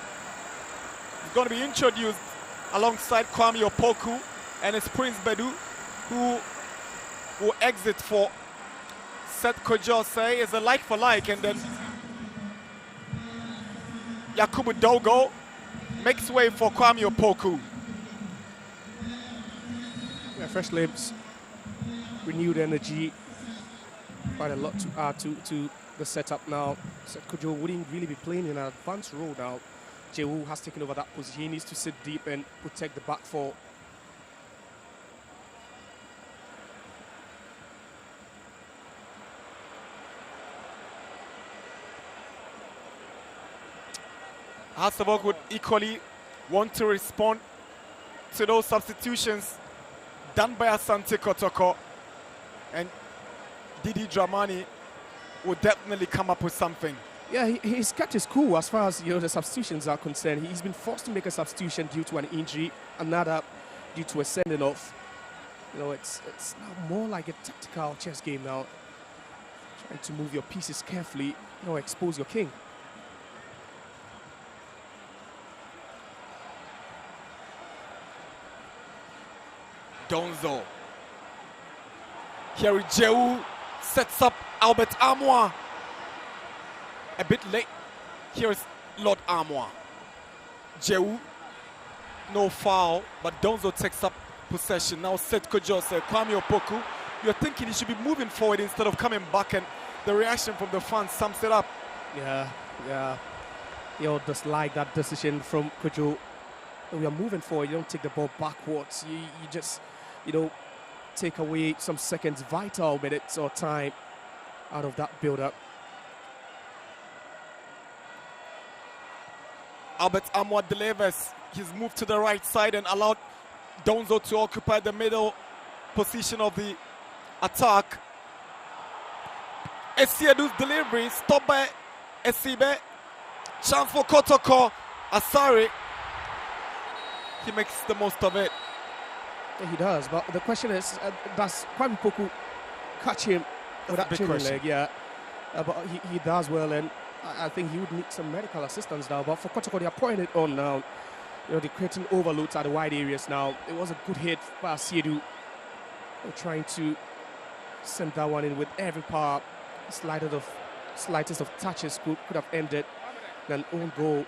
going to be introduced alongside Kwame Opoku, and it's Prince Bedu who will exit for Seth Kojose. Is a like for like, and then Yakubu Dogo makes way for Kwame Opoku. Yeah, fresh limbs, renewed energy, quite a lot to add to the setup now. Seth Kojo wouldn't really be playing in an advanced role now. Jehu has taken over that position. He needs to sit deep and protect the back four. Hasselborg would equally want to respond to those substitutions done by Asante Kotoko, and Didi Dramani will definitely come up with something. Yeah, he's kept his cool as far as the substitutions are concerned. He's been forced to make a substitution due to an injury, another due to a sending off. It's now more like a tactical chess game now. Trying to move your pieces carefully, expose your king. Donzo. Here Jehu sets up Albert Amoa. A bit late. Here is Lord Amoa. Jehu, no foul, but Donzo takes up possession. Now Seth Kojose, Kwame Opoku. You're thinking he should be moving forward instead of coming back, and the reaction from the fans sums it up. Yeah. Just like that decision from Kojo. We are moving forward. You don't take the ball backwards. You just, take away some seconds, vital minutes or time out of that build-up. Albert Amoa delivers. He's moved to the right side and allowed Donzo to occupy the middle position of the attack. Essiedu's delivery stopped by Esibe. Chance for Kotoko. Asari. He makes the most of it. Yeah, he does, but the question is, does Kwame Poku catch him with that training leg? Yeah, but he does well, and I think he would need some medical assistance now. But for Kotoko, they are pouring it on now. They're creating overloads at the wide areas now. It was a good hit by Asiedu. Trying to send that one in with every power. Slightest of touches could have ended an own goal.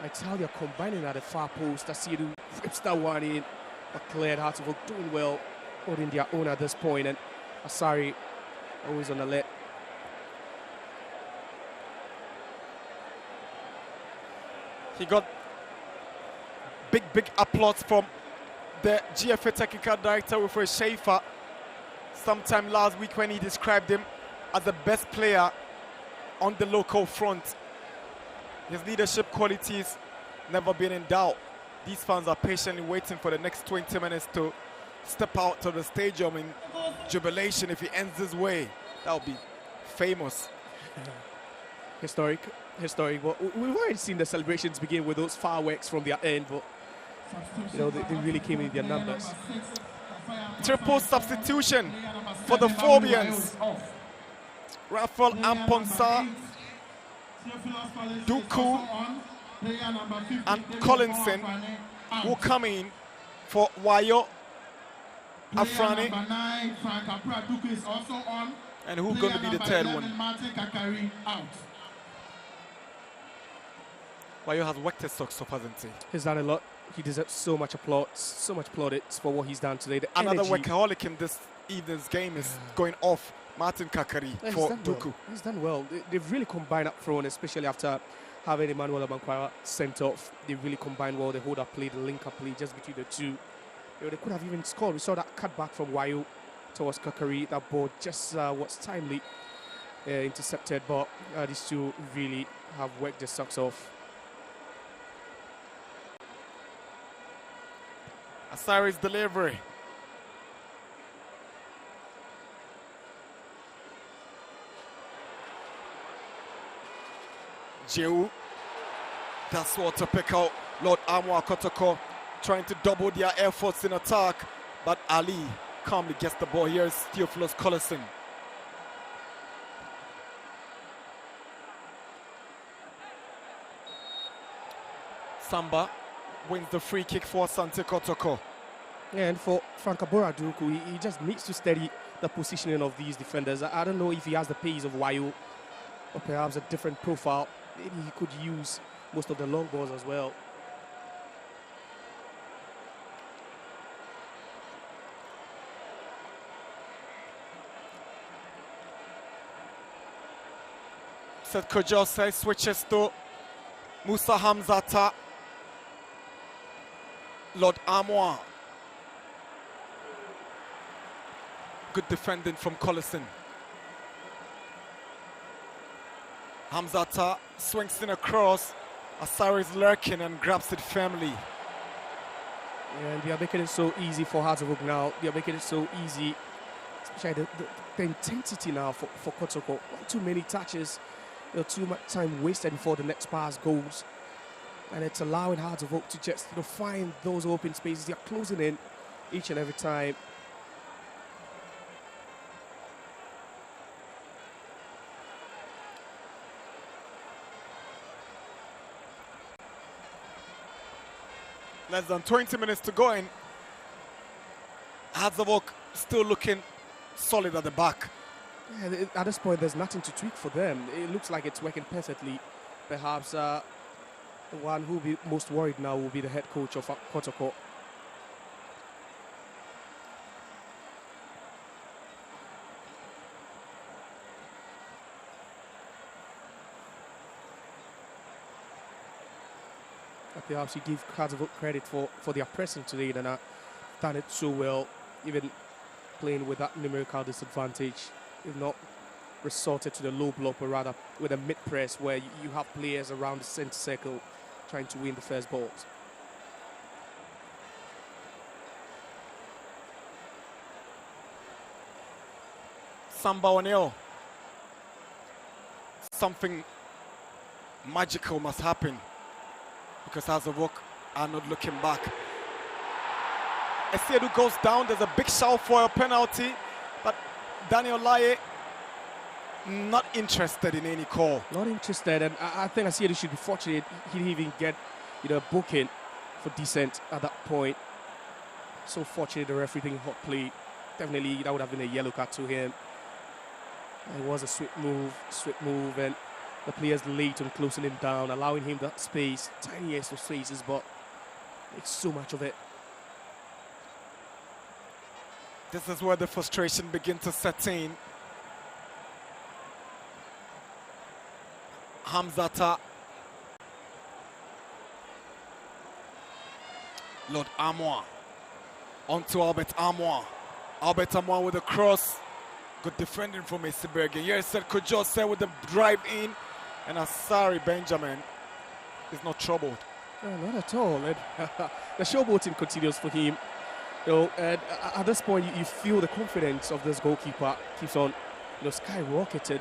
Italia combining at the far post. Asiedu rips that one in, but cleared. Hartlepool doing well, holding their own at this point, and Asari always on alert. He got big applause from the GFA technical director, Wilfred Schaefer, sometime last week when he described him as the best player on the local front. His leadership qualities never been in doubt. These fans are patiently waiting for the next 20 minutes to step out to the stadium in jubilation. If he ends this way, that would be famous. Historic. But we've already seen the celebrations begin with those fireworks from their end, but they really came in their numbers. Triple substitution for the Phobians. Rafael Amponsa, Duku, and Collinson will come in for Wayo Afrani. And who's going to be the third one? Wayo has worked his socks off, hasn't he? He's done a lot. He deserves so much applause, so much plaudits for what he's done today. The Another energy. workaholic in this evening's game is going off, Martin Kakari for Duku. He's done well. They've really combined up front, especially after having Emmanuel Abankwara sent off. They really combined well. The hold-up play, the link-up play just between the two. They could have even scored. We saw that cutback from Wayo towards Kakari. That ball just was timely intercepted, but these two really have worked their socks off. Asari's delivery. Jehu. That's what to pick out. Lord Amwa Kotoko trying to double their efforts in attack, but Ali calmly gets the ball. Here's Theophilus Collison. Samba wins the free kick for Asante Kotoko. Yeah, and for Frank Aboraduku, he just needs to steady the positioning of these defenders. I don't know if he has the pace of Wayo or perhaps a different profile. Maybe he could use most of the long balls as well. Seth Kojose switches to Musa Hamzata. Lord Amwa. Good defending from Collison. Hamzata swings in across. Asari is lurking and grabs it firmly. Yeah, and they are making it so easy for Hazard now. They are making it so easy, especially the intensity now for Kotoko. Not too many touches, too much time wasted before the next pass goes. And it's allowing Hazard to just find those open spaces. They are closing in each and every time. Less than 20 minutes to go in. Hazard still looking solid at the back. Yeah, at this point, there's nothing to tweak for them. It looks like it's working perfectly. Perhaps the one who will be most worried now will be the head coach of Kotoko. Perhaps you give Hazard credit for their pressing today, and done it so well, even playing with that numerical disadvantage. If not resorted to the low block, but rather with a mid-press where you have players around the center circle trying to win the first balls. Samba O'Neil. Something magical must happen because Hazard are not looking back. Esiedu goes down. There's a big shout for a penalty, but Daniel Laye not interested in any call. Not interested, and I think Esiedu should be fortunate he didn't even get a booking for decent at that point. So fortunate the referee didn't hot play. Definitely that would have been a yellow card to him. It was a swift move, and the players late on closing him down, allowing him that space, tiniest of spaces, but it's so much of it. This is where the frustration begins to set in. Hamzata. Lord Amwa. Onto Albert Amwa. Albert Amwa with a cross. Good defending from Esibergen. Here said Kojose with the drive in. And Asari Benjamin is not troubled. No, not at all. And, the showboating continues for him. And at this point, you feel the confidence of this goalkeeper keeps on, skyrocketing.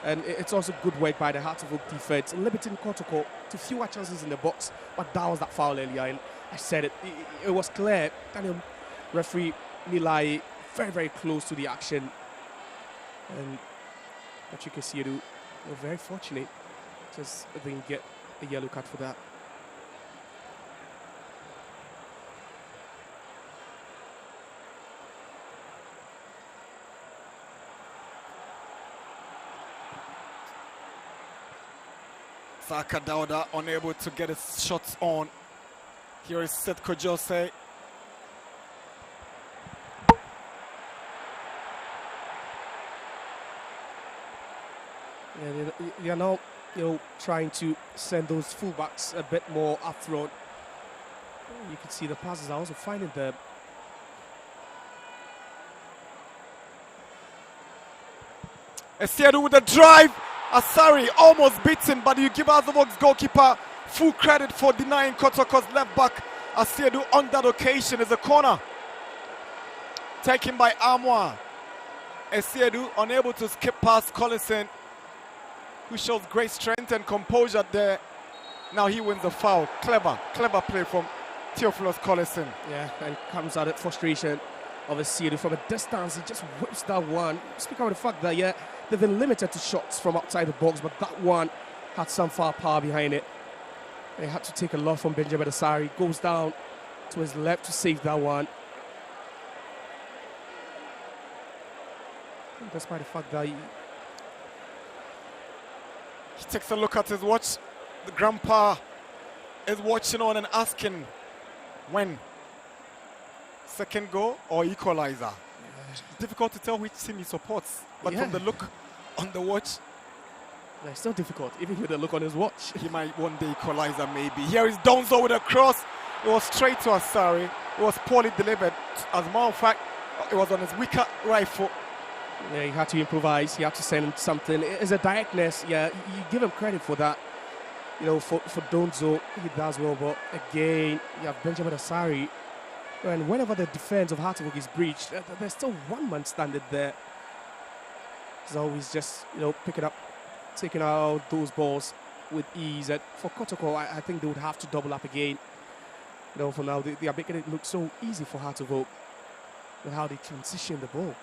And it's also good work by the Hearts of Oak defense, limiting Kotoko to fewer chances in the box. But that was that foul earlier, and I said it was clear. Daniel referee Nilai very, very close to the action. And Patrick Esiedu, we're very fortunate. Just didn't get a yellow card for that. Saka Dauda unable to get his shots on. Here is Seth Kojose. Yeah, they are now, trying to send those fullbacks a bit more up front. You can see the passes are also finding them. Esiedu with a drive. Asari almost beaten, but you give Azovok's goalkeeper full credit for denying Kotoko's left back. Asiedu on that occasion is a corner taken by Amwa. Esiedu unable to skip past Collison, who shows great strength and composure there. Now he wins the foul. Clever play from Theophilus Collison. Yeah, and comes out at frustration of Esiedu from a distance. He just whips that one. Speak of the fact that, yeah, they've been limited to shots from outside the box, but that one had some firepower behind it. They had to take a lot from Benjamin Asari. Goes down to his left to save that one. And despite the fact that he takes a look at his watch. The grandpa is watching on and asking when second goal or equalizer. It's difficult to tell which team he supports, but from the look on the watch, it's still difficult, even with the look on his watch. He might one day equalizer maybe. Here is Donzo with a cross. It was straight to Asari. It was poorly delivered. As a matter of fact, it was on his weaker right foot. Yeah, he had to improvise. He had to send something. It's a directness. Yeah, you give him credit for that. For Donzo, he does well. But again, you have Benjamin Asari. And whenever the defense of Hartwig is breached, there's still one man standing there. He's always just, picking up, taking out those balls with ease. And for Kotoko, I think they would have to double up again. For now, they are making it look so easy for Hartwig with how they transition the ball.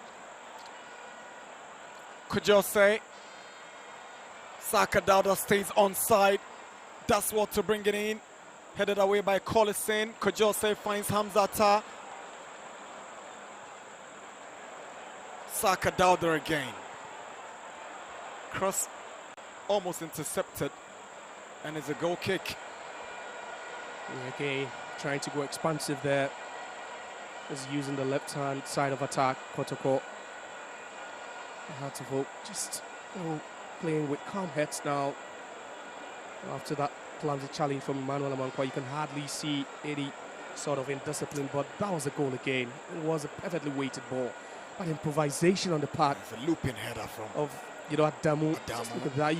Kojose. Saka Dauda stays onside. That's what to bring it in. Headed away by Collison. Kojose finds Hamzata. Saka Dauda again. Cross almost intercepted. And it's a goal kick. Okay, trying to go expansive there. Is using the left-hand side of attack, Kotoko. Hartwig just playing with calm heads now. After that clumsy challenge from Emmanuel Amankwa, you can hardly see any sort of indiscipline, but that was a goal again. It was a perfectly weighted ball. But improvisation on the part of a looping header from Adamu. Just look at that.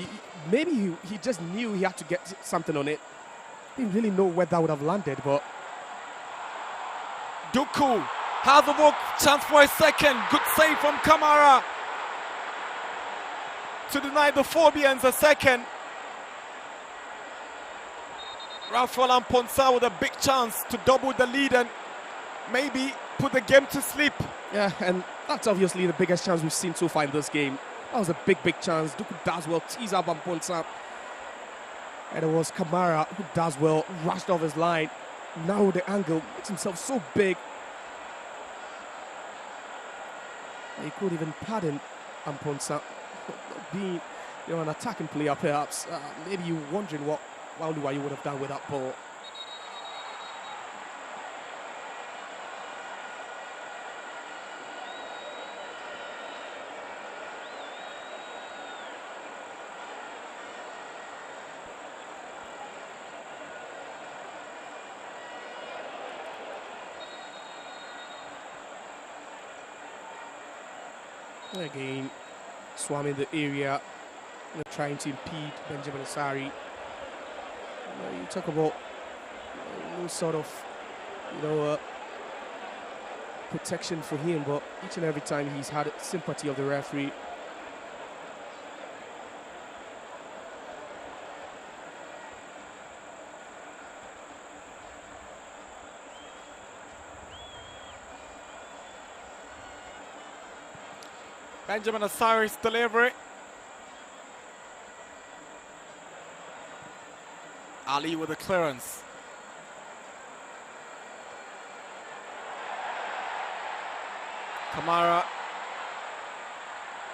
Maybe he just knew he had to get something on it. Didn't really know where that would have landed, but Duku has a chance for a second. Good save from Kamara to deny the Phobians a second. Rafael Amponsa with a big chance to double the lead and maybe put the game to sleep. Yeah, and that's obviously the biggest chance we've seen so far in this game. That was a big chance. Duku does well, tease up Amponsa. And it was Kamara who does well, rushed off his line. Now the angle makes himself so big. He could even pardon Amponsa being an attacking player perhaps. Maybe you're wondering what Waluwayu would have done with that ball. Again, swarming the area, trying to impede Benjamin Asari. You talk about no sort of, protection for him, but each and every time he's had sympathy of the referee. Benjamin Asari's delivery. Ali with a clearance. Kamara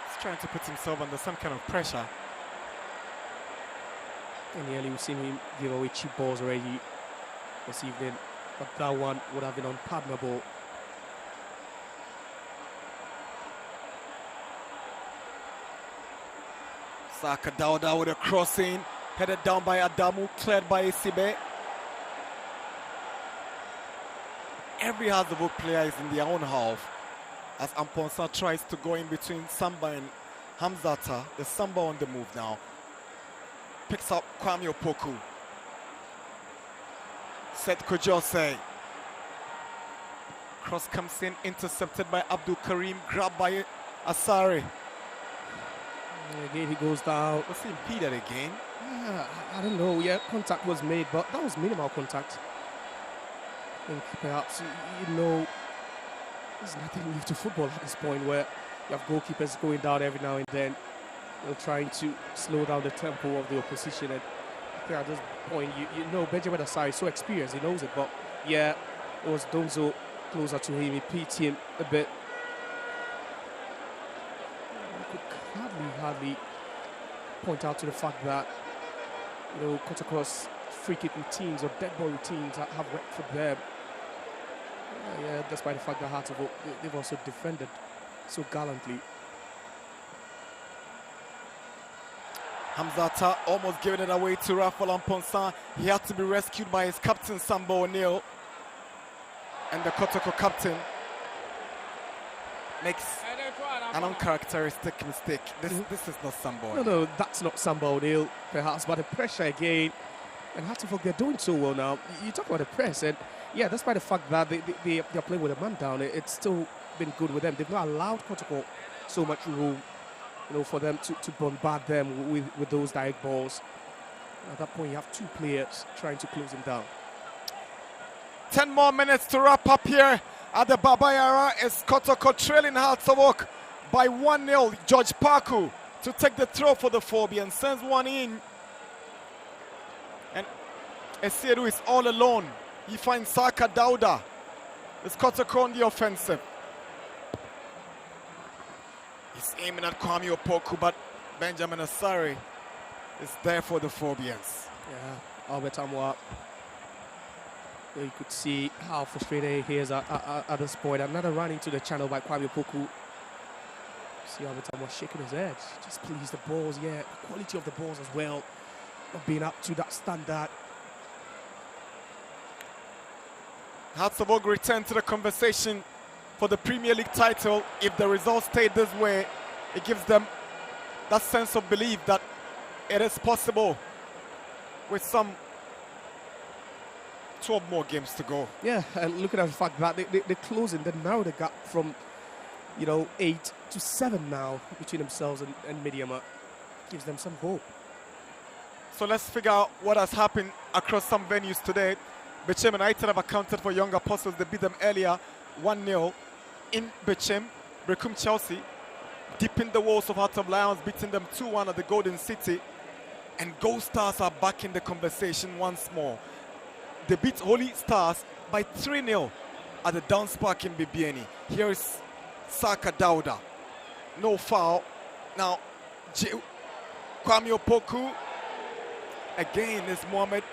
is trying to put himself under some kind of pressure. And nearly we've seen him give away cheap balls already this evening, but that one would have been unpardonable. Saka Dauda with a crossing, headed down by Adamu, cleared by Isibe. Every Hazard player is in their own half as Amponsa tries to go in between Samba and Hamzata. The Samba on the move now. Picks up Kwame Opoku. Seth Kojose. Cross comes in, intercepted by Abdul Karim, grabbed by Asare. Again, he goes down. Was he impeded again? Yeah, I don't know. Yeah, contact was made, but that was minimal contact. I think perhaps, you know, there's nothing new to football at this point where you have goalkeepers going down every now and then, you know, trying to slow down the tempo of the opposition. And I think at this point, you know, Benjamin Asare is so experienced, he knows it. But yeah, it was Donzo closer to him. He beat him a bit. Hardly point out to the fact that, you know, Kotoko's free kick routines or dead ball routines have worked for them. Yeah, despite the fact that Hartlepool, they've also defended so gallantly. Hamzata almost giving it away to Rafael Amponsa. He had to be rescued by his captain, Sambo O'Neill. And the Kotoko captain makes an uncharacteristic mistake. This is not Sambo. No, that's not Sambo O'Neill, perhaps, but the pressure again. And Hartlepool, they're doing so well now. You talk about the press, and yeah, despite the fact that they're playing with a man down, it's still been good with them. They've not allowed Kotoko so much room, you know, for them to bombard them with those direct balls. At that point, you have two players trying to close him down. 10 more minutes to wrap up here at the Babayara. Is Kotoko trailing Hartlepool by 1-0. George Parku to take the throw for the Phobians, sends one in. And Esiedu is all alone. He finds Saka Dauda. It's Kotoko on the offensive. He's aiming at Kwame Opoku, but Benjamin Asare is there for the Phobians. Yeah, Albert Amwa. You could see how frustrated he is at this point. Another run into the channel by Kwame Opoku. See Albert Amwa shaking his head. Just please the balls, yeah. The quality of the balls as well. Not being up to that standard. Hartlepool return to the conversation for the Premier League title. If the results stay this way, it gives them that sense of belief that it is possible with some 12 more games to go. Yeah, and looking at the fact that they're closing, they narrow the gap from, you know, 8 to 7 now between themselves and Midyama. Gives them some hope. So let's figure out what has happened across some venues today. Bechem United have accounted for Young Apostles. They beat them earlier 1-0 in Bechem. Brecum Chelsea deep in the walls of Heart of Lions, beating them 2-1 at the Golden City. And Gold Stars are back in the conversation once more. They beat Holy Stars by 3-0 at the Downs Park in Bibiani. Here is Saka Dauda. No foul. Now, Kwame Opoku. Again is Mohamed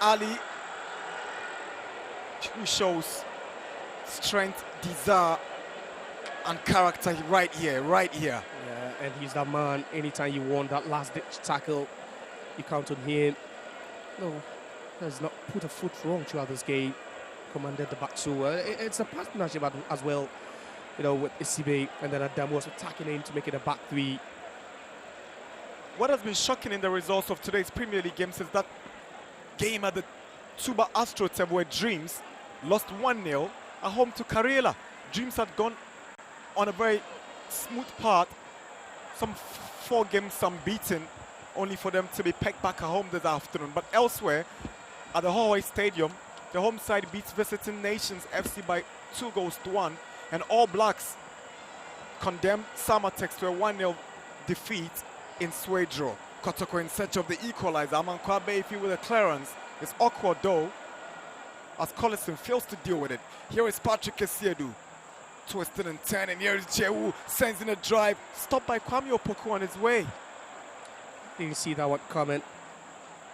Ali, who shows strength, desire, and character right here. Yeah, and he's that man. Anytime you want that last-ditch tackle, you count on him. No, has not put a foot wrong throughout this game. Commanded the back two. It's a partnership as well, you know, with Isibe, and then Adamu was attacking him to make it a back three. What has been shocking in the results of today's Premier League games is that game at the Tuba AstroTurf where Dreams lost 1-0 at home to Karela. Dreams had gone on a very smooth path, some 4 games unbeaten, only for them to be pegged back at home this afternoon. But elsewhere, at the Hawaii Stadium, the home side beats Visiting Nations FC by 2-1, and All Blacks condemned Samatex to a 1-0 defeat in Swedro. Kotoko in search of the equalizer. Amankwabe Ifi with a clearance. It's awkward though, as Collison fails to deal with it. Here is Patrick Esiedu, twisting and turning. Here is Jewu, sends in a drive, stopped by Kwame Opoku on his way. Didn't see that one coming.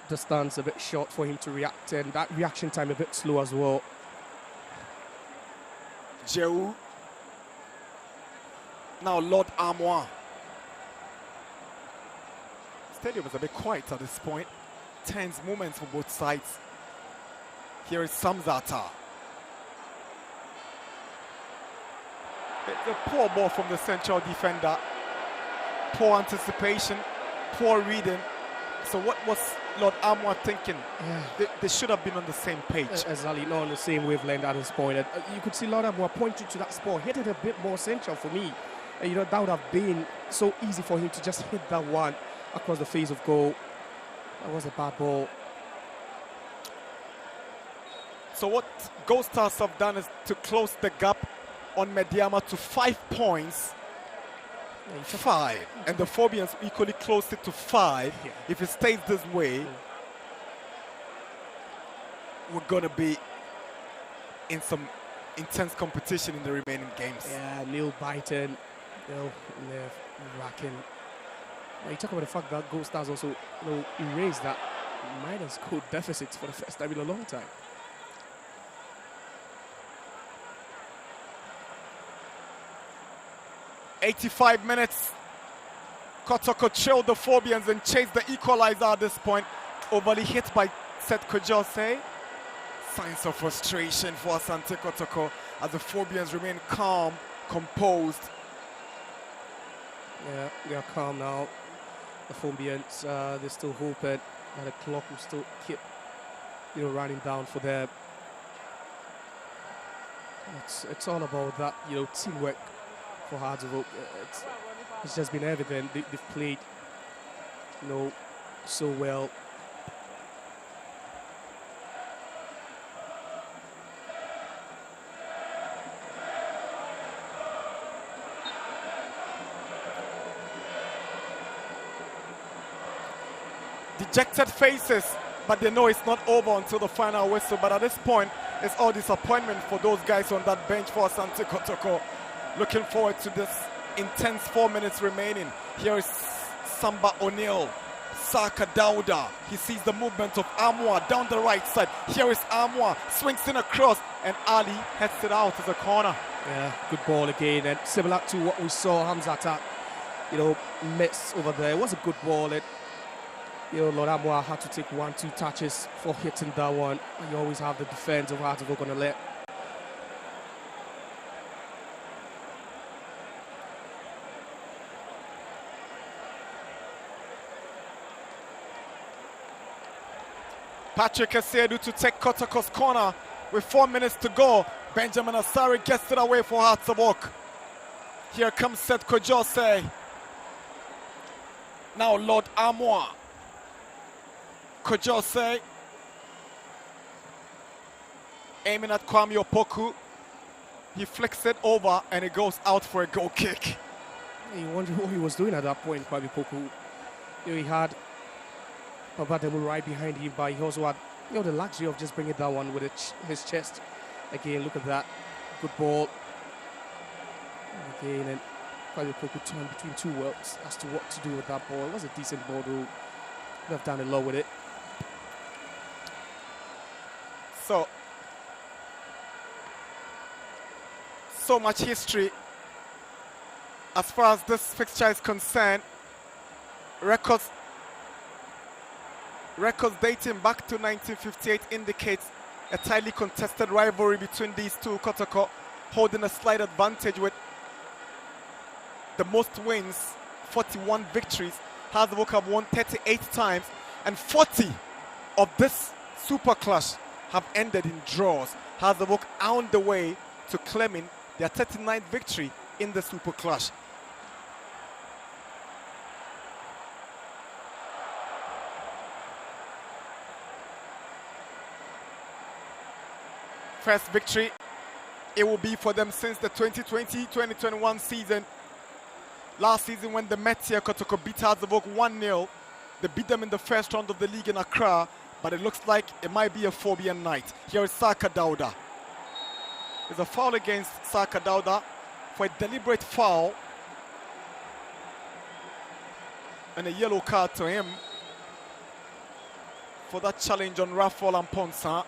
Distance a bit short for him to react, and that reaction time a bit slow as well. Jehu. Now Lord Armoire. Stadium is a bit quiet at this point. Tense moments for both sides. Here is Samzata. It's a poor ball from the central defender. Poor anticipation, poor reading. So what was Lord Armoire thinking? Yeah. They should have been on the same page. Exactly, not on the same wavelength at this point. You could see Lord Armoire pointing to that spot, hit it a bit more central for me. You know, that would have been so easy for him to just hit that one across the face of goal. That was a bad ball. So what Gold Stars have done is to close the gap on Mediama to 5 points. 5. And the Phobians equally closed it to 5. Yeah. If it stays this way, we're going to be in some intense competition in the remaining games. Yeah, Neil biting, racking. You talk about the fact that Gold Stars also erased that minus goal deficit for the first time in a long time. '85 minutes. Kotoko chilled the Phobians and chased the equalizer at this point. Overly hit by Seth Kojose. Signs of frustration for Asante Kotoko as the Phobians remain calm, composed. Yeah, they are calm now. The Phobians, they're still hoping that the clock will still keep, running down for them. It's all about that, teamwork for Hearts of Oak. It's just been evident they've played, so well. Dejected faces, but they know it's not over until the final whistle. But at this point, it's all disappointment for those guys on that bench for Asante Kotoko. Looking forward to this intense 4 minutes remaining. Here is Samba O'Neill, Saka Dauda. He sees the movement of Armoire down the right side. Here is Armoire, swings in across, and Ali heads it out as a corner. Yeah, good ball again, and similar to what we saw Hamzata, miss over there. It was a good ball. Lord Armoire had to take 1-2 touches for hitting that one. And you always have the defense of Hearts of Oak on the left. Patrick Esedu to take Kotoko's corner with 4 minutes to go. Benjamin Asari gets it away for Hearts of Oak. Here comes Seth Kojose. Now Lord Armoire. Kojose aiming at Kwame Opoku. He flicks it over and it goes out for a goal kick. You wonder what he was doing at that point, Kwame Opoku. He had Babademu right behind him, but he also had the luxury of just bringing that one with his chest. Again, look at that. Good ball. Again, and Kwame Opoku turned between two worlds as to what to do with that ball. It was a decent ball, though. Could have done a lot with it. So much history as far as this fixture is concerned. Records dating back to 1958 indicates a tightly contested rivalry between these two. Kotoko holding a slight advantage with the most wins, 41 victories. Hearts of Oak have won 38 times, and 40 of this super clash have ended in draws. Hearts of Oak on the way to claiming their 39th victory in the super clash. First victory it will be for them since the 2020-2021 season. Last season when the Mets here Kotoko beat Hearts of Oak 1-0. They beat them in the first round of the league in Accra, but it looks like it might be a Phobian night. Here is Saka Dauda. There's a foul against Saka Dauda for a deliberate foul. and a yellow card to him for that challenge on Rafael and Ponsa.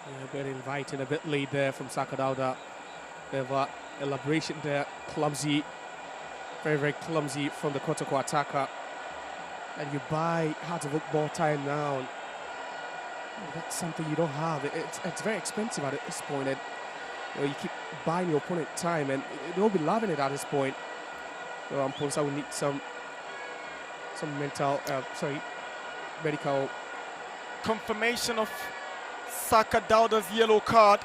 Yeah, a bit inviting, a bit late there from Sakadauda. Bit of elaboration there, clumsy, very, very clumsy from the Kotoko attacker. And you buy hard to work ball time now. That's something you don't have. It's very expensive at this point. And, you keep buying your opponent time, and they'll be loving it at this point. So Ponsa will need some medical confirmation of Sakadauda's yellow card.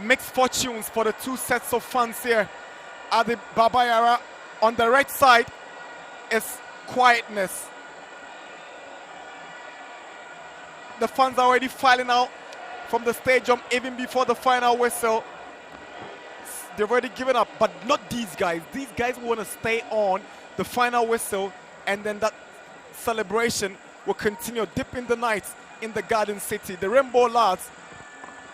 Mixed fortunes for the two sets of fans here at the Baba Yara. On the right side is quietness. The fans are already filing out from the stadium even before the final whistle. They've already given up, but not these guys. These guys want to stay on the final whistle, and then that celebration will continue deep in the night in the Garden City. The Rainbow Lads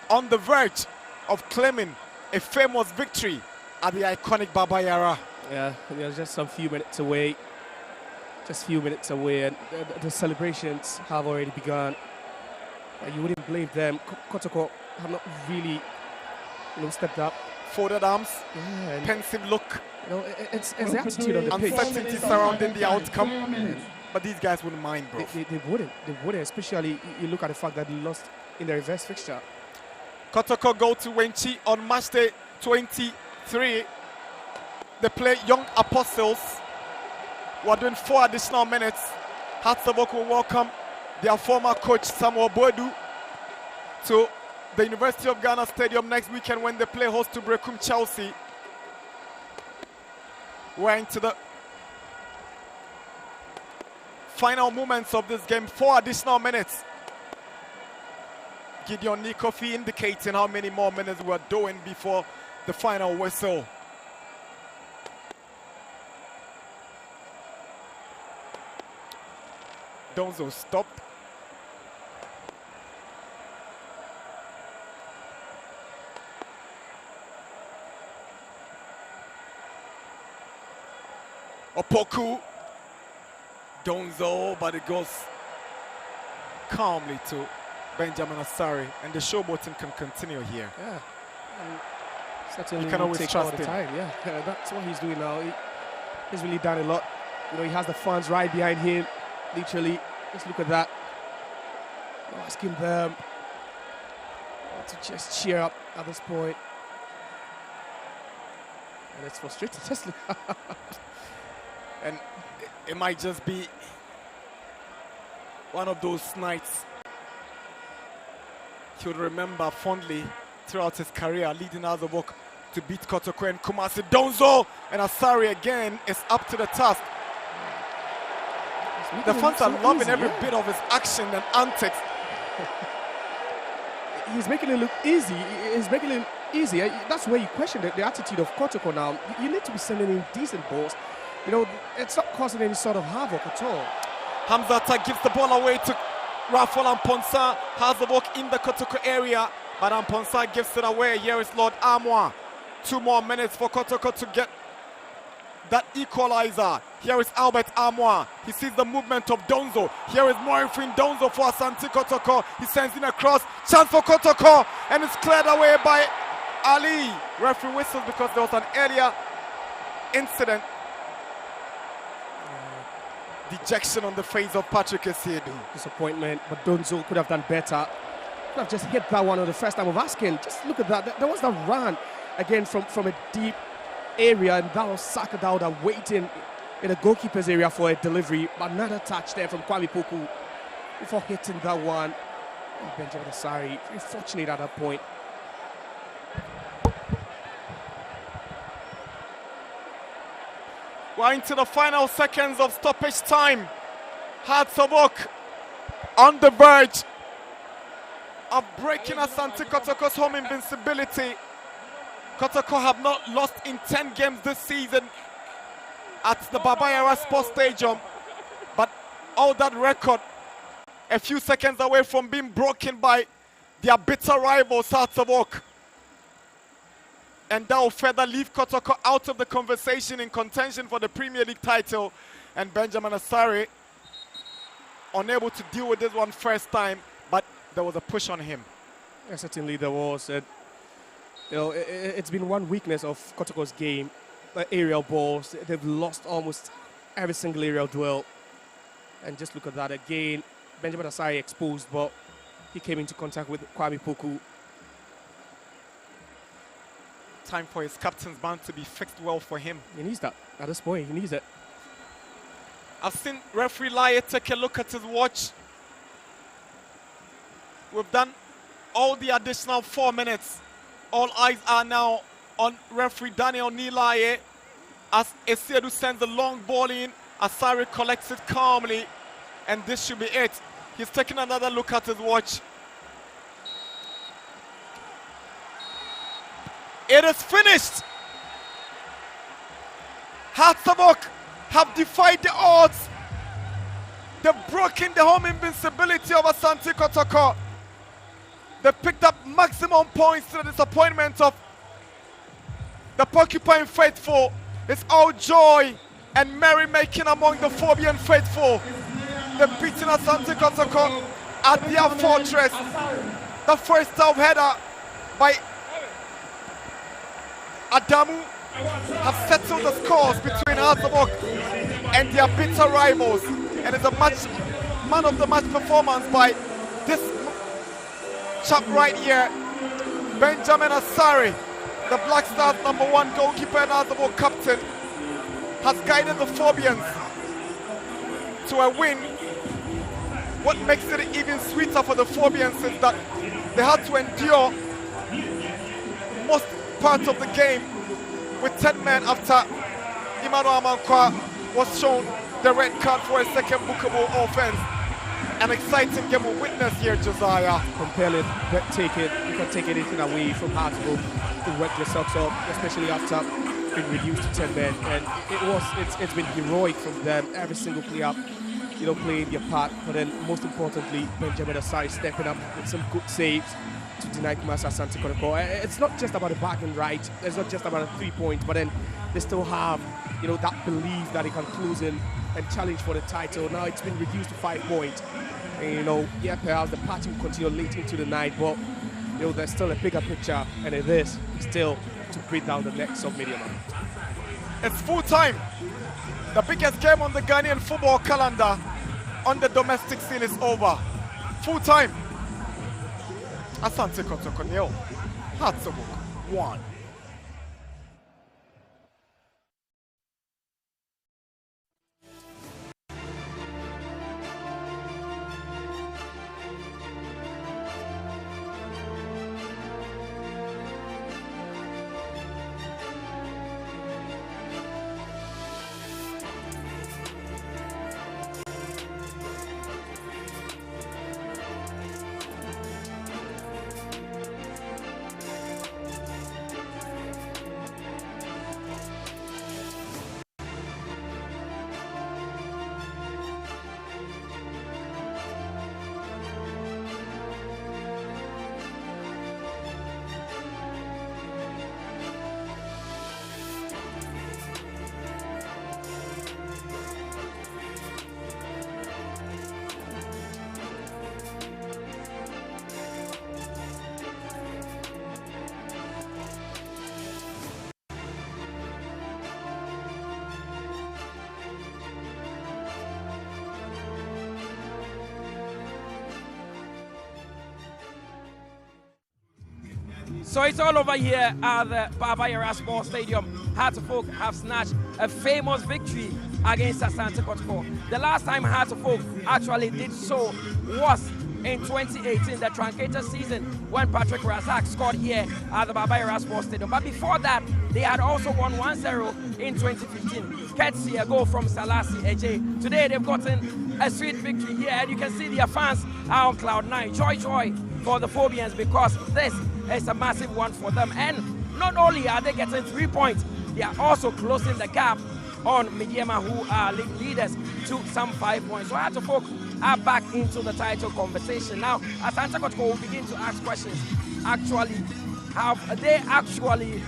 on the verge of claiming a famous victory at the iconic Baba Yara. Yeah, they're just some few minutes away. Just few minutes away, and the celebrations have already begun. You wouldn't blame them. Kotoko have not really, stepped up. Folded arms, yeah, pensive look. It's the attitude on the pitch. Uncertainty surrounding the outcome. But these guys wouldn't mind, bro. They wouldn't, especially you look at the fact that they lost in the reverse fixture. Kotoko go to Wenchi on matchday 23. They play Young Apostles. We're doing 4 additional minutes. Hearts of Oak will welcome their former coach Samuel Boadu to the University of Ghana Stadium next weekend when they play host to Brecum Chelsea. We're into the final moments of this game. 4 additional minutes. Gideon Nikofi indicating how many more minutes we're doing before the final whistle. Donzo stopped. Opoku. Donzo, but it goes calmly to Benjamin Asari, and the showboating can continue here. Yeah, certainly you can always take trust all the him. time. Yeah, that's what he's doing now. He's really done a lot. He has the fans right behind him. Literally, just look at that. Asking them to just cheer up at this point. And it's frustrating. Just look. And it might just be one of those nights he would remember fondly throughout his career, leading Azovok to beat Kotoko and Kumasi. Donzo and Asari again is up to the task. The fans are loving every bit of his action and antics. He's making it look easy. He's making it easy. That's where you question the attitude of Kotoko now. You need to be sending in decent balls. It's not causing any sort of havoc at all. Hamzata gives the ball away to Rafael Amponsa. Hazavok in the Kotoko area, but Amponsa gives it away. Here is Lord Amwa. 2 more minutes for Kotoko to get that equalizer. Here is Albert Amwa. He sees the movement of Donzo. Here is Morifin Donzo for Asante Kotoko. He sends in a cross. Chance for Kotoko, and it's cleared away by Ali. Referee whistles because there was an earlier incident. Dejection on the face of Patrick Esiedu. Disappointment, but Donzo could have done better. Could have just hit that one on the first time of asking. Just look at that. There was that run again from a deep area, and that was Sakadauda waiting in the goalkeeper's area for a delivery. But another touch there from Kwame Poku before hitting that one. And Benjamin Asari, very fortunate at that point. We're into the final seconds of stoppage time. Hearts of Oak on the verge of breaking Asante Kotoko's home invincibility. Kotoko have not lost in 10 games this season at the Baba Yara Sports Stadium, but all that record a few seconds away from being broken by their bitter rivals, Hearts of Oak. and that will further leave Kotoko out of the conversation in contention for the Premier League title. And Benjamin Asare unable to deal with this one first time, but there was a push on him. Yeah, certainly there was. It's been one weakness of Kotoko's game, aerial balls. They've lost almost every single aerial duel. And just look at that again. Benjamin Asare exposed, but he came into contact with Kwame Poku. Time for his captain's band to be fixed well for him. He needs that. At this point, he needs it. I've seen referee Laye take a look at his watch. We've done all the additional 4 minutes. All eyes are now on referee Daniel Nilaye as Esiedu sends the long ball in. Asare collects it calmly, and this should be it. He's taking another look at his watch. It is finished. Hartlepool have defied the odds. They've broken the home invincibility of Asante Kotoko. They picked up maximum points to the disappointment of the Porcupine faithful. It's all joy and merrymaking among the Phobian faithful. They've beaten Asante Kotoko at their fortress. The first half header by Adamu have settled the scores between Hartlepool and their bitter rivals. And it's a man of the match performance by this chap right here, Benjamin Asare, the Black Stars #1 goalkeeper and Hartlepool captain, has guided the Phobians to a win. What makes it even sweeter for the Phobians is that they had to endure most part of the game with 10 men after Emmanuel Amankwa was shown the red card for a second bookable offense. An exciting game of witness here, Josiah. Compelling, breathtaking. You can take anything away from Hartlepool to work your socks up, especially after being reduced to 10 men. And it's been heroic from them. Every single player, playing their part. But then, most importantly, Benjamin Asare stepping up with some good saves to deny Kumasi Asante Kotoko. It's not just about a bagging right. It's not just about a 3 points, but then they still have, that belief that they can close in and challenge for the title. Now it's been reduced to 5 points. And, perhaps the party will continue late into the night, but there's still a bigger picture, and it is still to break down the next sub-medium. It's full time. The biggest game on the Ghanaian football calendar on the domestic scene is over. Full time. Asante Kotoko 0, Hartlepool 1. So it's all over here at the Baba Yara Sports Stadium. Hartlepool have snatched a famous victory against Asante Kotoko. The last time Hartlepool actually did so was in 2018, the truncated season, when Patrick Razak scored here at the Baba Yara Sports Stadium. But before that, they had also won 1-0 in 2015. Courtesy a goal from Salasi Eje. Today they've gotten a sweet victory here, and you can see their fans are on cloud 9. Joy for the Phobians, because this is a massive one for them. And not only are they getting 3 points, they are also closing the gap on Midyema, who are league leaders, to some 5 points. So Hartlepool are back into the title conversation. Now, Asante Kotoko will begin to ask questions. Actually, have they actually,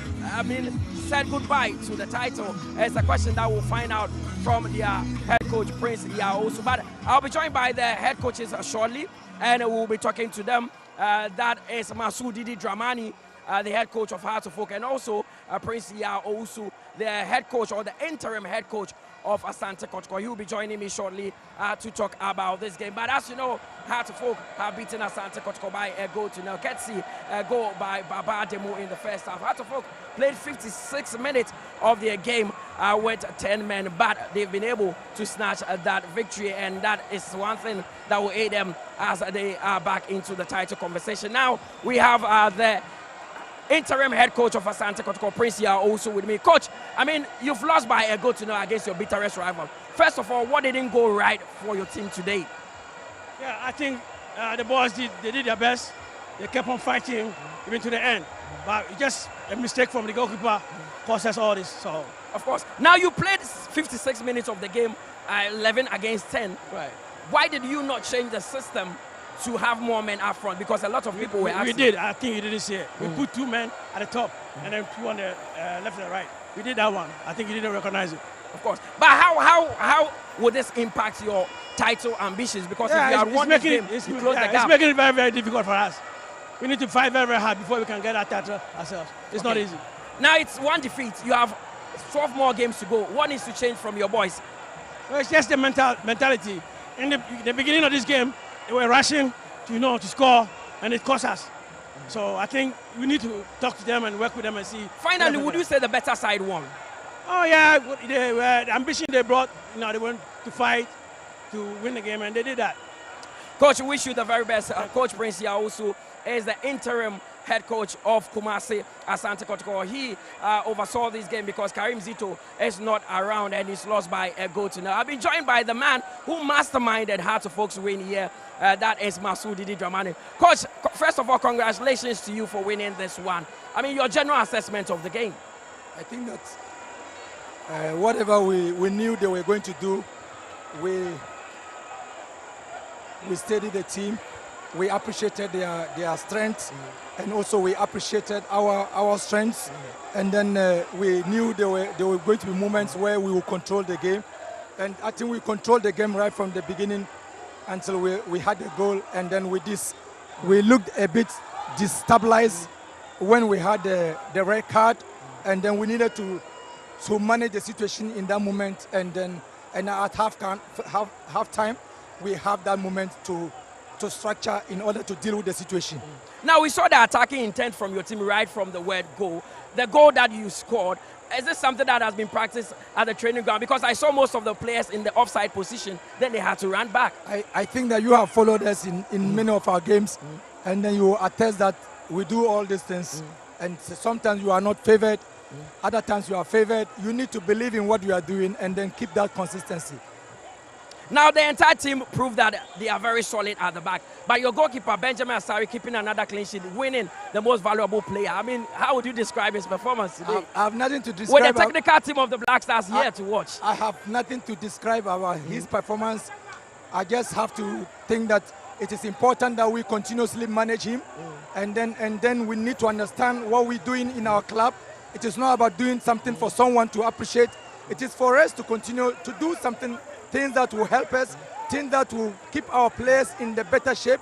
said goodbye to the title? It's a question that we'll find out from their head coach, Prince Yaosu. But I'll be joined by the head coaches shortly, and we'll be talking to them. That is Masoud Didi Dramani, the head coach of Hearts of Oak, and also Prince Yaosu, the head coach or the interim head coach of Asante Kotoko. He will be joining me shortly to talk about this game. But as you know, Hearts of Oak have beaten Asante Kotoko by a goal to nil. Ketsi goal by Baba Demo in the first half. Hearts of Oak played 56 minutes of their game with 10 men, but they've been able to snatch that victory, and that is one thing that will aid them as they are back into the title conversation. Now we have the interim head coach of Asante Kotoko, Prince also with me. Coach, you've lost by a goal to nil against your bitterest rival. First of all, what didn't go right for your team today? Yeah, I think the boys did their best. They kept on fighting even to the end. But it's just a mistake from the goalkeeper cost us all this. So, of course. Now you played 56 minutes of the game, 11 against 10. Right. Why did you not change the system to have more men up front? Because a lot of people were asking. We did. I think you didn't see it. We put 2 men at the top and then 2 on the left and right. We did that one. I think you didn't recognize it. Of course. But how would this impact your title ambitions? Because if you had won this game, you close the gap. It's making it very, very difficult for us. We need to fight very, very hard before we can get that title ourselves. It's not easy. Now it's 1 defeat. You have 12 more games to go. What needs to change from your boys? Well, it's just the mentality. In the beginning of this game, they were rushing to score, and it cost us. So I think we need to talk to them and work with them and see. Finally, would you say the better side won? Oh yeah, the ambition they brought, they went to fight to win the game, and they did that. Coach, we wish you the very best. Coach Prince Yaosu is the interim head coach of Kumasi Asante Kotoko. He oversaw this game because Karim Zito is not around and he's lost by a goal to nil. I've been joined by the man who masterminded Hearts of Oak's win here. That is Masoud Didi Dramani. Coach, first of all, congratulations to you for winning this one. Your general assessment of the game. I think that whatever we knew they were going to do, we steadied the team. We appreciated their strengths, and also we appreciated our strengths. And then we knew there were going to be moments where we would control the game, and I think we controlled the game right from the beginning until we had the goal. And then with this, we looked a bit destabilized when we had the red card, and then we needed to manage the situation in that moment. And at half time, we have that moment to structure in order to deal with the situation. Now we saw the attacking intent from your team right from the word goal. The goal that you scored, is this something that has been practiced at the training ground? Because I saw most of the players in the offside position, then they had to run back. I think that you have followed us in many of our games, and then you attest that we do all these things. And sometimes you are not favored, other times you are favored. You need to believe in what you are doing and then keep that consistency. Now the entire team proved that they are very solid at the back. But your goalkeeper, Benjamin Asari, keeping another clean sheet, winning the most valuable player. How would you describe his performance today? I have nothing to describe. With the technical team of the Black Stars here to watch. I have nothing to describe about his performance. I just have to think that it is important that we continuously manage him. And then we need to understand what we're doing in our club. It is not about doing something for someone to appreciate. It is for us to continue to do something, things that will help us, things that will keep our players in the better shape.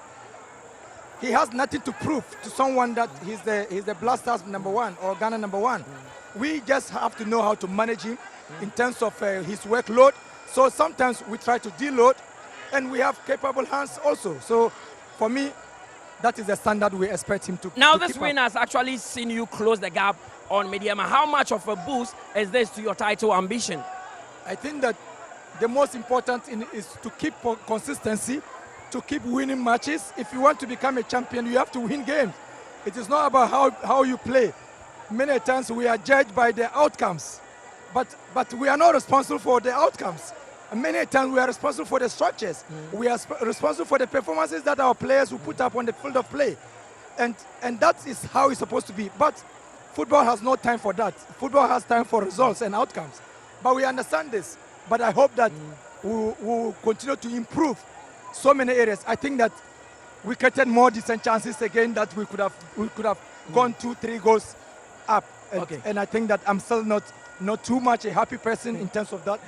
He has nothing to prove to someone that he's the Black Stars #1 or Ghana #1. We just have to know how to manage him in terms of his workload. So sometimes we try to deload, and we have capable hands also. So for me, that is the standard we expect him to. Now this win has actually seen you close the gap on Mediama. How much of a boost is this to your title ambition? I think that the most important is to keep consistency, to keep winning matches. If you want to become a champion, you have to win games. It is not about how you play. Many times we are judged by the outcomes, but we are not responsible for the outcomes. And many times we are responsible for the structures. We are responsible for the performances that our players will put up on the field of play. And that is how it's supposed to be. But football has no time for that. Football has time for results and outcomes. But we understand this. But I hope that we will continue to improve so many areas. I think that we created more decent chances again that we could have gone 2-3 goals up. And I think that I'm still not too much a happy person in terms of that.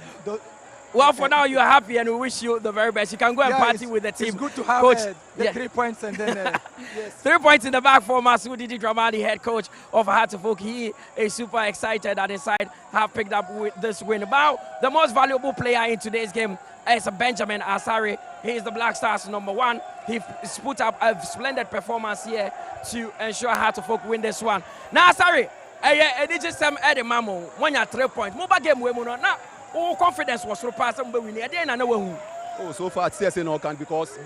Well, for now, you are happy and we wish you the very best. You can go and party with the team. It's good to have Coach, the 3 points and then yes. 3 points in the back for Masudi Dramani, head coach of Hearts of Oak. He is super excited that his side have picked up with this win. About the most valuable player in today's game is Benjamin Asare. He is the Black Stars #1. He put up a splendid performance here to ensure Hearts of Oak win this one. Now, Asare, just some Eddie Mamo, when you 3 points. Mobile game, we will not. Oh, confidence was so passed, but we need to know. Oh, so far, CSA no can because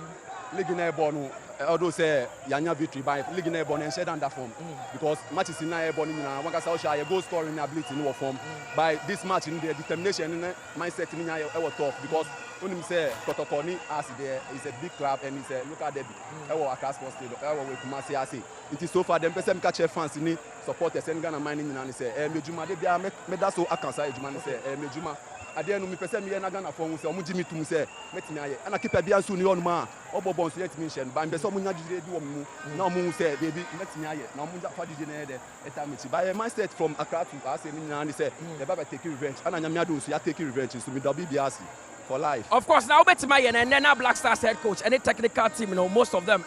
League Airborne, although say Yanya victory by League Airborne and shed under form because matches in Airborne in one a goal scoring ability in form. By this match, in the determination and mindset in our tough because when you say Kotoko as there is a big club and it's a local derby. Our class was still our way to Marseille. It is so far them person catch fans in supporters and Ghana mining and say Mejuma de bia me that so akansa ejuma say Mejuma ade no me person me na Ghana for say omu jimi tum say metimi aye and keep bia so ni on ma obobon so let me shen ba be so omu nya jide bi omu na omu say baby metimi aye na omu fa jide na ede etamiti by a mindset from Accra to ase ni na say the baba take revenge and anyamia do so ya take revenge so me do bi asi for life. Of course, now Betty and then our Black Stars head coach and the technical team, you know, most of them,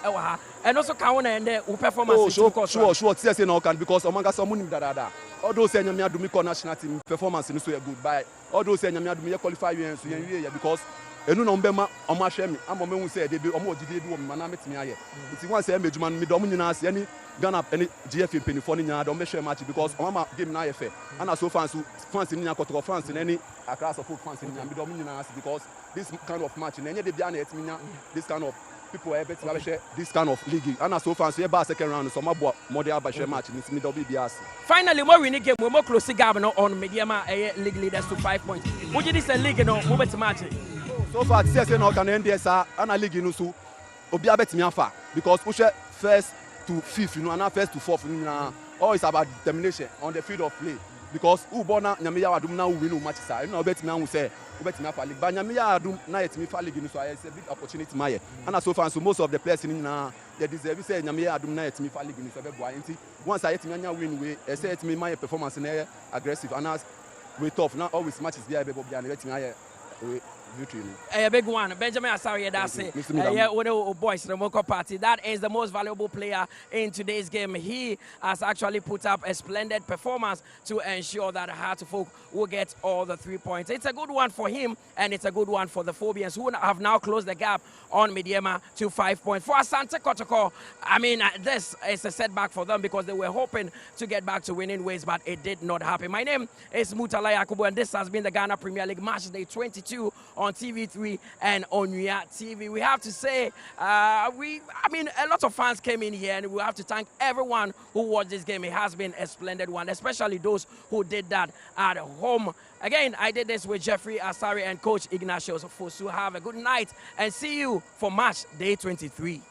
and also Kawana and their performance. Oh, sure. CSA no can because Omanga Samunim Dada. All those saying Yamia do me national team performance in so goodbye. All those saying Yamia do me qualify you because enu no mbema omo ahwe am omo hu say dey be omo odide bi wo mana metimi aye nti wan say mejuma mi do omo nyina ase ani Ghana any GFA penifo ni nyina do me hwe match because omo game na yefe ana so fans ni nya Kotoko fans ni any Accra of fans ni nya mi do omo nyina ase because this kind of match na enye dey bia na etimi nya this kind of people are able to share this kind of league and so fans we ba second round so mabo model ba share match ni do bi ase. Finally we win the game we more close gap no on Mediama league leaders to 5 points. Would you this league no mo bet match? So far, CSA no can end this and league no so obi abetimi afa because we share first to fifth, you know, and first to fourth. All is about determination on the field of play because who born na nyamiya adum na win no match sa. You know betimi an say betimi afa league. But nyamiya adum na yetimi fa league no so it's a big opportunity my. And so far so most of the players in they deserve say nyamiya adum na yetimi fa league no so be boy nti once I yetimi anya win we say yetimi my performance na aggressive and as we tough now always matches be able be and yetimi aye a big one, Benjamin Asare. That's it. Yeah, boys, the Moko Party. That is the most valuable player in today's game. He has actually put up a splendid performance to ensure that Hearts of Oak will get all the 3 points. It's a good one for him, and it's a good one for the Phobians, who have now closed the gap on Mediama to 5 points. For Asante Kotoko, I mean, this is a setback for them because they were hoping to get back to winning ways, but it did not happen. My name is Mutala Yakubu, and this has been the Ghana Premier League Match Day 22 on TV3 and on Ria TV. We have to say, I mean, a lot of fans came in here, and we have to thank everyone who watched this game. It has been a splendid one, especially those who did that at home. Again, I did this with Jeffrey Asare and Coach Ignatius Fosu. Have a good night and see you for Match Day 23.